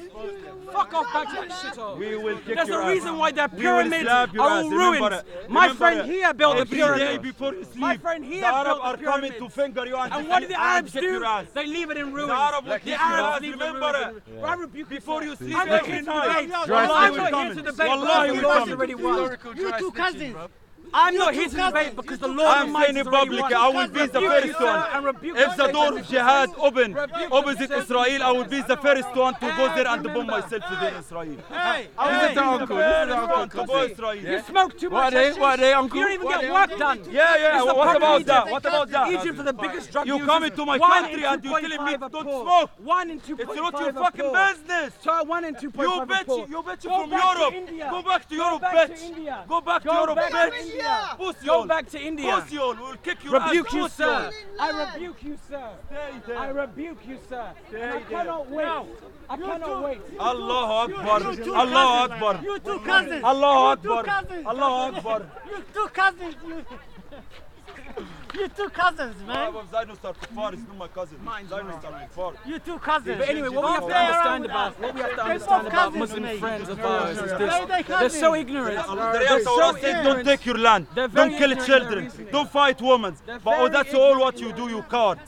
Fuck off back to that shithole. We will kick There's your a ass. reason why their We will pyramids slap your are ass. all Remember ruined. it. My Remember friend it. here built the Every day pyramid. before you sleep, My friend here the Arab built are the coming pyramid. to finger you And what do the Arabs kick do? your ass. They leave it in ruins. The Arab will The kick your Arabs ass. leave it in Remember ruins. it. I rebuke Before you sleep I'm not every here to night. debate. Wallahi, I'm we're not here coming. to debate Wallahi, because we're the Lord's coming. already won. You two cousins. I'm not here to debate because the Lord I'm Almighty saying in has already public, won. I will be the first one. If the door of jihad open opposite Israel, I will be the first one to go there and bomb myself within Israel. Hey, This is the uncle. This is the uncle to go Israel. You smoke too much. What are uncle? You don't even get work done. Yeah. It's the What problem about Egypt. that? What about that? Egypt for the biggest drug You users. come into my 1 country in and you telling me 2.5 don't are poor. smoke. 1 in 2.5 It's not your are fucking poor. business. So 1 in 2.5 are poor. You bitch Go from back to Europe. India. Go back to Europe, Go back bitch. to India. Go back to Go Europe, back to bitch. India. Pussy Go hole. back to India. Pussy hole. We'll kick your Rebuke ass. you, Pussy sir. hole. I rebuke you, sir. I rebuke you, sir. And I cannot wait. I cannot wait. Allahu Akbar. Allahu Akbar. You two cousins. Allahu You two Akbar. cousins. Allahu Akbar. You two cousins. You two cousins, man. Zionist are kuffar, it's not my cousin. Zionist are kuffar. You two cousins. But anyway, what we have to understand about Muslim friends of ours is this: they're so ignorant. They're so ignorant. Don't take your land. Don't kill children. Don't fight women. But that's all what you do. You card.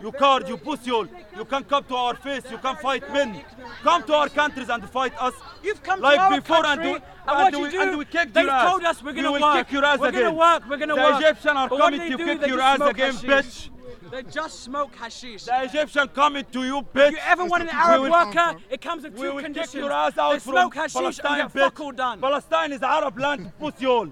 You card. You pussy hole. You can come to our face. You can fight men. Come to our countries and fight us. You've come like to our before country, and we kick they've your ass. told us we're going to We work. will kick your ass We're again. going to work. We're going to work. The Egyptians are But what coming do to they kick do? your They ass just again, smoke bitch. They just smoke hashish. The Egyptian coming to you, bitch. If you ever want an Arab worker, it comes with We two will conditions. kick your ass out They from smoke hashish Palestine, and get fuck all bitch. done. Palestine is Arab land, pussy hole.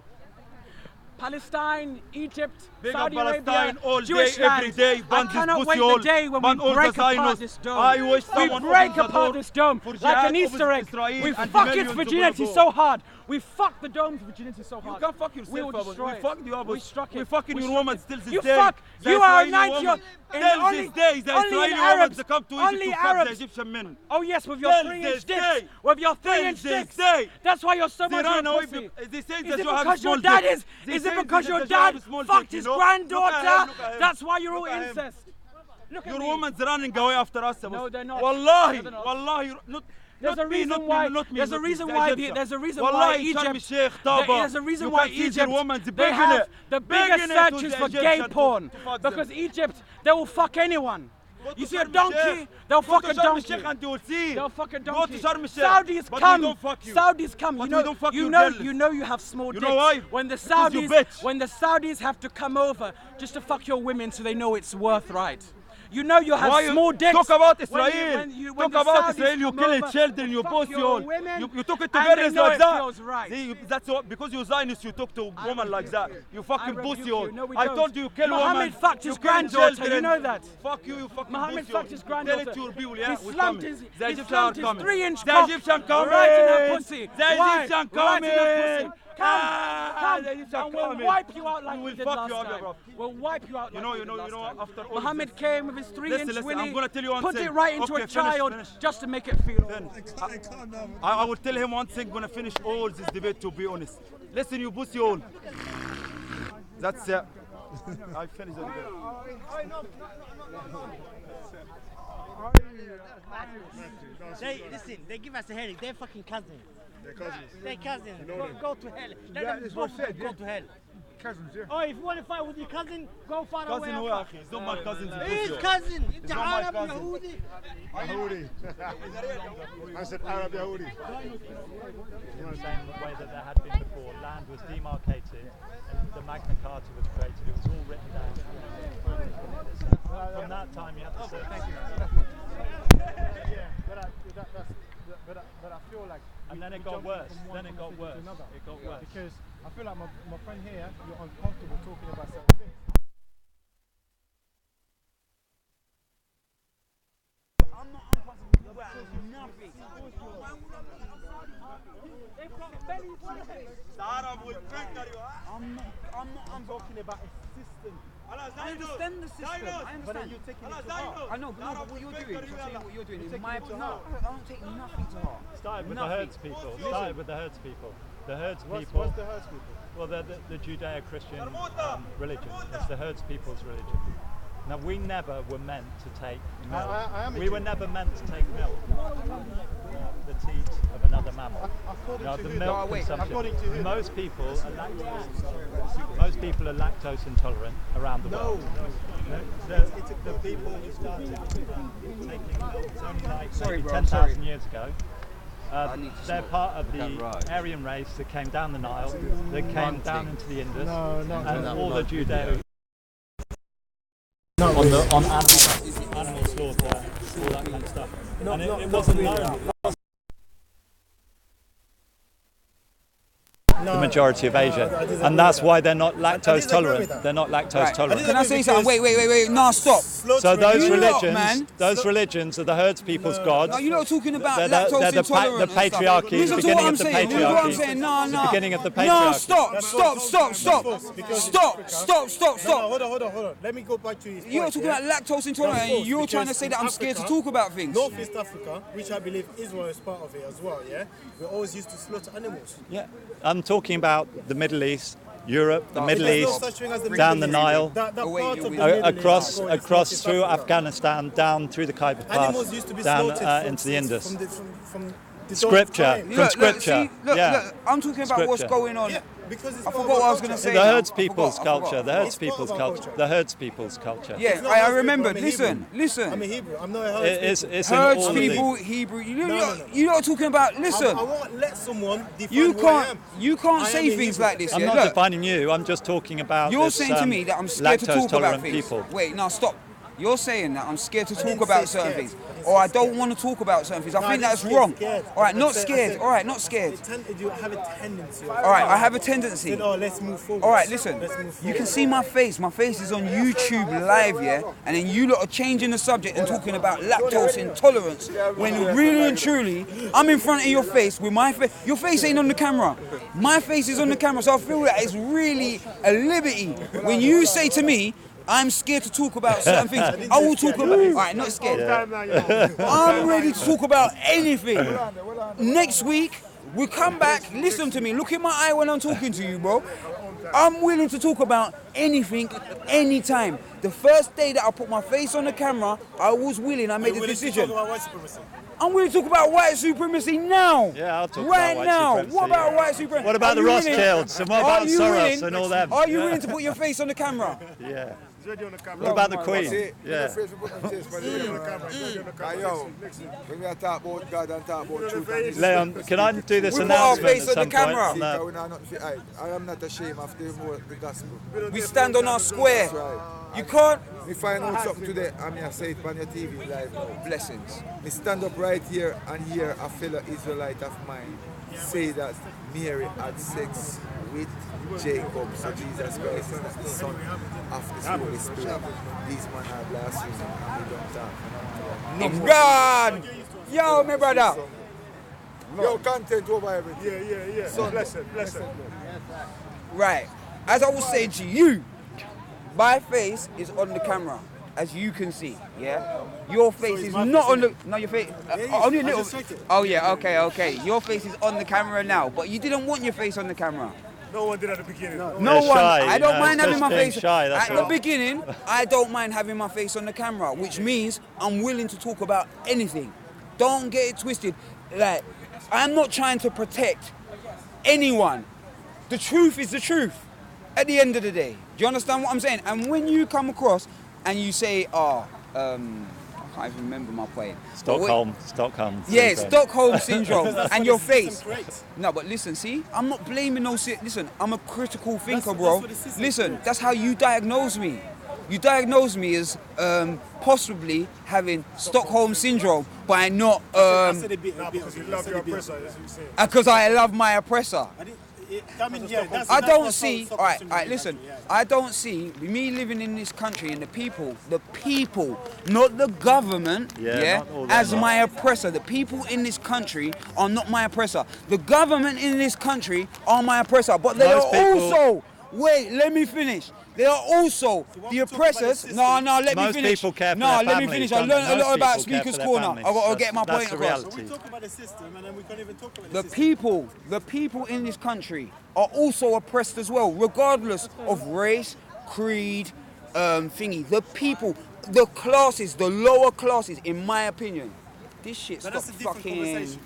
Palestine, Egypt, Big Saudi up Arabia, Palestine all Jewish day, every lands. day. I Ban this cannot pussy wait hole. the day when Ban we all break the apart Zionists. this dome. I wish We someone break opens the apart door this dome for like jihad an Easter egg. opposite Israel We and fuck millions its will virginity go. so hard. We fucked the dome's virginity so hard. You can't fuck yourself. We will destroy We it. fucked you up. We struck it. We fucking We your struck woman it. still this You day. fuck. The You are a Israeli 90 woman. and Till only- this day, the only Israeli in woman Arabs- to come to only Egypt to fuck the Arabs- Egyptian men. Oh yes, with your Till 3-inch this dicks. day. With your Till 3-inch this dicks. day. That's why you're so They much don't of a know pussy. they say Is that it you have a because your small dad dick. is? They Is say it because that your you have dad a small fucked dick, his you know? Look at him, granddaughter? look at him. That's why you're all Look at him. incest. Look at Your me. woman's running away after us. No, they're not. Wallahi, No, they're not. wallahi, not. There's not a me, reason not me, why. not me, There's a not me, reason the why. Egyptian. There's a reason Wallahi, why Sharm Egypt. el-Sheikh, Taba. There's a reason You why can see Egypt. the woman's They begging have it, the begging biggest it to searches the for gay Egyptian to porn fuck because them. Egypt they will fuck anyone. You see a donkey, they'll fuck a donkey. They'll fuck a donkey. Saudis but we come. don't fuck you. Saudis come. But You we don't fuck you you, know, jealous. you know you have small You dicks. know why? When the Because you Saudis, bitch. when the Saudis have to come over just to fuck your women, so they know it's worth right. You know you have Why you small dicks. talk about when Israel? when Talk about the Saudis Israel. You come kill over children. You to post fuck your you. women, You took it to and girls they know like it that. feels right. See, that's what because you're Zionist. You talk to a woman like that. You fucking rebuke pussy. you. No, we I don't. told you, kill woman. Muhammad fucked his You kill granddaughter. children. You know that. Fuck you, you fucking Muhammad pussy. fucked his granddaughter. Tell it to your people, yeah? He We're slumped coming. his, The he Egyptians slumped are his coming. 3-inch The cock Egyptian coming. right in her pussy. The Why? Egyptian Right in her coming. pussy. Come, The Egyptian and we'll coming. wipe you out like We we will did fuck last you up, time. bro. We'll wipe you out like we did last time. After all Muhammad this- came with his 3-inch Listen, willy, I'm gonna tell you one put thing. it right into Okay, a child finish. just to make it feel. I will tell him one thing. Gonna finish all this debate. To be honest, listen, you pussy all. That's it. I finished the debate. Listen, they give us a headache. They're fucking cousins. They're cousins. They're cousins. You know Go, them. go to hell. Let Yeah, them that's both what I said, go yeah. to hell. Cousins, yeah. Oh, if you want to fight with your cousin, go far away. Cousin and who, fight. akhi? He's not my cousin. His cousin. He's not my Arab, cousin. Yahudi. Yahudi. I said Arab Yahudi. In the same way that there had been before, land was demarcated and the Magna Carta was created. It was all written down. From that time, you have to say thank you. Yeah, but I feel like. And then it we got jump worse. from one Then it got conversation to worse. another. It got worse. Because I feel like my friend here, you're uncomfortable talking about certain things. I'm not uncomfortable about nothing. They've got belly I'm not talking about a system. I understand the system. I understand. But then you're taking it to heart. I know, but what you're doing, I'm saying what you're doing. In my, no, I don't take nothing to heart. Started with the Nothing. herds people. Started with the herds people. The herds What's people. the herds people? Well, they're the Judeo-Christian religion. It's the herds people's religion. Now, we never were meant to take milk. I am a We Jew. were never meant to take milk. The teat of another mammal. According Now, to the who? milk No, wait, consumption. according to who? Most people are lactose intolerant around the world. The people who started taking milk, it's only like maybe 10,000 years ago. They're part of the Aryan race that came down the Nile, that came down into the Indus, and all the Judeo. On animal slaughter, all that kind of stuff. And it wasn't known. The majority of Asia, and that's why they're not lactose tolerant. They're not lactose tolerant. Can I say something? Wait. No, stop. So those You lot, religions, man. those religions are the herds people's gods. No, you're not talking about They're lactose the intolerant and stuff. patriarchy, the Listen to beginning what I'm of the saying. Listen to what I'm patriarchy. saying. No. The beginning of the No, patriarchy. Stop. No, hold on. Let me go back to his You're point, talking yeah? about lactose intolerant Of course, and you're trying to because say that in I'm scared to Africa, talk about things. Northeast Africa, which I believe Israel is part of it as well, yeah? We always used to slaughter animals. Yeah, I'm talking about the Middle East, Europe, the Middle There's no East, such thing as the down the Middle East. Nile, That part of the Middle East across is called through Northeast Africa. Afghanistan, down through the Khyber Animals used to be Pass, down slaughtered into the Indus. from the dawn of Scripture, time. from Scripture. Look, I'm talking about what's Scripture. going on. Yeah, because it's I part of forgot what our I was going to culture. say. The now. herds I people's forgot. culture. The herds It's part people's of our culture. culture. The herds people's culture. Yeah, It's not I herds remember. people, I'm a Listen. I'm a Hebrew. I'm not a herds people. It's in Herds all of people, these. Hebrew. No. You're not talking about. Listen. I won't let someone define You who I am. can't I say am a things Hebrew. like this. I'm yeah? not Look, defining you. I'm just talking about. you're this, saying to me that I'm scared to talk about lactose-tolerant things. people. Wait, now stop. you're saying that I'm scared to talk about certain things, or I don't want to talk about certain things. I think that's wrong. All right, not scared. All right, not scared. You have a tendency. All right, I have a tendency. Oh, let's move forward. All right, listen. You can see my face. My face is on YouTube live, yeah? And then you lot are changing the subject and talking about lactose intolerance when really and truly, I'm in front of your face with my face. Your face ain't on the camera. My face is on the camera, so I feel that it's really a liberty. When you say to me, I'm scared to talk about certain things, I will talk about it. All right, not scared. I'm ready to talk about anything. Next week, we'll come back, listen to me, look in my eye when I'm talking to you, bro. I'm willing to talk about anything, anytime. The first day that I put my face on the camera, I was willing, I made a decision. I'm willing to talk about white supremacy now. Yeah, I'll talk right about white now. supremacy. What about white supremacy? What about the Rothschilds? And what about Soros and all them? Are you willing to put your face on the camera? Yeah. What about the Queen? Yeah. When we talk about God and talk about truth. Leon, can I do this We put our announcement face at on the some camera. point? No. I am not ashamed of the gospel. We stand on our square. You can't. We find out something today, I'm going to say it on your TV live now. Blessings. We stand up right here and hear a fellow Israelite of mine say that Mary had sex with Jacob, so Jesus Christ is the son of the Holy Spirit. These men are blaspheming and we don't talk. God! Yo, my brother. Yo, content over everything. Yeah. Son, Bless it. Right. As I was saying to you, my face is on the camera, as you can see, yeah? Your face is not on the... No, your face... only a little... Oh, yeah, okay. Your face is on the camera now, but you didn't want your face on the camera. No one did at the beginning. No one. I don't mind having my face... Shy, at the beginning, I don't mind having my face on the camera, which means I'm willing to talk about anything. Don't get it twisted. Like, I'm not trying to protect anyone. The truth is the truth at the end of the day. Do you understand what I'm saying? And when you come across and you say, I can't even remember my point. Stockholm. Yeah, Stockholm syndrome. And your face. No, but listen, see? I'm not blaming no shit. Listen, I'm a critical thinker, bro. Listen, that's how you diagnose me. You diagnose me as possibly having Stockholm syndrome by not... because you love your oppressor, as you say. Because I love my oppressor. I don't see, all right, listen, I don't see me living in this country and the people, not the government, as my oppressor. The people in this country are not my oppressor. The government in this country are my oppressor, but they are also, wait, let me finish. They are also the oppressors. No, let me finish. Most people care for their let me finish. I learned a lot about Speaker's Corner. I've got to get my point across. We talk about the system and then we can't even talk about The people in this country are also oppressed as well, regardless of race, creed, thingy. The people, the classes, the lower classes, in my opinion, this shit's got fucking...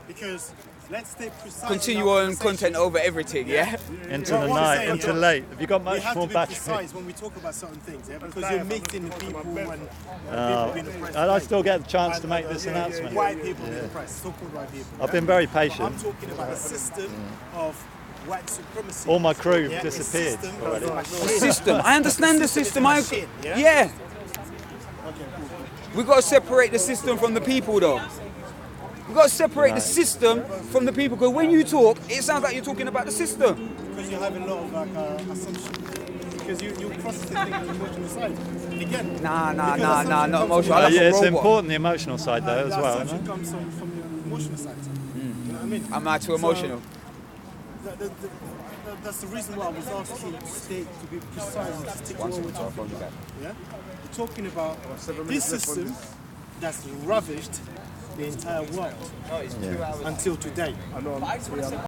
Because let's stay precise. Continue on content over everything, yeah? Into the night, into late. Have you got much more battery? We have to be precise when we talk about certain things, yeah? Because you're mixing people and people being oppressed. I still get the chance to make this announcement. White people being oppressed, so-called white people. I've been very patient. I'm talking about a system of white supremacy. All my crew disappeared already. The system. I understand the system. Yeah. We've got to separate the system from the people, though. We've got to separate the system from the people, because when you talk, it sounds like you're talking about the system. Because you have a lot of assumptions. Because you process the thing on the emotional side. And again, Nah, not emotional. It's important, the emotional side, though, as well. That assumption comes from the emotional side. You know what I mean? I'm not too emotional. That's the reason why I was asking you to state, to be precise, and to stick to what we're talking about. Yeah? We're talking about this system that's ravished the entire world until today.